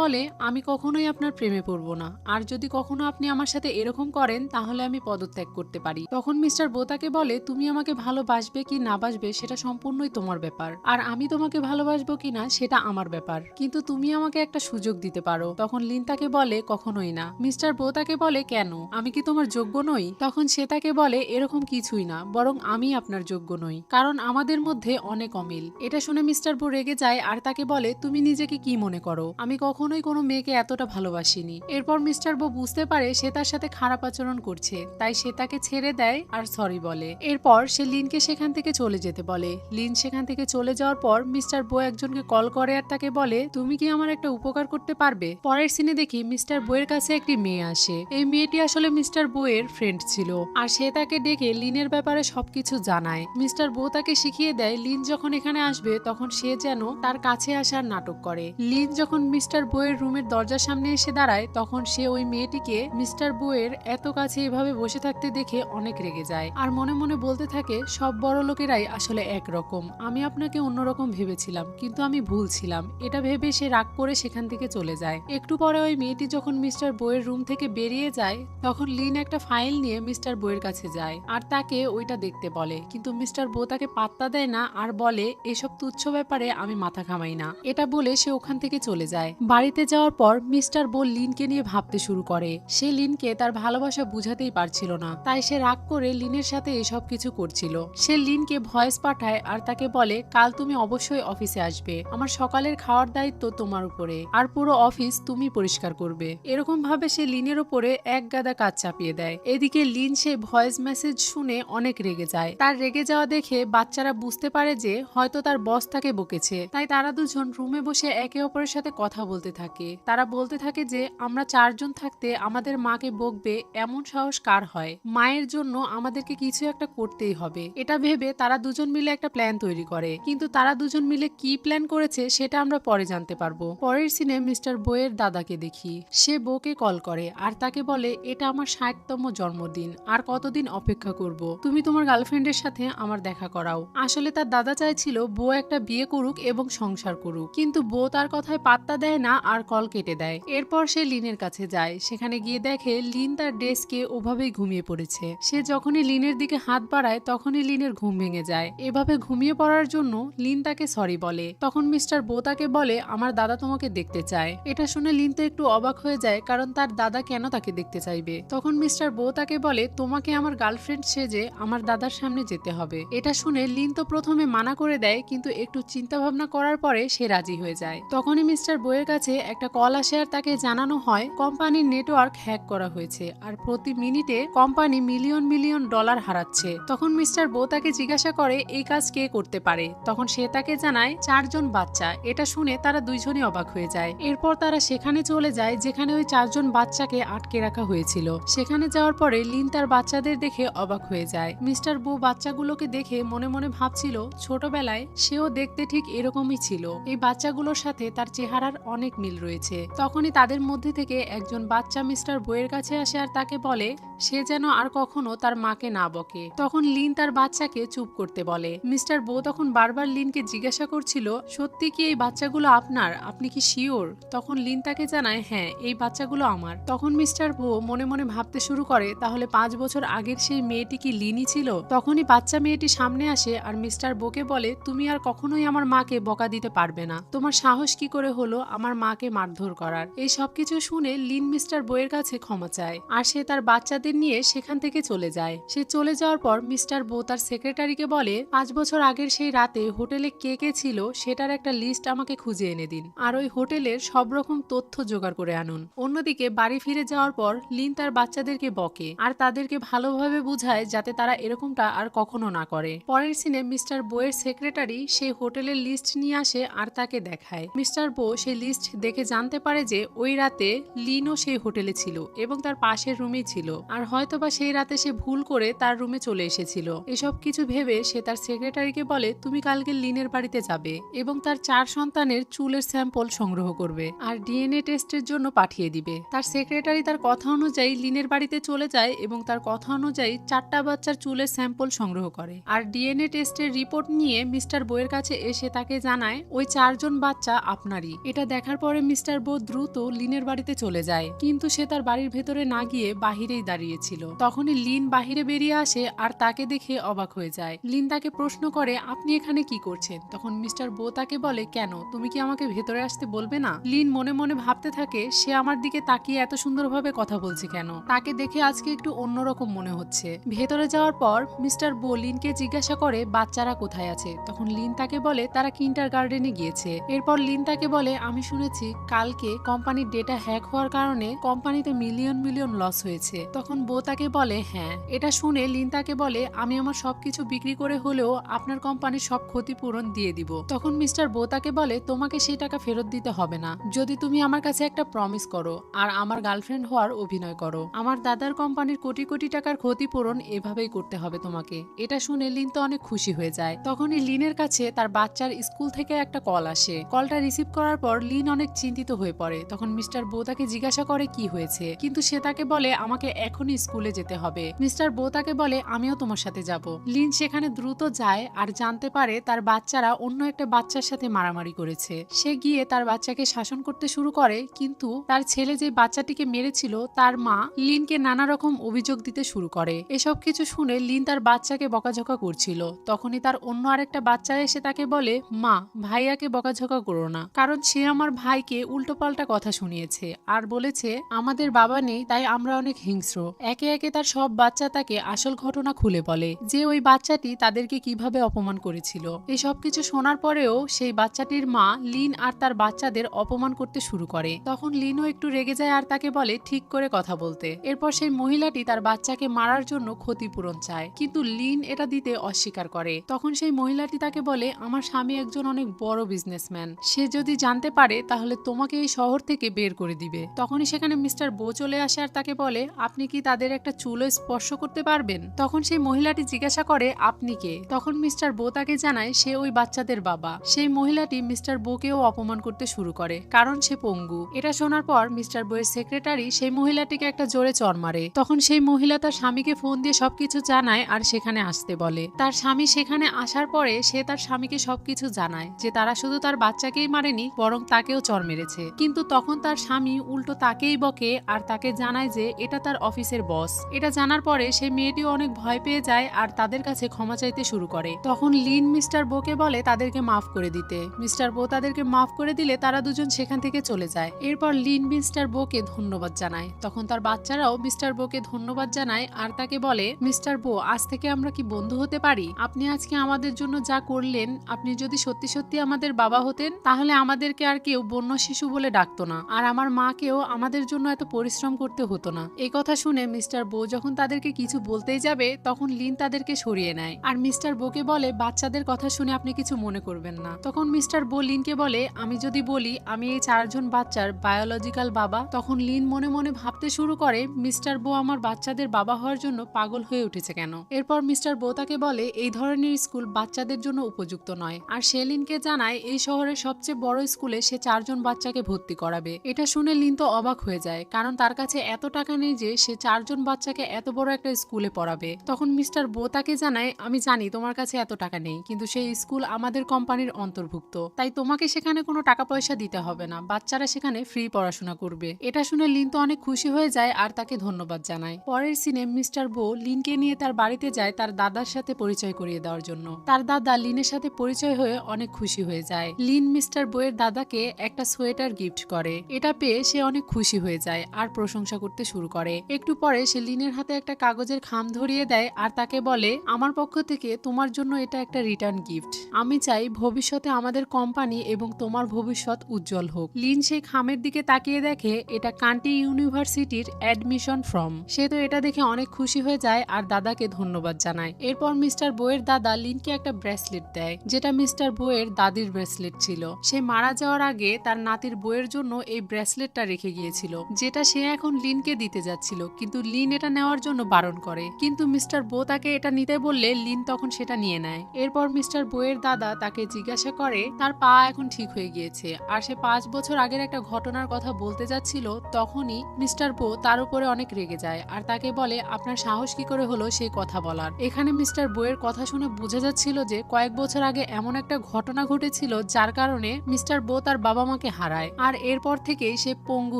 বলে আমি কখনোই আপনার প্রেমে পড়ব না, আর যদি কখনো আপনি আমার সাথে এরকম করেন তাহলে আমি পদত্যাগ করতে পারি। তখন মিস্টার বো তাকে বলে তুমি আমাকে ভালোবাসবে কি না বাসবে সেটা সম্পূর্ণই তোমার ব্যাপার, আর আমি তোমাকে ভালোবাসবো কিনা সেটা আমার ব্যাপার, কিন্তু তুমি আমাকে একটা সুযোগ দিতে পারো। তখন লিন তাকে বলে কখনোই না। মিস্টার বো তাকে বলে কেন, আমি কি তোমার যোগ্য নই? তখন সে তাকে বলে এরকম কিছুই না, বরং আমি আপনার যোগ্য নই, কারণ আমাদের মধ্যে অনেক অমিল। এটা শুনে মিস্টার বো রেগে যায় আর তাকে বলে তুমি নিজেকে কি মনে করো, আমি কখনোই কোনো মেয়েকে এতটা ভালোবাসিনি। এরপর মিস্টার বো বুঝতে পারে সে তার সাথে খারাপ আচরণ করছে, তাই সে তাকে ছেড়ে দেয় আর সরি বলে। এরপর সে লিনকে সেখান থেকে চলে যেতে বলে। লিন সেখান থেকে চলে যাওয়ার পর মিস্টার বো একজনকে কল করে আর তাকে বলে তুমি কি আমার একটা উপকার করতে পারবে? পরের সিনে দেখি মিস্টার বো এর কাছে একটি মেয়ে আসে। এই মেয়েটি আসলে মিস্টার বো এর ফ্রেন্ড ছিল আর সে তাকে ডেকে লিনের ব্যাপারে সবকিছু জানায়। মিস্টার বো তাকে শিখিয়ে দেয় লিন যখন এখানে আসবে তখন সে যেন তার কাছে আসার নাটক করে। লিন যখন মিস্টার বো এর রুমের দরজার সামনে এসে দাঁড়ায় তখন সে ওই মেয়েটিকে মিস্টার বো এর এত কাছে এভাবে বসে থাকতে দেখে অনেক রেগে যায় আর মনে মনে বলতে থাকে সব বড় লোকেরাই আসলে একরকম, আমি আপনাকে অন্যরকম ভেবেছিলাম কিন্তু আমি ভুল ছিলাম। এটা ভেবে সে রাগ করে সেখান থেকে চলে যায়। একটু পরে ওই মেয়েটি যখন মিস্টার বো এর রুম থেকে বেরিয়ে যায় তখন লিন একটা ফাইল নিয়ে মিস্টার বো এর কাছে যায় আর তাকে ওইটা দেখতে বলে, কিন্তু মিস্টার বো তাকে পাত্তা দেয় না আর বলে এসব তুচ্ছ ব্যাপারে আমি মাথা ঘামাই না। এটা বলে সে ওখান থেকে চলে যায়। বাড়িতে যাওয়ার পর মিস্টার বো লিনকে নিয়ে ভাবতে শুরু করে। সে লিনকে তার ভালোবাসা বুঝাতেই পারছিল না, তাই সে রাগ করে লিনের সাথে এসব কিছু করছিল। সে লিনকে ভয়েস পাঠায় আর তাকে বলে কাল তুমি অবশ্যই অফিসে আসবে, আমার সকালের খাওয়ার দায়িত্ব তোমার উপরে, আর পুরো অফিস তুমি পরিষ্কার করবে। এরকম ভাবে সে লিনের উপরে এক গাদা কাজ চাপিয়ে দেয়। এদিকে লিন সে ভয়েস মেসেজ শুনে অনেক রেগে যায়। তার রেগে যাওয়া দেখে বাচ্চারা বুঝতে পারে যে হয়তো তার বস তাকে বকেছে। তাই তারা দুজন রুমে বসে একে অপরের সাথে কথা বলতে থাকে। তারা বলতে থাকে যে আমরা 4 জন থাকতে আমাদের মাকে বকবে এমন সাহস কার হয়, মায়ের জন্য আমাদেরকে কিছু একটা করতেই হবে। এটা ভেবে তারা দুজন মিলে একটা প্ল্যান তৈরি করে, কিন্তু তারা দুজন মিলে কি প্ল্যান করেছে সেটা আমরা পরে জানতে পারবো। পরের সিনে মিস্টার বউয়ের দাদাকে দেখি। সে বউকে কল করে আর তাকে বলে এটা আমার 60তম জন্মদিন, আর কতদিন অপেক্ষা করব, তুমি তোমার গার্লফ্রেন্ডের সাথে আমার দেখা করাও। আসলে তার দাদা চাইছিল বউ একটা বিয়ে করুক এবং সংসার করুক, কিন্তু বউ তার কথায় পাত্তা দেয় না আর কল কেটে দেয়। এরপর সে লিনের কাছে যায়। সেখানে গিয়ে দেখে লিন তার ডেস্কে ওভাবেই ঘুমিয়ে পড়েছে। সে যখনই লিনের দিকে হাত বাড়ায় তখনই লিনের ঘুম ভেঙে যায়। এভাবে ঘুমিয়ে পড়ার জন্য লিন তাকে সরি বলে। তখন মিস্টার বো তাকে বলে আমার দাদা তোমাকে দেখতে চায়। এটা শুনে লিন তো একটু অবাক হয়ে যায়, কারণ তার দাদা কেন তাকে দেখতে চাইবে। তখন মিস্টার বো তাকে বলে তোমাকে আমার গার্লফ্রেন্ড সেজে আমার দাদার সামনে যেতে হবে। এটা শুনে লিন তো প্রথমে মানা করে দেয়, কিন্তু একটু চিন্তা ভাবনা করার পরে সে রাজি হয়ে যায়। তখনই মিস্টার বইয়ের কাছে একটা কল আসে আর তাকে জানানো হয় কোম্পানির নেটওয়ার্ক হ্যাক করা হয়েছে আর প্রতি মিনিটে কোম্পানি মিলিয়ন মিলিয়ন ডলার হারাচ্ছে। তখন মিস্টার বো তাকে জিজ্ঞাসা করে এই কাজ কে করতে পারে। তখন সে তাকে জানায় 4 জন বাচ্চা। এটা শুনে তারা দুইজনই অবাক হয়ে যায়। এরপর তারা সেখানে চলে যায় যেখানে ওই 4 জন বাচ্চাকে আটকে রাখা হয়েছিল। সেখানে যাওয়ার পরে লিন তার বাচ্চাদের দেখে অবাক হয়ে যায়। মিস্টার বো বাচ্চাগুলোকে দেখে মনে মনে ভাবছিল ছোটবেলায় সেও দেখতে ঠিক এরকমই ছিল। এই বাচ্চাগুলোর সাথে তার চেহারার অনেক মিল রয়েছে। তখনই তাদের মধ্যে থেকে একজন বাচ্চা মিস্টার বইয়ের কাছে আসে আর তাকে বলে সে যেন আর কখনো তার মাকে না বকে। তখন লিন তার বাচ্চাকে চুপ করতে বলে। মিস্টার বো তখন বারবার লিনকে জিজ্ঞাসা করছিল সত্যি কি এই বাচ্চাগুলো আপনার, আপনি কি শিওর? তখন লিন তাকে জানায় হ্যাঁ এই বাচ্চাগুলো আমার। তখন মিস্টার বো মনে মনে ভাবতে শুরু করে তাহলে 5 বছর আগের সেই মেয়েটি কি লিনই ছিল। তখনই বাচ্চা মেয়েটি সামনে আসে আর মিস্টার বোকে বলে তুমি আর কখনোই আমার মাকে বকা দিতে পারবে না, তোমার সাহস কি করে হলো আমার মাকে মারধর করার। এই সবকিছু শুনে লিন মিস্টার বইয়ের কাছে ক্ষমা চায় আর সে তার বাচ্চাদের নিয়ে সেখান থেকে চলে যায়। সে চলে যাওয়ার পর মিস্টার বো তার সেক্রেটারিকে বলে 5 বছর আগের সেই রাতে হোটেলে কে কে ছিল সেটার একটা লিস্ট আমাকে খুঁজে এনে দিন, আর ওই হোটেলের সব রকম তথ্য জোগাড় করে আনুন। অন্যদিকে বাড়ি ফিরে যাওয়ার পর লিন তার বাচ্চাদেরকে বকে আর তাদেরকে ভালোভাবে বুঝায় যাতে তারা এরকমটা আর কখনো না করে। পরের সিনে মিস্টার বোয়ের সেক্রেটারি সেই হোটেলের লিস্ট নিয়ে আসে আর তাকে দেখায়। মিস্টার বো সেই লিস্ট দেখে জানতে পারে যে ওই রাতে লিনও সেই হোটেলে ছিল এবং তার পাশের রুমেই ছিল, আর হয়তোবা সেই রাতে সে ভুল করে তার রুমে চলে এসেছিল। এসব কিছু ভেবে সে তার সেক্রেটারিকে বলে তুমি কালকে লিনের বাড়িতে যাবে এবং তার 4 সন্তানের চুলের স্যাম্পল সংগ্রহ করবে আর ডিএনএ টেস্টের জন্য পাঠিয়ে দিবে। তার সেক্রেটারি তার কথা অনুযায়ী লিনের বাড়িতে চলে যায় এবং তার কথা অনুযায়ী 4টা বাচ্চার চুলের স্যাম্পল সংগ্রহ করে আর ডিএনএ টেস্টের রিপোর্ট নিয়ে মিস্টার বইয়ের কাছে এসে তাকে জানায় ওই 4 জন বাচ্চা আপনারই। এটা দেখার পরে মিস্টার বো দ্রুত লিনের বাড়িতে চলে যায়, কিন্তু সে তার বাড়ির ভেতরে না গিয়ে বাহিরেই দাঁড়িয়েছিল। তখনই লিন বাহিরে বেরিয়ে আসে আর তাকে দেখে অবাক হয়ে যায়। লিন তাকে প্রশ্ন করে আপনি এখানে কি করছেন? তখন মিস্টার বো তাকে বলে কেন, তুমি কি আমাকে ভেতরে আসতে বলবে না? লিন মনে মনে ভাবতে থাকে সে আমার দিকে তাকিয়ে এত সুন্দরভাবে কথা বলছে কেন, তাকে দেখে আজকে একটু অন্যরকম মনে হচ্ছে। ভেতরে যাওয়ার পর মিস্টার বো লিনকে জিজ্ঞাসা করে বাচ্চারা কোথায় আছে। তখন লিন তাকে বলে তারা কিন্ডার গার্ডেনে গিয়েছে। এরপর লিন তাকে বলে আমি শুনেছি কালকে কোম্পানির ডেটা হ্যাক হওয়ার কারণে কোম্পানিতে মিলিয়ন মিলিয়ন লস হয়েছে। তখন বো তাকে বলে হ্যাঁ। এটা শুনে লিন তাকে বলে আমি আমার সবকিছু বিক্রি করে হলেও আপনার কোম্পানির সব ক্ষতিপূরণ দিয়ে দিব। তখন মিস্টার বো তাকে বলে তোমাকে সেই টাকা ফেরত দিতে হবে না যদি তুমি আমার কাছে একটা প্রমিস করো আর আমার গার্লফ্রেন্ড হওয়ার অভিনয় করো। আমার দাদার কোম্পানির কোটি কোটি টাকার ক্ষতিপূরণ এভাবেই করতে হবে তোমাকে। এটা শুনে লিন তো অনেক খুশি হয়ে যায়। তখনই লিনের কাছে তার বাচ্চার স্কুল থেকে একটা কল আসে। কলটা রিসিভ করার পর লিন অনেক চিন্তিত হয়ে পড়ে। তখন মিস্টার বো তাকে জিজ্ঞাসা করে কি হয়েছে, কিন্তু সে তাকে বলে আমাকে এখনই স্কুলে যেতে হবে। মিস্টার বো তাকে বলে আমিও তোমার সাথে যাব। লিন সেখানে দ্রুত যায় আর জানতে পারে তার বাচ্চারা অন্য একটা বাচ্চার সাথে মারামারি করেছে। সে গিয়ে তার বাচ্চাকে শাসন করতে শুরু করে, কিন্তু তার ছেলে যে বাচ্চাটিকে মেরেছিল তার মা লিনকে নানা রকম অভিযোগ দিতে শুরু করে। এসব কিছু শুনে লিন তার বাচ্চাকে বকাঝকা করছিল। তখনই তার অন্য আরেকটা বাচ্চা এসে তাকে বলে মা ভাইয়াকে বকাঝকা করো না, কারণ সে আমার ভাইকে উল্টোপাল্টা কথা শুনিয়েছে আর বলেছে আমাদের বাবা নেই তাই আমরা অনেক হিংস্র। একে একে তার সব বাচ্চা তাকে আসল ঘটনা খুলে বলে যে ওই বাচ্চাটি তাদেরকে কিভাবে অপমান করেছিল। এই সব কিছু শোনার পরেও সেই বাচ্চাটির মা লিন আর তার বাচ্চাদের অপমান করতে শুরু করে। তখন লিনও একটু রেগে যায় আর তাকে বলে ঠিক করে কথা বলতে। এরপর সেই মহিলাটি তার বাচ্চাকে বাচ্চাকে মারার জন্য ক্ষতিপূরণ চায়, কিন্তু লিন এটা দিতে অস্বীকার করে। তখন সেই মহিলাটি তাকে বলে, আমার স্বামী একজন অনেক বড় বিজনেসম্যান, সে যদি জানতে পারে তাহলে তোমাকে এই শহর থেকে বের করে দিবে। তখনই সেখানে মিস্টার বো চলে আসে আর তাকে বলে, আপনি কি তাদের একটা চুলো স্পর্শ করতে পারবেন? তখন সেই মহিলাটি জিজ্ঞাসা করে, আপনি কে? তখন মিস্টার বো তাকে জানায় সে ওই বাচ্চাদের বাবা। সেই মহিলাটি মিস্টার বোকেও অপমান করতে শুরু করে, কারণ সে পঙ্গু। এটা শোনার পর মিস্টার বইয়ের সেক্রেটারি সেই মহিলাটিকে একটা জোরে চড় মারে। তখন সেই মহিলা তার স্বামীকে ফোন দিয়ে সবকিছু জানায় আর সেখানে আসতে বলে। তার স্বামী সেখানে আসার পরে সে তার স্বামীকে সবকিছু জানায় যে তারা শুধু তার বাচ্চাকেই মারেনি, বরং তাকেও চড় মেরেছে। কিন্তু তখন তার স্বামী উল্টো তাকেই বকে আর তাকে জানায় যে এটা তার অফিসের বস। এটা জানার পরে সেই মেয়েটিও অনেক ভয় পেয়ে যায় আর তাদের কাছে ক্ষমা চাইতে শুরু করে। তখন লিন মিস্টার বোকে বলে তাদেরকে মাফ করে দিতে। মিস্টার বো তাদেরকে মাফ করে দিলে তারা দুজন সেখান থেকে চলে যায়। এরপর লিন মিস্টার বোকে ধন্যবাদ জানায়। তখন তার বাচ্চারাও মিস্টার বোকে ধন্যবাদ জানায় আর তাকে বলে, মিস্টার বো, আজ থেকে আমরা কি বন্ধু হতে পারি? আপনি আজকে আমাদের জন্য যা করলেন, আপনি যদি সত্যি সত্যি আমাদের বাবা হতেন তাহলে আমাদেরকে আর কেউ বন্য শিশু বলে ডাকতো না, আর আমার মাকেও আমাদের জন্য এত পরিশ্রম করতে হতো না। এই কথা শুনে মিস্টার বো যখন তাদেরকে কিছু বলতেই যাবে তখন লিন তাদেরকে সরিয়ে নেয় আর মিস্টার বোকে বলে, বাচ্চাদের কথা শুনে আপনি কিছু মনে করবেন না। তখন মিস্টার বো লিনকে বলে, আমি যদি বলি আমি এই 4 জন বাচ্চার বায়োলজিক্যাল বাবা? তখন লিন মনে মনে ভাবতে শুরু করে, মিস্টার বো আমার বাচ্চাদের বাবা হওয়ার জন্য পাগল হয়ে উঠেছে কেন? এরপর মিস্টার বো তাকে বলে এই ধরনের স্কুল বাচ্চাদের জন্য উপযুক্ত নয়, আর সে লিনকে জানায় এই শহরের সবচেয়ে বড় স্কুলে সে 4 জন বাচ্চাকে ভর্তি করাবে। এটা শুনে লিন তো অবাক হয়ে যায়, কারণ তার কাছে এত টাকা নেই যে সে 4 জন বাচ্চাকে এত বড় একটা স্কুলে পড়াবে। তখন মিস্টার বো তাকে জানায়, আমি জানি তোমার কাছে এত টাকা নেই, কিন্তু সেই স্কুল আমাদের কোম্পানির অন্তর্ভুক্ত, তাই তোমাকে সেখানে কোনো টাকা পয়সা দিতে হবে না, বাচ্চারা সেখানে ফ্রি পড়াশোনা করবে। এটা শুনে লিন তো অনেক খুশি হয়ে যায় আর তাকে ধন্যবাদ জানায়। পরের সিনে মিস্টার বো লিনকে নিয়ে তার বাড়িতে যায় তার দাদার সাথে পরিচয় করিয়ে দেওয়ার জন্য। তার দাদা লিনের সাথে পরিচয় হয়ে অনেক খুশি হয়ে যায়। লিন মিস্টার বইয়ের দাদাকে একটা সোয়েটার গিফট করে। এটা পেয়ে সে অনেক খুশি হয়ে যায় আর প্রশংসা করতে শুরু করে। একটু পরে সে লিনের হাতে একটা কাগজের খাম ধরিয়ে দেয় আর তাকে বলে, আমার পক্ষ থেকে তোমার জন্য এটা একটা রিটার্ন গিফট। আমি চাই ভবিষ্যতে আমাদের কোম্পানি এবং তোমার ভবিষ্যৎ উজ্জ্বল হোক। লিন সেই খামের দিকে তাকিয়ে দেখে এটা কান্টি ইউনিভার্সিটির অ্যাডমিশন ফর্ম। সে তো এটা দেখে অনেক খুশি হয়ে যায় আর দাদাকে ধন্যবাদ জানায়। এরপর মিস্টার বইয়ের দাদা লিনকে একটা ব্রেসলেট দেয়, যেটা মিস্টার বইয়ের দাদির ব্রেসলেট ছিল। সে মারা যাওয়ার আগে তার নাতির বইয়ের জন্য এই ব্রেসলেটটা রেখে গিয়েছিল, যেটা সে এখন লিনকে দিতে যাচ্ছিল, কিন্তু লিন এটা নেওয়ার জন্য বারণ করে। কিন্তু মিস্টার বো তাকে এটা নিতে বললে লিন তখন সেটা নিয়ে নেয়। এরপর মিস্টার বইয়ের দাদা তাকে জিজ্ঞাসা করে তার পা এখন ঠিক হয়ে গিয়েছে আর সে 5 বছর আগের একটা ঘটনার কথা বলতে যাচ্ছিল। তখনই মিস্টার বো তার উপরে অনেক রেগে যায় আর তাকে বলে, আপনার সাহস কি করে হলো সেই কথা বলার? এখানে মিস্টার বইয়ের কথা শুনে বোঝা যাচ্ছিল যে কয়েক বছর আগে এমন একটা ঘটনা ঘটেছিল যার কারণে মিস্টার বো তার বাবা মাকে হারায়, আর এরপর থেকেই সে পঙ্গু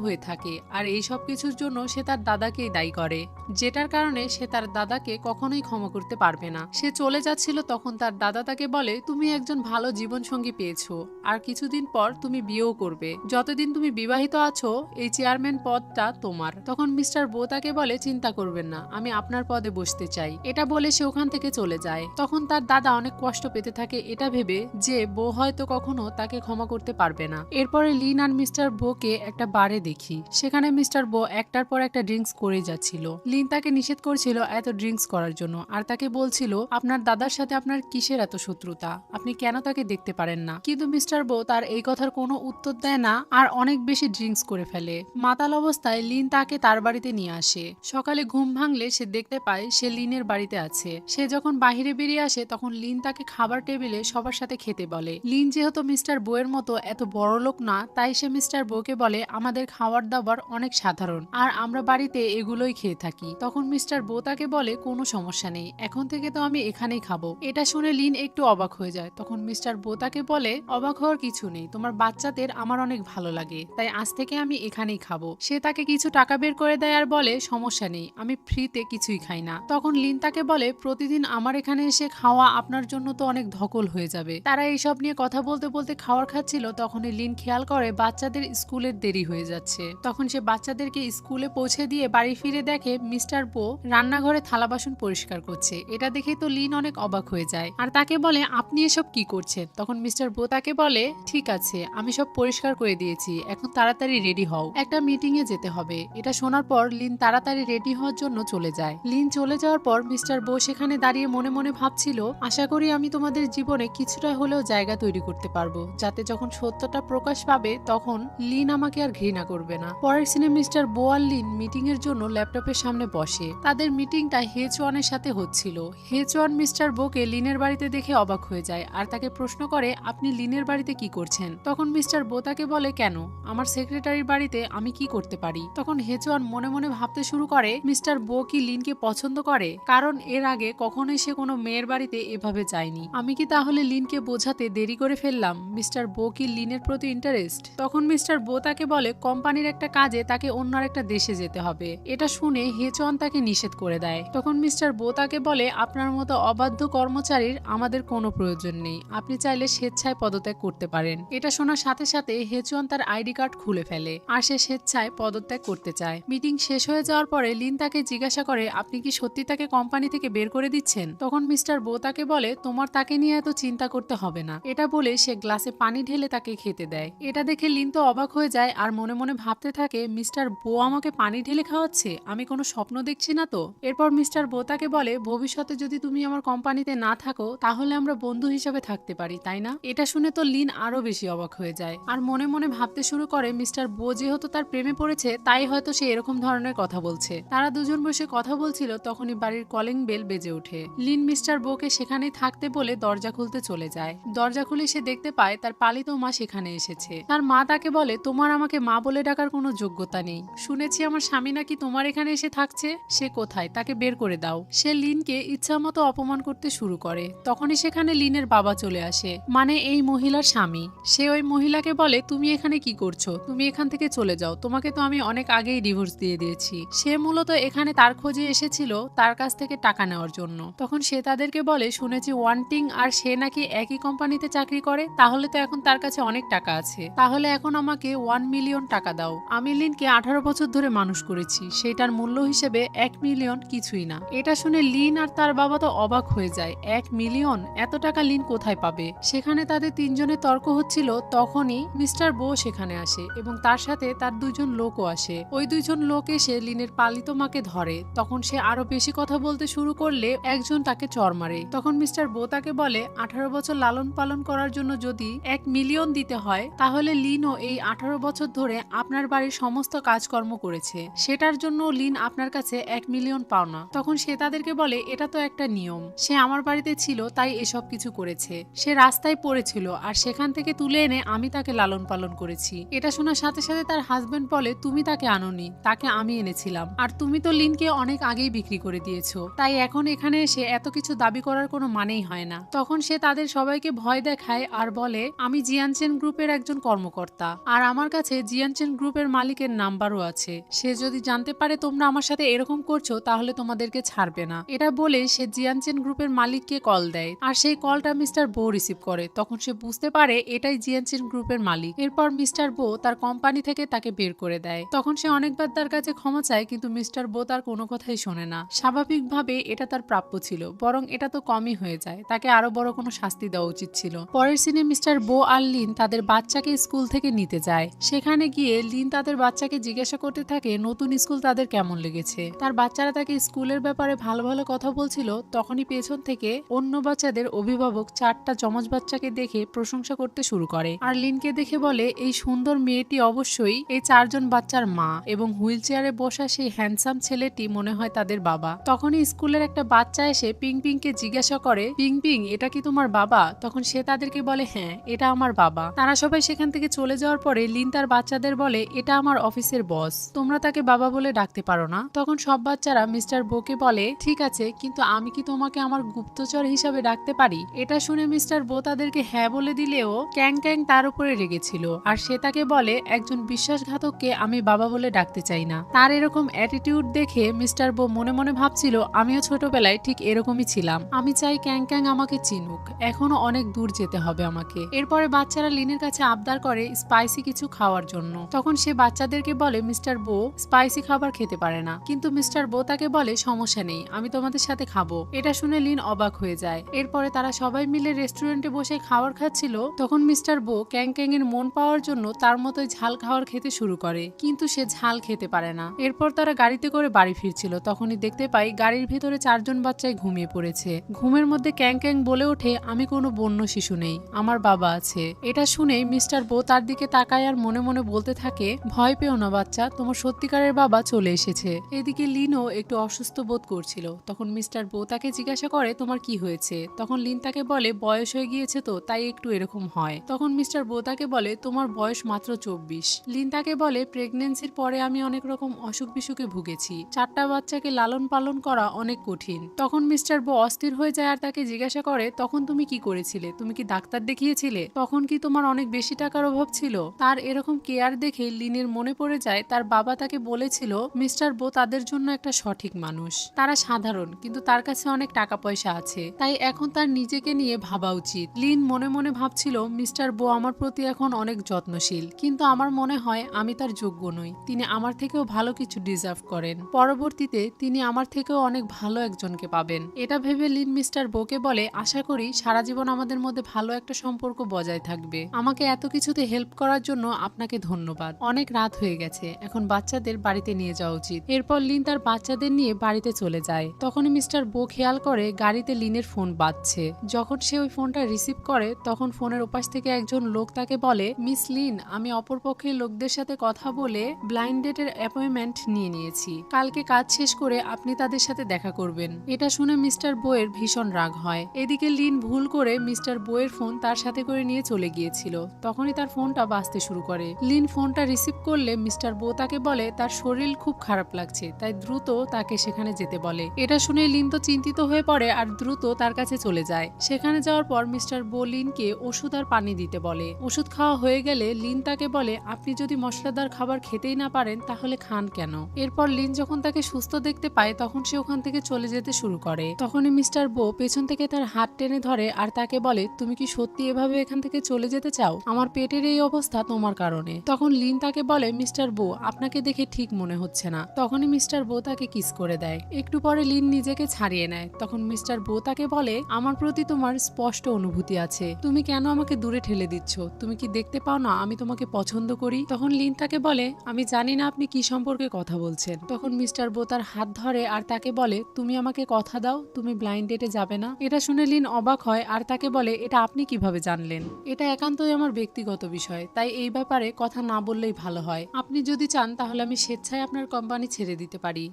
হয়ে থাকে। আর এই সব কিছুর জন্য সে তার দাদাকেই দায়ী করে, যেটার কারণে সে তার দাদাকে কখনোই ক্ষমা করতে পারবে না। সে চলে যাচ্ছিল তখন তার দাদা তাকে বলে, তুমি একজন ভালো জীবনসঙ্গী পেয়েছো আর কিছুদিন পর তুমি বিয়েও করবে। যতদিন তুমি বিবাহিত আছো এই চেয়ারম্যান পদটা তোমার। তখন মিস্টার বো তাকে বলে, চিন্তা করবেন না, আমি আপনার পদে বসতে চাই। এটা বলে সে ওখান থেকে চলে যায়। তখন তার দাদা অনেক কষ্ট পেতে থাকে এটা ভেবে যে বো হয়তো কখনো তাকে ক্ষমা করতে পারবে না। এরপরে লিন আর মিস্টার বোকে একটা বারে দেখি। সেখানে মিস্টার বো একটার পর একটা ড্রিঙ্কস করে যাচ্ছিল। লিন তাকে নিষেধ করছিল এত ড্রিঙ্কস করার জন্য আর তাকে বলছিল, আপনার দাদার সাথে আপনার কিসের এত শত্রুতা, আপনি কেন তাকে দেখতে পারেন না? কিন্তু মিস্টার বো তার এই কথার কোনো উত্তর দেয় না আর অনেক বেশি ড্রিঙ্কস করে ফেলে। মাতাল অবস্থায় লিন তাকে তার বাড়িতে নিয়ে আসে। সকালে ঘুম ভাঙলে সে দেখতে পায় সে লিনের বাড়িতে আছে। সে যখন বাহিরে বেরিয়ে আসে তখন লিন তাকে খাবার টেবিলে সবার সাথে খেতে বলে। লিন যেহেতু মিস্টার বইয়ের মতো এত বড় লোক না, তাই সে মিস্টার বউকে বলে, আমাদের খাবার দাবার অনেক সাধারণ আর আমরা বাড়িতে এগুলোই খেয়ে থাকি। তখন মিস্টার বউ তাকে বলে, কোনো সমস্যা নেই, এখন থেকে তো আমি এখানেই খাবো। এটা শুনে লিন একটু অবাক হয়ে যায়। তখন মিস্টার বউ তাকে বলে, অবাক হওয়ার কিছু নেই, তোমার বাচ্চাদের আমার অনেক ভালো লাগে, তাই আজ থেকে আমি এখানেই খাবো। সে তাকে কিছু টাকা বের করে দেয় আর বলে, সমস্যা নেই, আমি ফ্রিতে কিছুই খাই না। তখন লিন তাকে বলে, প্রতিদিন আমার এখানে এসে খাওয়া আপনার জন্য তো অনেক ধকল হয়ে যাবে। তারা এইসব নিয়ে কথা বলতে বলতে খাবার খাচ্ছিল। তখনই লিন খেয়াল করে বাচ্চাদের স্কুলের দেরি হয়ে যাচ্ছে। তখন সে বাচ্চাদেরকে স্কুলে পৌঁছে দিয়ে বাড়ি ফিরে দেখে মিস্টার বো রান্নাঘরে থালা বাসন পরিষ্কার করছে। এটা দেখে তো লিন অনেক অবাক হয়ে যায় আর তাকে বলে, আপনি এসব কি করছেন? তখন মিস্টার বো তাকে বলে, ঠিক আছে, আমি সব পরিষ্কার করে দিয়েছি, এখন তাড়াতাড়ি রেডি হও, একটা মিটিং এ যেতে হবে। এটা শোনার পর লিন তাড়াতাড়ি রেডি হওয়ার নেওয়ার জন্য চলে যায়। লিন চলে যাওয়ার পর মিস্টার বো সেখানে দাঁড়িয়ে মনে মনে ভাবছিল, আশা করি আমি তোমাদের জীবনে কিছুটা হলেও জায়গা তৈরি করতে পারবো, যাতে যখন সত্যটা প্রকাশ পাবে তখন লিন আমাকে আর ঘৃণা করবে না। পরের সিনে মিস্টার বো আর লিন মিটিং এর জন্য ল্যাপটপের সামনে বসে। তাদের মিটিংটা হেচওয়ানের সাথে হচ্ছিল। হেচওয়ান মিস্টার বোকে লিনের বাড়িতে দেখে অবাক হয়ে যায় আর তাকে প্রশ্ন করে, আপনি লিনের বাড়িতে কি করছেন? তখন মিস্টার বো তাকে বলে, কেন, আমার সেক্রেটারির বাড়িতে আমি কি করতে পারি? তখন হেচওয়ান মনে মনে ভাবতে শুরু করে, মিস্টার বো কি লিনকে পছন্দ করে? কারণ এর আগে কখনোই সে কোনো মেয়ের বাড়িতে এভাবে যায়নি। আমি কি তাহলে লিনকে বোঝাতে দেরি করে ফেললাম? মিস্টার বো কি লিনের প্রতি ইন্টারেস্ট? তখন মিস্টার বো তাকে বলে, কোম্পানির একটা কাজে তাকে অন্য একটা দেশে যেতে হবে। এটা শুনে হেচওয়ান তাকে নিষেধ করে দেয়। তখন মিস্টার বো তাকে বলে, আপনার মতো অবাধ্য কর্মচারীর আমাদের কোনো প্রয়োজন নেই, আপনি চাইলে স্বেচ্ছায় পদত্যাগ করতে পারেন। এটা শোনার সাথে সাথে হেচওয়ান তার আইডি কার্ড খুলে ফেলে আর সে স্বেচ্ছায় পদত্যাগ করতে চায়। মিটিং শেষ হয়ে যাওয়ার পরে লিন তাকে জিজ্ঞাসা করে, আপনি কি সত্যি তাকে কোম্পানি থেকে বের করে দিচ্ছেন? তখন মিস্টার বো তাকে বলে, তোমার তাকে নিয়ে এত চিন্তা করতে হবে না। এটা বলে সে গ্লাসে পানি ঢেলে তাকে খেতে দেয়। এটা দেখে লিন তো অবাক হয়ে যায় আর মনে মনে ভাবতে থাকে, মিস্টার বো আমাকে পানি ঢেলে খাওয়াচ্ছে, আমি কোনো স্বপ্ন দেখছি না তো? এরপর মিস্টার বো তাকে বলে, ভবিষ্যতে যদি তুমি আমার কোম্পানিতে না থাকো তাহলে আমরা বন্ধু হিসেবে থাকতে পারি, তাই না? এটা শুনে তো লিন আরো বেশি অবাক হয়ে যায় আর মনে মনে ভাবতে শুরু করে, মিস্টার বো যেহেতু তার প্রেমে পড়েছে তাই হয়তো সে এরকম ধরনের কথা বলছে। তারা দুজন বসে কথা বলছিল, তখনই বাড়ির কলিং বেল বেজে ওঠে। লিন মিস্টার বোকে সেখানেই থাকতে বলে দরজা খুলতে চলে যায়। দরজা খুলে সে দেখতে পায় তার পালিত মা সেখানে এসেছে। তার মা তাকে বলে, তোমার আমাকে মা বলে ডাকার কোনো যোগ্যতা নেই। শুনেছি আমার স্বামী নাকি তোমার এখানে এসে থাকছে, সে কোথায়, তাকে বের করে দাও। সে লিনকে ইচ্ছা মতো অপমান করতে শুরু করে। তখনই সেখানে লিনের বাবা চলে আসে, মানে এই মহিলার স্বামী। সে ওই মহিলাকে বলে, তুমি এখানে কি করছো? তুমি এখান থেকে চলে যাও, তোমাকে তো আমি অনেক আগেই ডিভোর্স দিয়ে দিয়েছি। সে মূলত এখানে তার খোঁজে এসেছিল তার কাছ থেকে টাকা নেওয়ার জন্য। তখন সে তাদেরকে বলে, শুনেছি ওয়ান্টিং আর সে নাকি একই কোম্পানিতে চাকরি করে, তাহলে তো এখন তার কাছে অনেক টাকা আছে। তাহলে এখন আমাকে 1 মিলিয়ন টাকা দাও। আমি লিনকে 18 বছর ধরে মানুষ করেছি, সেটার মূল্য হিসেবে 1 মিলিয়ন কিছুই না। এটা শুনে লিন আর তার বাবা তো অবাক হয়ে যায়। 1 মিলিয়ন? এত টাকা লিন কোথায় পাবে? সেখানে তাদের তিনজনের তর্ক হচ্ছিল। তখনই মিস্টার বো সেখানে আসে এবং তার সাথে তার দুইজন লোকও আসে। ওই দুইজন লোক এসে লিনের পালিত মাকে ধরে। তখন সে আরো বেশি কথা বলতে শুরু করলে একজন তাকে চড় মারে। তখন মিস্টার বো তাকে বলে, 18 বছর লালন পালন করার জন্য যদি 1 মিলিয়ন দিতে হয় তাহলে লিনও এই 18 বছর ধরে আপনার বাড়ির সমস্ত কাজকর্ম করেছে, সেটার জন্য লিন আপনার কাছে 1 মিলিয়ন পাওনা। তখন সে তাদেরকে বলে, এটা তো একটা নিয়ম, সে আমার বাড়িতে ছিল তাই এসব কিছু করেছে। সে রাস্তায় পড়েছিল আর সেখান থেকে তুলে এনে আমি তাকে লালন পালন করেছি। এটা শোনার সাথে সাথে তার হাজবেন্ড বলে, তুমি তাকে আনোনি, তাকে আমি এনেছিলাম, আর তুমি তো লিনকে অনেক আগেই বিক্রি করে দিয়েছো, তাই এখন এখানে এসে এত কিছু দাবি করার কোনো মানেই হয় না। তখন সে তাদের সবাইকে ভয় দেখায় আর বলে, আমি জিয়ানচেন গ্রুপের একজন কর্মকর্তা আর আমার কাছে জিয়ানচেন গ্রুপের মালিকের নাম্বারও আছে। সে যদি জানতে পারে তোমরা আমার সাথে এরকম করছো তাহলে তোমাদেরকে ছাড়বে না। এটা বলে সে জিয়ানচেন গ্রুপের মালিককে কল দেয় আর সেই কলটা মিস্টার বো রিসিভ করে। তখন সে বুঝতে পারে এটাই জিয়ানচেন গ্রুপের মালিক। এরপর মিস্টার বো তার কোম্পানি থেকে তাকে বের করে দেয়। তখন সে অনেকবার তার কাছে ক্ষমা চায় কিন্তু মিস্টার বো তার কোনো কথাই শোনে না। স্বাভাবিকভাবে এটা তার প্রাপ্য ছিল, বরং এটা তো কমই হয়ে যায়, তাকে আরো বড় কোনো শাস্তি দেওয়া উচিত ছিল। পরের সিনে মিস্টার বো আর লিন তাদের বাচ্চাকে স্কুল থেকে নিতে যায়। সেখানে গিয়ে লিন তাদের বাচ্চাকে জিজ্ঞাসা করতে থাকে নতুন স্কুল তাদের কেমন লেগেছে। তার বাচ্চারা তাকে স্কুলের ব্যাপারে ভালো ভালো কথা বলছিল। তখনই পেছন থেকে অন্য বাচ্চাদের অভিভাবক 4টা যমজ বাচ্চাকে দেখে প্রশংসা করতে শুরু করে আর লিনকে দেখে বলে, এই সুন্দর মেয়েটি অবশ্যই এই 4 জন বাচ্চার মা এবং হুইল চেয়ারে বসা সেই হ্যান্ডসাম ছেলেটি মনে হয় তাদের বাবা। তখনই স্কুলের একটা বাচ্চা এসে পিং পিংকে জিজ্ঞাসা করে, পিং পিং এটা কি তোমার বাবা? তখন সে তাদেরকে বলে, হ্যাঁ এটা আমার বাবা। তারা সবাই সেখান থেকে চলে যাওয়ার পরে লিন তার বাচ্চাদের বলে, এটা আমার অফিসের বস, তোমরা তাকে বাবা বলে ডাকতে পারো না? তখন সব বাচ্চারা মিস্টার বোকে বলে, ঠিক আছে, কিন্তু আমি কি তোমাকে আমার গুপ্তচর হিসাবে ডাকতে পারি? এটা শুনে মিস্টার বো তাদেরকে হ্যাঁ বলে দিলেও ক্যাং ক্যাং তার উপরে রেগেছিল আর সে তাকে বলে, একজন বিশ্বাসঘাতককে আমি বাবা বলে ডাকতে চাই না। তার এরকম অ্যাটিটিউড দেখে মিস্টার বো মনে মনে ভাবছিল, আমিও ছোটবেলায় ঠিক এরকমই ছিলাম, আমি চাই ক্যাং ক্যাং আমাকে চিনুক, এখনো অনেক দূর যেতে হবে আমাকে। এরপরে বাচ্চারা লিনের কাছে আবদার করে স্পাইসি কিছু খাওয়ার জন্য। তখন সে বাচ্চাদেরকে বলে, মিস্টার বো স্পাইসি খাবার খেতে পারে না, কিন্তু মিস্টার বো তাকে বলে, সমস্যা নেই, আমি তোমাদের সাথে খাবো। এটা শুনে লিন অবাক হয়ে যায়। এরপরে তারা সবাই মিলে রেস্টুরেন্টে বসে খাবার খাচ্ছিল। তখন মিস্টার বো ক্যাং ক্যাং এর মন পাওয়ার জন্য তার মতোই ঝাল খাবার খেতে শুরু করে, কিন্তু সে ঝাল খেতে পারে না। এরপর তারা গাড়িতে করে করে বাড়ি ফিরছিল তখনই দেখতে পাই গাড়ির ভিতরে 4 জন বাচ্চাই ঘুমিয়ে পড়েছে। ঘুমের মধ্যে ক্যাং ক্যাং বলে ওঠে, আমি কোনো বন্য শিশু নেই, আমার বাবা আছে। এটা শুনে মিস্টার বো তার দিকে তাকায় আর মনে মনে বলতে থাকে, ভয় পেও না বাচ্চা, তোমার সত্যিকারের বাবা চলে এসেছে। এদিকে লিনও একটু অসুস্থ বোধ করছিল। তখন মিস্টার বো তাকে জিজ্ঞাসা করে, তোমার কি হয়েছে? তখন লিন তাকে বলে, বয়স হয়ে গিয়েছে তো তাই একটু এরকম হয়। তখন মিস্টার বো তাকে বলে, তোমার বয়স মাত্র 24। লিন তাকে বলে, প্রেগনেন্সির পরে আমি অনেক রকম অসুখ বিসুখে ভুগেছি, 4টা বাচ্চাকে লালন পালন করা অনেক কঠিন। তখন মিস্টার বো অস্থির হয়ে যায় আর তাকে জিজ্ঞাসা করে, তখন তুমি কি করেছিলে? তুমি কি ডাক্তার দেখিয়েছিলে? তখন কি তোমার অনেক বেশি টাকার অভাব ছিল? তার এরকম কেয়ার দেখে লিনের মনে পড়ে যায় তার বাবা তাকে বলেছিল মিস্টার বো তাদের জন্য একটা সঠিক মানুষ, তারা সাধারণ কিন্তু তার কাছে অনেক টাকা পয়সা আছে, তাই এখন তার নিজেকে নিয়ে ভাবা উচিত। লিন মনে মনে ভাবছিল, মিস্টার বো আমার প্রতি এখন অনেক যত্নশীল, কিন্তু আমার মনে হয় আমি তার যোগ্য নই, তিনি আমার থেকেও ভালো কিছু ডিজার্ভ করেন, পরবর্তীতে তিনি আমার থেকেও অনেক ভালো একজনকে পাবেন। এটা ভেবে লিন মিস্টার বোকে বলে, আশা করি সারা জীবন আমাদের মধ্যে ভালো একটা সম্পর্ক বজায় থাকবে। আমাকে এত কিছুতে হেল্প করার জন্য আপনাকে ধন্যবাদ। অনেক রাত হয়ে গেছে, এখন বাচ্চাদের বাড়িতে নিয়ে যাওয়া উচিত। এরপর লিন তার বাচ্চাদের নিয়ে বাড়িতে চলে যায়। তখনই মিস্টার বো খেয়াল করে গাড়িতে লিনের ফোন বাজছে। যখন সে ওই ফোনটা রিসিভ করে তখন ফোনের ওপাশ থেকে একজন লোক তাকে বলে, মিস লিন, আমি অপরপক্ষের লোকদের সাথে কথা বলে ব্লাইন্ড ডেটের অ্যাপয়েন্টমেন্ট নিয়ে নিয়েছি, কালকে কাজ শেষ করে আপনি তাদের সাথে দেখা করবেন। এটা শুনে মিস্টার বোয়ের ভীষণ রাগ হয়। এদিকে লিন ভুল করে মিস্টার বোয়ের ফোন তার সাথে করে নিয়ে চলে গিয়েছিল। তখনই তার ফোনটা বাজতে শুরু করে। লিন ফোনটা রিসিভ করলে মিস্টার বো তাকে বলে তার শরীর খুব খারাপ লাগছে, তাই দ্রুত তাকে সেখানে যেতে বলে। এটা শুনে লিন তো চিন্তিত হয়ে পড়ে আর দ্রুত তার কাছে চলে যায়। সেখানে যাওয়ার পর মিস্টার বো লিনকে ওষুধ আর পানি দিতে বলে। ওষুধ খাওয়া হয়ে গেলে লিন তাকে বলে, আপনি যদি মশলাদার খাবার খেতেই না পারেন তাহলে খান কেন? এরপর লিন যখন তাকে সুস্থ দেখতে পায় তখন সে ওখান থেকে চলে যেতে শুরু করে। তখনই মিস্টার বো পেছন থেকে তার হাত টেনে ধরে আর তাকে বলে, তুমি কি সত্যি এভাবে এখান থেকে চলে যেতে চাও? আমার পেটের এই অবস্থা তোমার কারণে। তখন লিন তাকে বলে, মিস্টার বো, আপনাকে দেখে ঠিক মনে হচ্ছে না। তখনই মিস্টার বো তাকে কিস করে দেয়। একটু পরে লিন নিজেকে ছাড়িয়ে নেয়। তখন মিস্টার বো তাকে বলে, আমার প্রতি তোমার স্পষ্ট অনুভূতি আছে, তুমি কেন আমাকে দূরে ঠেলে দিচ্ছ? তুমি কি দেখতে পাও না আমি তোমাকে পছন্দ করি? তখন লিন তাকে বলে, আমি জানি না আপনি কি সম্পর্কে কথা বলছেন। তখন মিস্টার বো তার হাত ধরে আর তাকে বলে, তুমি আমাকে কথা দাও তুমি ব্লাইন্ড ডেটে যাবে না। এটা শুনে লিন অবাক হয় আর তাকে বলে, এটা আপনি কিভাবে জানলেন? এটা একান্তই আমার ব্যক্তিগত বিষয়, তাই এই ব্যাপারে কথা না বললেই ভালো হয়। আপনি যদি চান তাহলে আমি স্বেচ্ছায় আপনার কোম্পানি ছেড়ে দিতে পারি।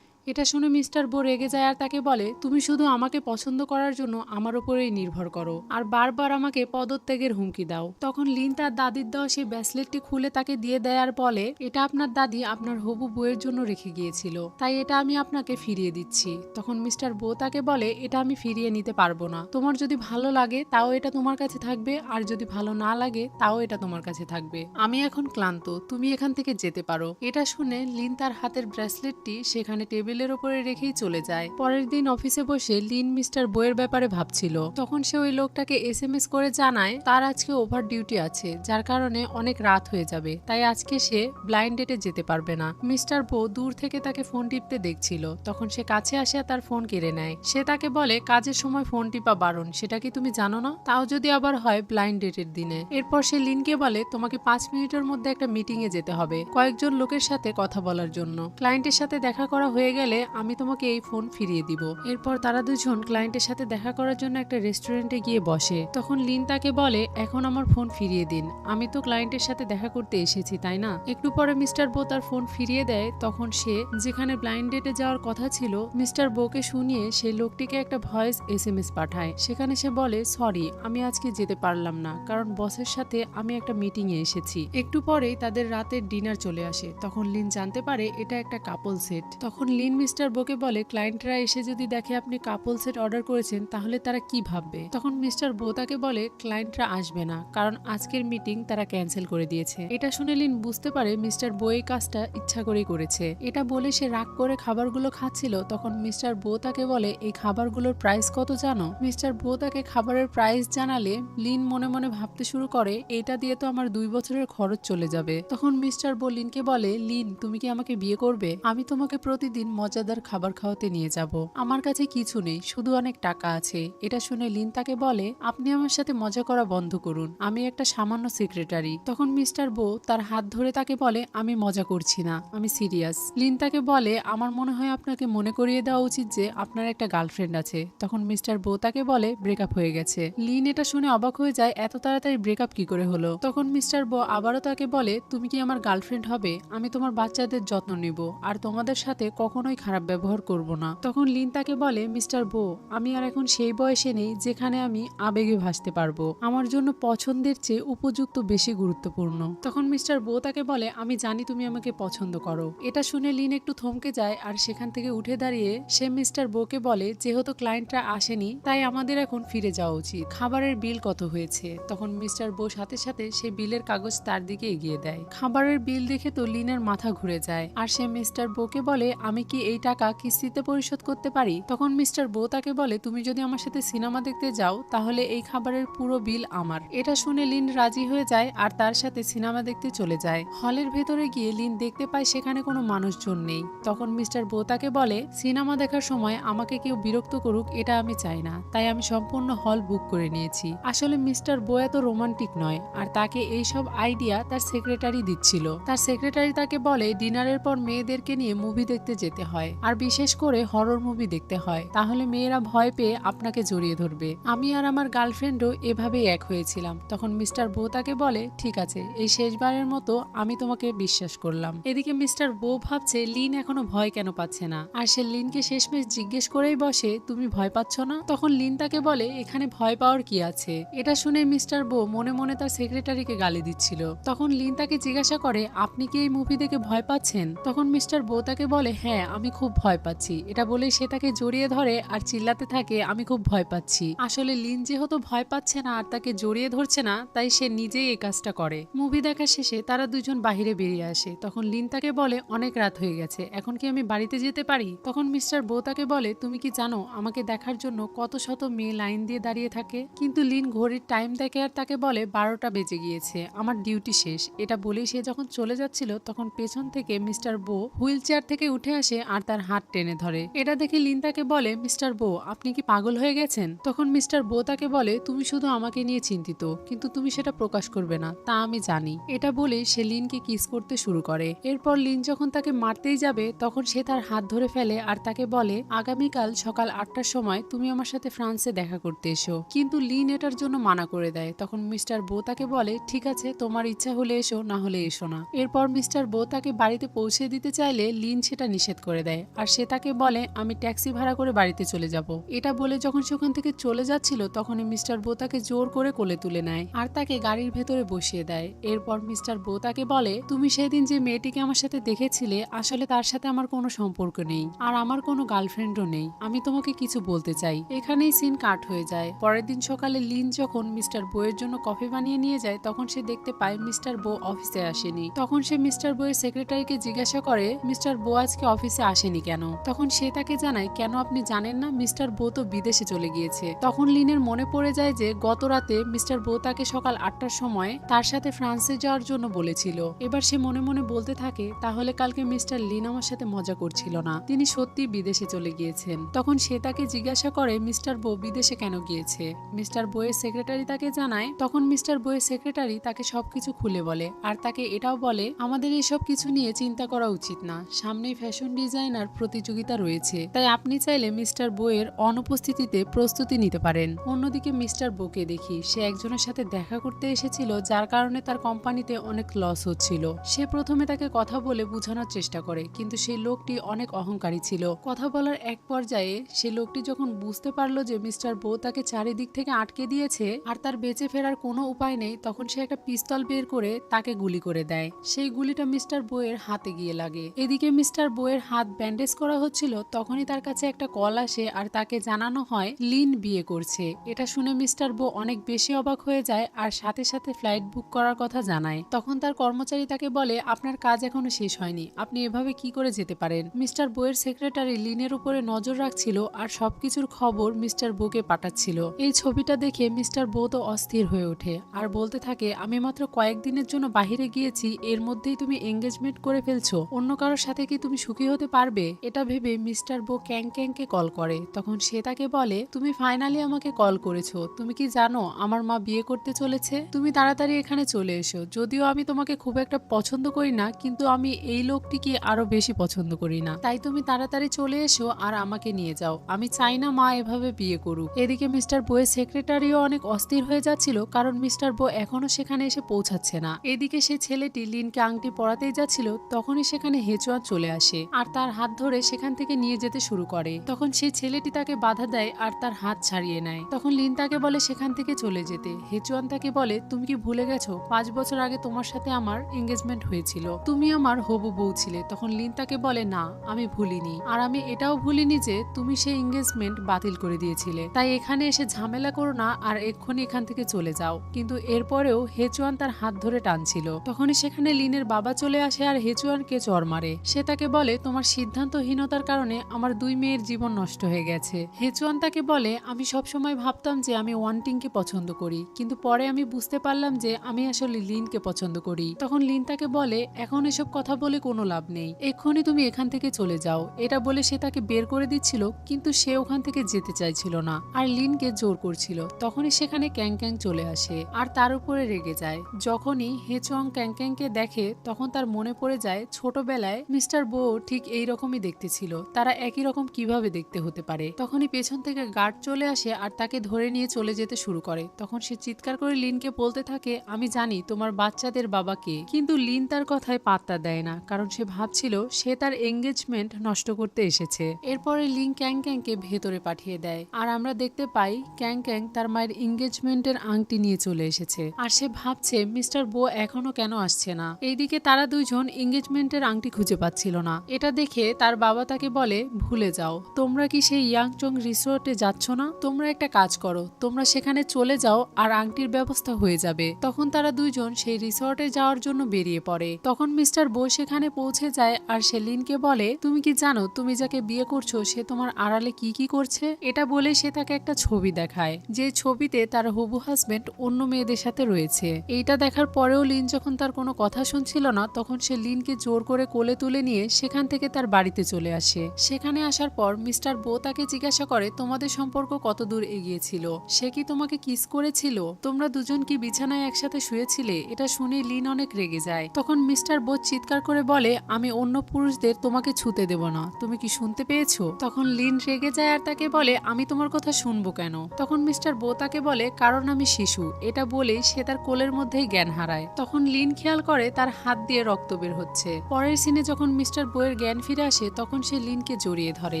এটা শুনে মিস্টার বো রেগে যায় আর তাকে বলে, তুমি শুধু আমাকে পছন্দ করার জন্য আমার উপরেই নির্ভর করো আর বারবার আমাকে পদত্যাগের হুমকি দাও। তখন লিন তার দাদির দেওয়া সেই ব্রেসলেটটি খুলে তাকে দিয়ে দেয় আর বলে, এটা আপনার দাদি আপনার হবু বউয়ের জন্য রেখে গিয়েছিল, তাই এটা আমি আপনাকে ফিরিয়ে দিচ্ছি। তখন মিস্টার বো তাকে বলে, এটা আমি ফিরিয়ে নিতে পারবো না, তোমার যদি ভালো লাগে তাও এটা তোমার কাছে থাকবে, আর যদি ভালো না লাগে তাও এটা তোমার কাছে থাকবে। আমি এখন ক্লান্ত, তুমি এখান থেকে যেতে পারো। এটা শুনে লিন তার হাতের ব্রেসলেটটি সেখানে টেবিলের উপরে রেখেই চলে যায়। পরের দিন অফিসে বসে লিন মিস্টার বইয়ের ব্যাপারে ভাবছিল। তখন সে ওই লোকটাকে এসএমএস করে জানায় তার আজকে ওভার ডিউটি আছে, যার কারণে অনেক রাত হয়ে যাবে, তাই আজকে সে ব্লাইন্ড ডেটে যেতে পারবে না। মিস্টার বো দূর থেকে তাকে ফোন টিপতে দেখছিল। তখন সে কাছে আসে তার ফোন কেড়ে নেয়। সে তাকে বলে, কাজের সময় ফোন টিপা বারণ, সেটা কি তুমি জানো না? তাও যদি আবার হয় ব্লাইন্ড ডেটের দিনে। এরপর সে লিনকে বলে, তোমাকে 5 মিনিটের মধ্যে একটা মিটিং এ যেতে হবে কয়েকজন লোকের সাথে কথা বলার জন্য। ক্লায়েন্টের সাথে দেখা করা হয়ে গেলে আমি তোমাকে এই ফোন ফিরিয়ে দিব। এরপর তারা দুজন ক্লায়েন্টের সাথে দেখা করার জন্য একটা রেস্টুরেন্টে গিয়ে বসে। তখন লিন তাকে বলে, এখন আমার ফোন ফিরিয়ে দিন, আমি তো ক্লায়েন্টের সাথে দেখা করতে এসেছি তাই না? একটু পরে মিস্টার বো তার ফোন ফিরিয়ে দেয়। তখন সে যেখানে ব্লাইন্ড ডেটে যাওয়ার কথা ছিল মিস্টার বোকে শুনিয়ে সেই লোকটিকে একটা ভয়েস এসএমএস পাঠায়। সেখানে সে বলে, সরি আমি আজকে যেতে পারলাম না, কারণ বসের সাথে আমি একটা মিটিং এ এসেছি। একটু পরেই তাদের রাতের ডিনার চলে আসে। তখন লিন জানতে পারে এটা একটা কাপল সেট। তখন লিন মিস্টার বোকে বলে, ক্লায়েন্টরা এসে যদি দেখে আপনি কাপল সেট অর্ডার করেছেন তাহলে তারা কি ভাববে? তখন মিস্টার বো তাকে বলে, ক্লায়েন্টরা আসবে না, কারণ আজকের মিটিং তারা ক্যান্সেল করে দিয়েছে। এটা শুনে লিন বুঝতে পারে মিস্টার বো এই কাজটা ইচ্ছা করেই করেছে। এটা বলে সে রাগ করে খাবারগুলো খাচ্ছিল। তখন মিস্টার বো তাকে বলে, এই খাবারগুলোর প্রাইস কত জানো? মিস্টার বো তাকে খাবারের প্রাইস জানালে লিন মনে মনে ভাবতে শুরু করে, এটা দিয়ে তো আমার 2 বছরের খরচ চলে যাবে। তখন মিস্টার বো লিনকে বলে, লিন তুমি কি আমাকে বিয়ে করবে? আমি তোমাকে প্রতিদিন মজাদার খাবার খাওয়াতে নিয়ে যাব। আমার কাছে কিছু নেই, শুধু অনেক টাকা আছে। এটা শুনে লিন তাকে বলে, আপনি আমার সাথে মজা করা বন্ধ করুন, আমি একটা সামান্য সেক্রেটারি। তখন মিস্টার বো তার হাত ধরে তাকে বলে, আমি মজা করছি না, আমি সিরিয়াস। লিন তাকে বলে, আমার মনে হয় আপনাকে মনে করিয়ে দেওয়া উচিত যে আপনার একটা গার্লফ্রেন্ড আছে। তখন মিস্টার বো তাকে বলে ব্রেকআপ হয়ে গেছে। লিন এটা শুনে অবাক হয়ে যায়, এত তাড়াতাড়ি ব্রেকআপ কি করে হলো। তখন মিস্টার বো আবারও তাকে বলে, তুমি কি আমার গার্লফ্রেন্ড হবে? আমি তোমার বাচ্চাদের যত্ন নিব আর তোমাদের সাথে কখনোই খারাপ ব্যবহার করব না। তখন লিন তাকে বলে, মিস্টার বো, আমি আর এখন সেই বয়সে নেই যেখানে আমি আবেগে ভাসতে পারবো। আমার জন্য পছন্দের চেয়ে উপযুক্ত বেশি গুরুত্বপূর্ণ। তখন মিস্টার বো তাকে বলে, আমি জানি তুমি আমাকে পছন্দ করো। এটা শুনে লিন একটু থমকে যায় আর সেখান থেকে উঠে দাঁড়িয়ে সে মিস্টার বোকে বলে, যেহেতু ক্লায়েন্টরা আসেনি তাই আমাদের এখন ফিরে যাওয়া উচিত। খাবারের বিল কত হয়েছে? তখন মিস্টার বো সাথে সাথে সে বিলের কাগজ তার দিকে এগিয়ে দেয়। খাবারের বিল দেখে তো লিনের মাথা ঘুরে যায় আর সে মিস্টার বোকে বলে, আমি কি এই টাকা কিস্তিতে পরিশোধ করতে পারি? তখন মিস্টার বো তাকে বলে, তুমি যদি আমার সাথে সিনেমা দেখতে যাও তাহলে এই খাবারের পুরো বিল আমার। এটা শুনে লিন রাজি হয়ে যায় আর তার সাথে সিনেমা দেখতে চলে যায়। হলের ভেতরে গিয়ে লিন দেখতে পায় সেখানে কোনো মানুষজন নেই। তখন মিস্টার বো তাকে বলে, সিনেমা দেখার সময় আমাকে কেউ বিরক্ত করুক এটা আমি চাই না, তাই আমি সম্পূর্ণ হল বুক করে নিয়েছি। আসলে মিস্টার বো এত রোমান্টিক নয় আর তাকে এইসব আইডিয়া তার সেক্রেটারি দিচ্ছিল। তার সেক্রেটারি তাকে বলে, ডিনারের পর মেয়েদেরকে নিয়ে মুভি দেখতে যেতে হয় আর বিশেষ করে হরর মুভি দেখতে হয়, তাহলে মেয়েরা ভয় পেয়ে আপনাকে জড়িয়ে ধরবে। আমি আর আমার গার্লফ্রেন্ডও এভাবেই এক হয়েছিলাম। তখন মিস্টার বো তাকে বলে, ঠিক আছে, এই শেষবারের মতো আমি তোমাকে বিশ্বাস করলাম। এদিকে মিস্টার বো ভাবছে লিন এখনো ভয় কেন পাচ্ছে না আর সে লিনকে শেষমেশ জিজ্ঞেস করেই বসে, তুমি ভয় পাচ্ছ না? তখন লিন তাকে বলে, এখানে ভয় পাওয়ার কি আছে? এটা শুনে মিস্টার বো মনে মনে তার সেক্রেটারিকে গালি দিচ্ছিল। তখন লিন তাকে জিজ্ঞাসা করে, আপনি কি এই মুভি দেখে ভয় পাচ্ছেন? তখন মিস্টার বো তাকে বলে, হ্যাঁ আমি খুব ভয় পাচ্ছি। এটা বলে সে তাকে জড়িয়ে ধরে আর চিল্লাতে থাকে, আমি খুব ভয় পাচ্ছি। আসলে লিন যেহেতু ভয় পাচ্ছে না আর তাকে জড়িয়ে ধরছে না তাই সে নিজেই এই কাজটা করে। মুভি দেখা শেষে তারা দুজন বাহিরে বেরিয়ে আসে। তখন লিন তাকে বলে, অনেক রাত হয়ে গেছে, এখন কি আমি বাড়িতে যেতে পারি? তখন মিস্টার বো তাকে বলে, তুমি কি জানো আমাকে দেখার জন্য কত শত মেয়ে লাইন দিয়ে দাঁড়িয়ে থাকে? কিন্তু লিন ঘড়ির টাইম দেখে আর তাকে বলে, 12টা বেজে গিয়েছে, আমার ডিউটি শেষ। এটা বলেই সে যখন চলে যাচ্ছিল তখন পেছন থেকে মিস্টার বো হুইল চেয়ার থেকে উঠে আসে আর তার হাত টেনে ধরে। এটা দেখে লিন তাকে বলে, মিস্টার বো আপনি কি পাগল হয়ে গেছেন? তখন মিস্টার বো তাকে বলে, তুমি শুধু আমাকে নিয়ে চিন্তিত কিন্তু তুমি সেটা প্রকাশ করবে না তা আমি জানি। এটা বলে সে লিনকে কিস করতে শুরু করে। এরপর লিন যখন তাকে মারতেই যাবে তখন সে তার হাত ধরে ফেলে আর তাকে বলে, আগামীকাল সকাল 8টার সময় তুমি আমার সাথে ফ্রান্সে দেখা করতে এসো। কিন্তু লিন এটার জন্য মানা করে দেয়। তখন মিস্টার বো তাকে বলে, ঠিক আছে, তোমার ইচ্ছা হলে এসো, না হলে এসো না। এরপর মিস্টার বো তাকে বাড়িতে পৌঁছে দিতে চাইলে লিন সেটা নিষেধ করে দেয় আর সে তাকে বলে, আমি ট্যাক্সি ভাড়া করে বাড়িতে চলে যাব। এটা বলে যখন সে ওখান থেকে চলে যাচ্ছিল তখনই মিস্টার বো তাকে জোর করে কোলে তুলে নেয় আর তাকে গাড়ির ভেতরে বসিয়ে দেয়। এরপর মিস্টার বো তাকে বলে, তুমি সেদিন যে মেয়েটিকে আমার সাথে দেখেছিলে আসলে তার সাথে আমার কোনো সম্পর্ক নেই আর আমার কোনো গার্লফ্রেন্ডও নেই, আমি তোমাকে কিছু বলতে চাই। এখানেই সিন কাট হয়ে যায়। পরের দিন সকালে লিন যখন মিস্টার বো এর জন্য কফি বানিয়ে নিয়ে যায় তখন সে দেখতে পায় মিস্টার বো অফিসে আসেনি। তখন সে মিস্টার বো এর সেক্রেটারিকে জিজ্ঞাসা করে, মিস্টার বো আজকে অফিসে আসেনি কেন? তখন সে তাকে জানায়, কেন আপনি জানেন না, মিস্টার বো তো বিদেশে চলে গিয়েছে। তখন লিনের মনে পড়ে যায় যে গত রাতে মিস্টার বো তাকে সকাল 8টার সময় তার সাথে ফ্রান্সে যাওয়ার জন্য বলেছিল। এবার সে মনে মনে বলতে থাকে, তাহলে কালকে মিস্টার লিন আমার সাথে মজা করছিল না, তিনি সত্যি বিদেশে চলে গিয়েছেন। তখন সে তাকে জিজ্ঞাসা করে মিস্টার বো বিদেশে কেন গিয়েছে। মিস্টার বো এর সেক্রেটারি তাকে জানায়। তখন মিস্টার বো এর সেক্রেটারি তাকে সবকিছু খুলে বলে আর তাকে এটাও বলে, আমাদের এসব কিছু নিয়ে চিন্তা করা উচিত না, সামনেই ফ্যাশন ডিজাইনার প্রতিযোগিতা রয়েছে, তাই আপনি চাইলে মিস্টার বো এর অনুপস্থিতিতে প্রস্তুতি নিতে পারেন। অন্যদিকে মিস্টার বোকে দেখি সে একজনের সাথে দেখা করতে এসেছিল যার কারণে তার কোম্পানিতে অনেক লস হচ্ছিল। সে প্রথমে তাকে কথা বলে বোঝানোর চেষ্টা করে কিন্তু সেই লোকটি অনেক অহংকারী ছিল। কথা বলার এক পর্যায়ে সে লোকটি যখন বুঝতে পারলো যে মিস্টার বো তাকে চারিদিক থেকে আটকে দিয়েছে আর তার বেঁচে ফেরার কোনো উপায় নেই তখন সে একটা পিস্তল বের করে তাকে গুলি করে দেয়। সেই গুলিটা মিস্টার বো এর হাতে গিয়ে লাগে। এদিকে মিস্টার বো এর হাত ব্যান্ডেজ করা হচ্ছিল তখনই তার কাছে একটা কল আসে আর তাকে জানানো হয় লিন বিয়ে করছে। এটা শুনে মিস্টার বো অনেক বেশি অবাক হয়ে যায় আর সাথে সাথে ফ্লাইট বুক করার কথা জানায়। তখন তার কর্মচারী তাকে বলে, আপনার কাজ এখনো শেষ হয়নি, আপনি এভাবে কি করে যেতে পারেন? মিস্টার বো এর সেক্রেটারি লিনের উপরে নজর রাখছিল আর সবকিছুর খবর মিস্টার বোকে পাঠাচ্ছিল। এই ছবিটা দেখে মিস্টার বো তো অস্থির হয়ে ওঠে আর বলতে থাকে, আমি মাত্র কয়েকদিনের জন্য বাহিরে গিয়েছি, এর মধ্যেই তুমি এঙ্গেজমেন্ট করে ফেলছো, অন্য কারোর সাথে কি তুমি সুখী হতে পারবে? এটা ভেবে মিস্টার বো ক্যাং ক্যাংকে কল করে। তখন সে তাকে বলে, তুমি ফাইনালি আমাকে কল করেছো। তুমি কি জানো আমার মা বিয়ে করতে চলেছে? তুমি তাড়াতাড়ি এখানে চলে এসো। যদিও আমি তোমাকে খুব একটা পছন্দ করি না, কিন্তু আমি এই লোকটিকে আরো বেশি পছন্দ করি না। তাই তুমি তাড়াতাড়ি চলে এসো আর আমাকে নিয়ে যাও। আমি চাই না মা এভাবে বিয়ে করুক। এদিকে মিস্টার বোয়ের সেক্রেটারিও অনেক অস্থির হয়ে যাচ্ছিল, কারণ মিস্টার বো এখনো সেখানে এসে পৌঁছাচ্ছে না। এদিকে সে ছেলেটি লিনকে আংটি পরাতেই যাচ্ছিল, তখনই সেখানে হেচুয়ান চলে আসে আর তার হাত ধরে সেখান থেকে নিয়ে যেতে শুরু করে। তখন সেই ছেলেটি তাকে বাধা দেয় আর তার হাত ছাড়িয়ে নেয়। তখন লিন তাকে বলে সেখান থেকে চলে যেতে। হেচুয়ান তাকে বলে, তুমি কি ভুলে গেছো 5 বছর আগে তোমার সাথে আমার এঙ্গেজমেন্ট হয়েছিল, তুমি আমার হবু বউ ছিলে। তখন লিন তাকে বলে, না আমি ভুলিনি, আর আমি এটাও ভুলিনি যে তুমি সেই এঙ্গেজমেন্ট বাতিল করে দিয়েছিলে। তাই এখানে এসে ঝামেলা করো না আর এক্ষুনি এখান থেকে চলে যাও। কিন্তু এরপরেও হেচুয়ান তার হাত ধরে টানছিল। তখনই সেখানে লিনের বাবা চলে আসে আর হেচুয়ানকে চড় মারে। সে তাকে বলে, তোমার সিদ্ধান্তহীনতার কারণে আমার 2 মেয়ের জীবন নষ্ট হয়ে গেছে। হেচুয়ান তাকে বলে, আমি সবসময় ভাবতাম যে আমি ওয়ান্টিংকে পছন্দ করি, কিন্তু পরে আমি বুঝতে পারলাম যে আমি আসলে লিনকে পছন্দ করি। তখন লিন তাকে বলে, এখন এসব কথা বলে কোনো লাভ নেই, এক্ষুনি তুমি এখান থেকে চলে যাও। এটা বলে সে তাকে বের করে দিচ্ছিল, কিন্তু সে ওখান থেকে যেতে চাইছিল না আর লিনকে জোর করছিল। তখনই সেখানে ক্যাং ক্যাং চলে আসে আর তার উপরে রেগে যায়। যখনই হেচুয়াং ক্যাং ক্যাংকে দেখে তখন তার মনে পড়ে যায় ছোটবেলায় মিস্টার বো ঠিক এইরকমই দেখতে ছিল, তারা একই রকম কিভাবে দেখতে হতে পারে। তখনই পেছন থেকে গার্ড চলে আসে আর তাকে ধরে নিয়ে চলে যেতে শুরু করে। তখন সে চিৎকার করে লিনকে বলতে থাকে, আমি জানি তোমার বাচ্চাদের বাবা কে। কিন্তু লিন তার কথায় পাত্তা দেয় না, কারণ সে ভাবছিল সে তার এঙ্গেজমেন্ট নষ্ট করতে এসেছে। এরপরে লিন ক্যাং ক্যাংকে ভেতরে পাঠিয়ে দেয় আর আমরা দেখতে পাই ক্যাং ক্যাং তার মায়ের এঙ্গেজমেন্টের আংটি নিয়ে চলে এসেছে আর সে ভাবছে মিস্টার বো এখনো কেন আসছে না। এইদিকে তারা দুইজন এঙ্গেজমেন্টের আংটি খুঁজে পাচ্ছিল না। এটা দেখে তার বাবা তাকে বলে, ভুলে যাও, তোমরা কি সেই ইয়াংচং রিসোর্টে যাচ্ছ না? তোমরা একটা কাজ করো, তোমরা সেখানে চলে যাও আর আংটির ব্যবস্থা হয়ে যাবে। তখন তারা দুইজন সেই রিসোর্টে যাওয়ার জন্য বেরিয়ে পড়ে। তখন মিস্টার বো সেখানে পৌঁছে যায় আর সে লিনকে বলে, তুমি কি জানো তুমি যাকে বিয়ে করছো সে তোমার আড়ালে কি কি করছে? এটা বলে সে তাকে একটা ছবি দেখায়, যে ছবিতে তার হবু হাজবেন্ড অন্য মেয়েদের সাথে রয়েছে। এইটা দেখার পরেও লিন যখন তার কোনো কথা শুনছিল না, তখন সে লিনকে জোর করে কোলে তুলে নিয়ে সেখান থেকে তার বাড়িতে চলে আসে। সেখানে আসার পর মিস্টার বো তাকে জিজ্ঞাসা করে, তোমাদের সম্পর্ক কত দূর এগিয়েছিল? সে কি তোমাকে কিস করেছিল? তোমরা দুজন কি বিছানায় একসাথে শুয়েছিলে? এটা শুনে লিন অনেক রেগে যায়। তখন মিস্টার বো চিৎকার করে বলে, আমি অন্য পুরুষদের তোমাকে ছুতে দেব না, তুমি কি শুনতে পেয়েছো? তখন লিন রেগে যায় আর তাকে বলে, আমি তোমার কথা শুনবো কেন? তখন মিস্টার বো তাকে বলে, কারণ আমি শিশু। এটা বলে সে তার কোলের মধ্যেই জ্ঞান হারায়। তখন লিন খেয়াল করে তার হাত দিয়ে রক্ত বের হচ্ছে। পরের সিনে যখন মিস্টার বো-এর জ্ঞান ফিরে আসে তখন সে লিনকে জড়িয়ে ধরে।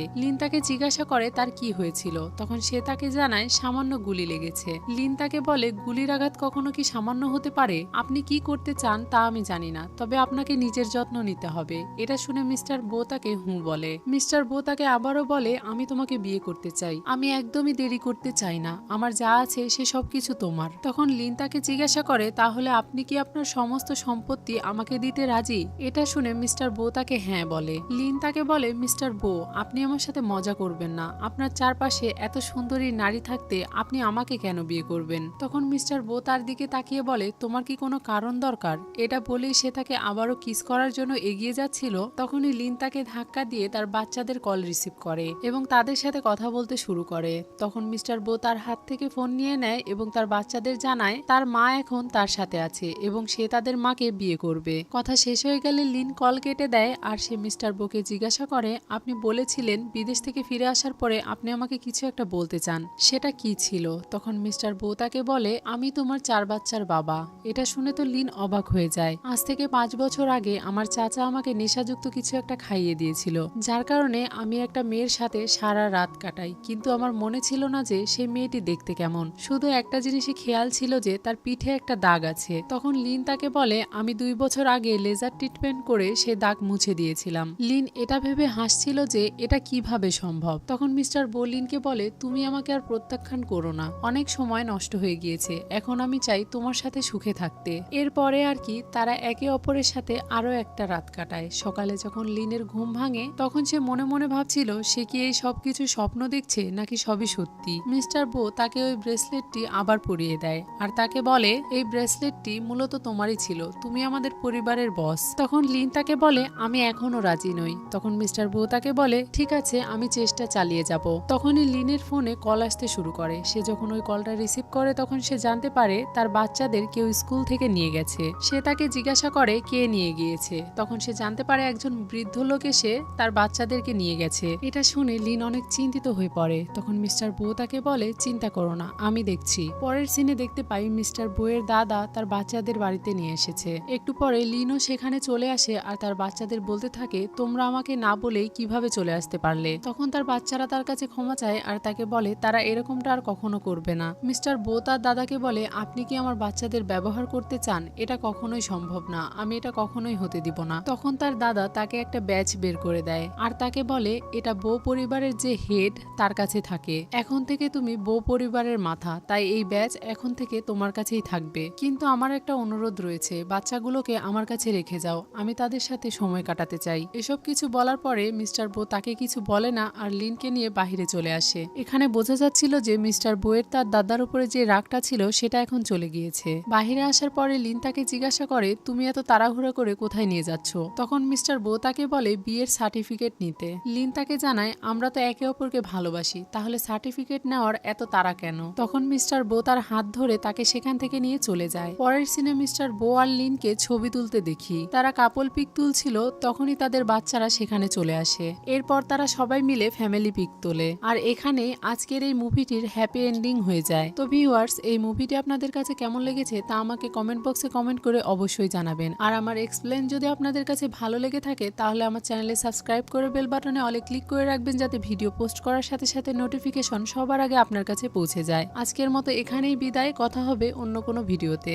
লিন তাকে জিজ্ঞাসা করে তার কি হয়েছিল। তখন সে তাকে জানায় সামান্য গুলি লেগেছে। লিন তাকে বলে, গুলির আঘাত কখনো কি সামান্য হতে পারে? আপনি কি করতে চান তা আমি জানি না, তবে আপনাকে নিজের যত্ন নিতে হবে। এটা শুনে মিস্টার বো তাকে হুঁ বলে। মিস্টার বো তাকে আবারও বলে, আমি তোমাকে বিয়ে করতে চাই, আমি একদমই দেরি করতে চাই না, আমার যা আছে সে সবকিছু তোমার। তখন লিন তাকে জিজ্ঞাসা করে, তাহলে আপনি কি আপনার সমস্ত সম্পত্তি আমাকে দিতে রাজি? এটা শুনে মিস্টার বো তাকে হ্যাঁ বলে। লিন তাকে বলে, মিস্টার বো আপনি আমার সাথে মজা করবেন না, আপনার চারপাশে এত সুন্দরী নারী থাকতে আপনি আমাকে কেন বিয়ে করবেন? তখন মিস্টার বো তার দিকে তাকিয়ে বলে, তোমার কি কোনো কারণ দরকার? এটা বলেই সে তাকে আবারও কিস করার জন্য এগিয়ে যাচ্ছিল। তখনই লিন তাকে ধাক্কা দিয়ে তার বাচ্চাদের কল রিসিভ করে এবং তাদের সাথে কথা বলতে শুরু করে। তখন মিস্টার বো তার হাত থেকে ফোন নিয়ে নেয় এবং তার বাচ্চাদের জানায় তার মা এখন তার সাথে আছে এবং সে তাদের মাকে বিয়ে করবে। কথা শেষ হয়ে গেলে লিন কল কেটে দেয় আর সে মিস্টার বোকে জিজ্ঞাসা করে, আপনি বলেছিলেন বিদেশ থেকে ফিরে আসার পরে আপনি আমাকে কিছু একটা বলতে চান, সেটা কি ছিল? তখন মিস্টার বো তাকে বলে, আমি তোমার 4 বাচ্চার বাবা। এটা শুনে তো লিন অবাক হয়ে যায়। আজ থেকে 5 বছর আগে আমার চাচা আমাকে নেশাযুক্ত কিছু একটা খাইয়ে দিয়েছিল, যার কারণে আমি একটা মেয়ের সাথে সারা রাত কাটাই, কিন্তু আমার মনে ছিল না যে সেই মেয়েটি দেখতে কেমন। শুধু একটা জিনিসই খেয়াল ছিল যে তার পিঠে একটা দাগ আছে। তখন লিন তাকে বলে, আমি 2 বছর আগে লেজার ট্রিটমেন্ট করে সে দাগ মুছে দিয়েছিলাম। লিন এটা ভেবে হাসছিল যে এটা কিভাবে সম্ভব। তখন মিস্টার বো লিনকে বলে, তুমি আমাকে আর প্রত্যাখ্যান করো না, অনেক সময় নষ্ট হয়ে গিয়েছে, এখন আমি চাই তোমার সাথে সুখে থাকতে। এরপরে আর কি তারা একে অপরের সাথে আরো একটা রাত কাটায়। সকালে যখন লিনের ঘুম ভাঙে তখন সে মনে মনে ভাবছিল সে কি এই সবকিছু স্বপ্ন দেখছে নাকি সবই সত্যি। মিস্টার বো তাকে ওই ব্রেসলেটটি আবার পরিয়ে দেয় আর তাকে বলে, এই ব্রেসলেটটি মূলত তোমারই ছিল, তুমি আমাদের পরিবারের বস। তখন লিন তাকে বলে, আমি এখনো রাজি নই। তখন মিস্টার বো তাকে বলে ঠিক আছে, আমি চেষ্টা চালিয়ে যাব। তখনই লিনের ফোনে কল আসতে শুরু করে। সে যখন ওই কলটা রিসিভ করে তখন সে জানতে পারে তার বাচ্চাদের কেউ স্কুল থেকে নিয়ে গেছে। সে তাকে জিজ্ঞাসা করে কে নিয়ে গিয়েছে। তখন সে জানতে পারে একজন বৃদ্ধ লোক এসে তার বাচ্চাদেরকে নিয়ে গেছে। এটা শুনে লিন অনেক চিন্তিত হয়ে পড়ে। তখন মিস্টার বো তাকে বলে চিন্তা করো না, আমি দেখছি। পরের সিনে দেখতে পাই মিস্টার বো এর দাদা তার বাচ্চাদের বাড়িতে নিয়ে এসেছে। একটু পরে লিনও সেখানে চলে আসে আর তার বাচ্চাদের বলতে থাকে তোমরা আমাকে না বলেই কিভাবে চলে আসতে পারলে। তখন তার বাচ্চারা তার কাছে ক্ষমা চায় আর তাকে বলে তারা এরকমটা আর কখনো করবে না। মিস্টার বো তার দাদাকে বলে আপনি কি আমার বাচ্চাদের ব্যবহার করতে চান? এটা কখনোই সম্ভব না, আমি এটা কখনোই হতে দিব না। তখন তার দাদা তাকে একটা ব্যাচ বের করে দেয় আর তাকে বলে এটা বো পরিবারের যে হেড তার কাছে থাকে। এখন থেকে তুমি বো পরিবারের মাথা, তাই এই ব্যাচ এখন থেকে তোমার কাছেই থাকবে। কিন্তু আমার একটা অনুরোধ রয়েছে, বাচ্চাগুলোকে আমার কাছে রেখে যাও, আমি তাদের সাথে সময় কাটাতে চাই। এসব কিছু বলার পরে মিস্টার বো তাকে কিছু বলে না আর লিনকে নিয়ে বাহিরে চলে আসে। এখানে বোঝা যাচ্ছিল যে মিস্টার বো-এর তার দাদার উপরে যে রাগটা ছিল সেটা এখন চলে গিয়েছে। বাহিরে আসার পরে লিন তাকে জিজ্ঞাসা করে তুমি এত তাড়াহুড়া করে কোথায় নিয়ে যাচ্ছ? তখন মিস্টার বো তাকে বলে বিয়ের সার্টিফিকেট নিতে। লিন তাকে জানায় আমরা তো একে অপরকে ভালোবাসি, তাহলে সার্টিফিকেট নেওয়ার এত তাড়া কেন? তখন মিস্টার বো তার হাত ধরে তাকে সেখান থেকে নিয়ে চলে যায়। পরের সিনে মিস্টার বো আর লিনকে ছবি তুলতে দেখি। তারা কাপল পিক তুলছিল, তখনই তাদের বাচ্চারা সেখানে চলে আসে। এরপর তারা সবাই মিলে ফ্যামিলি পিক তোলে। আর এখানে আজকের এই মুভিটির হ্যাপি এন্ডিং হয়ে যায়। তো ভিউয়ার্স, এই মুভিটি আপনাদের কাছে কেমন লেগেছে তা আমাকে কমেন্ট বক্সে কমেন্ট করে অবশ্যই জানাবেন। আর আমার এক্সপ্লেন যদি আপনাদের কাছে ভালো লেগে থাকে তাহলে আমার চ্যানেলে সাবস্ক্রাইব করে বেল বাটনে অলে ক্লিক করে রাখবেন, যাতে ভিডিও পোস্ট করার সাথে সাথে নোটিফিকেশন সবার আগে আপনার কাছে পৌঁছে যায়। আজকের মতো এখানেই বিদায়, কথা হবে অন্য কোনো ভিডিওতে।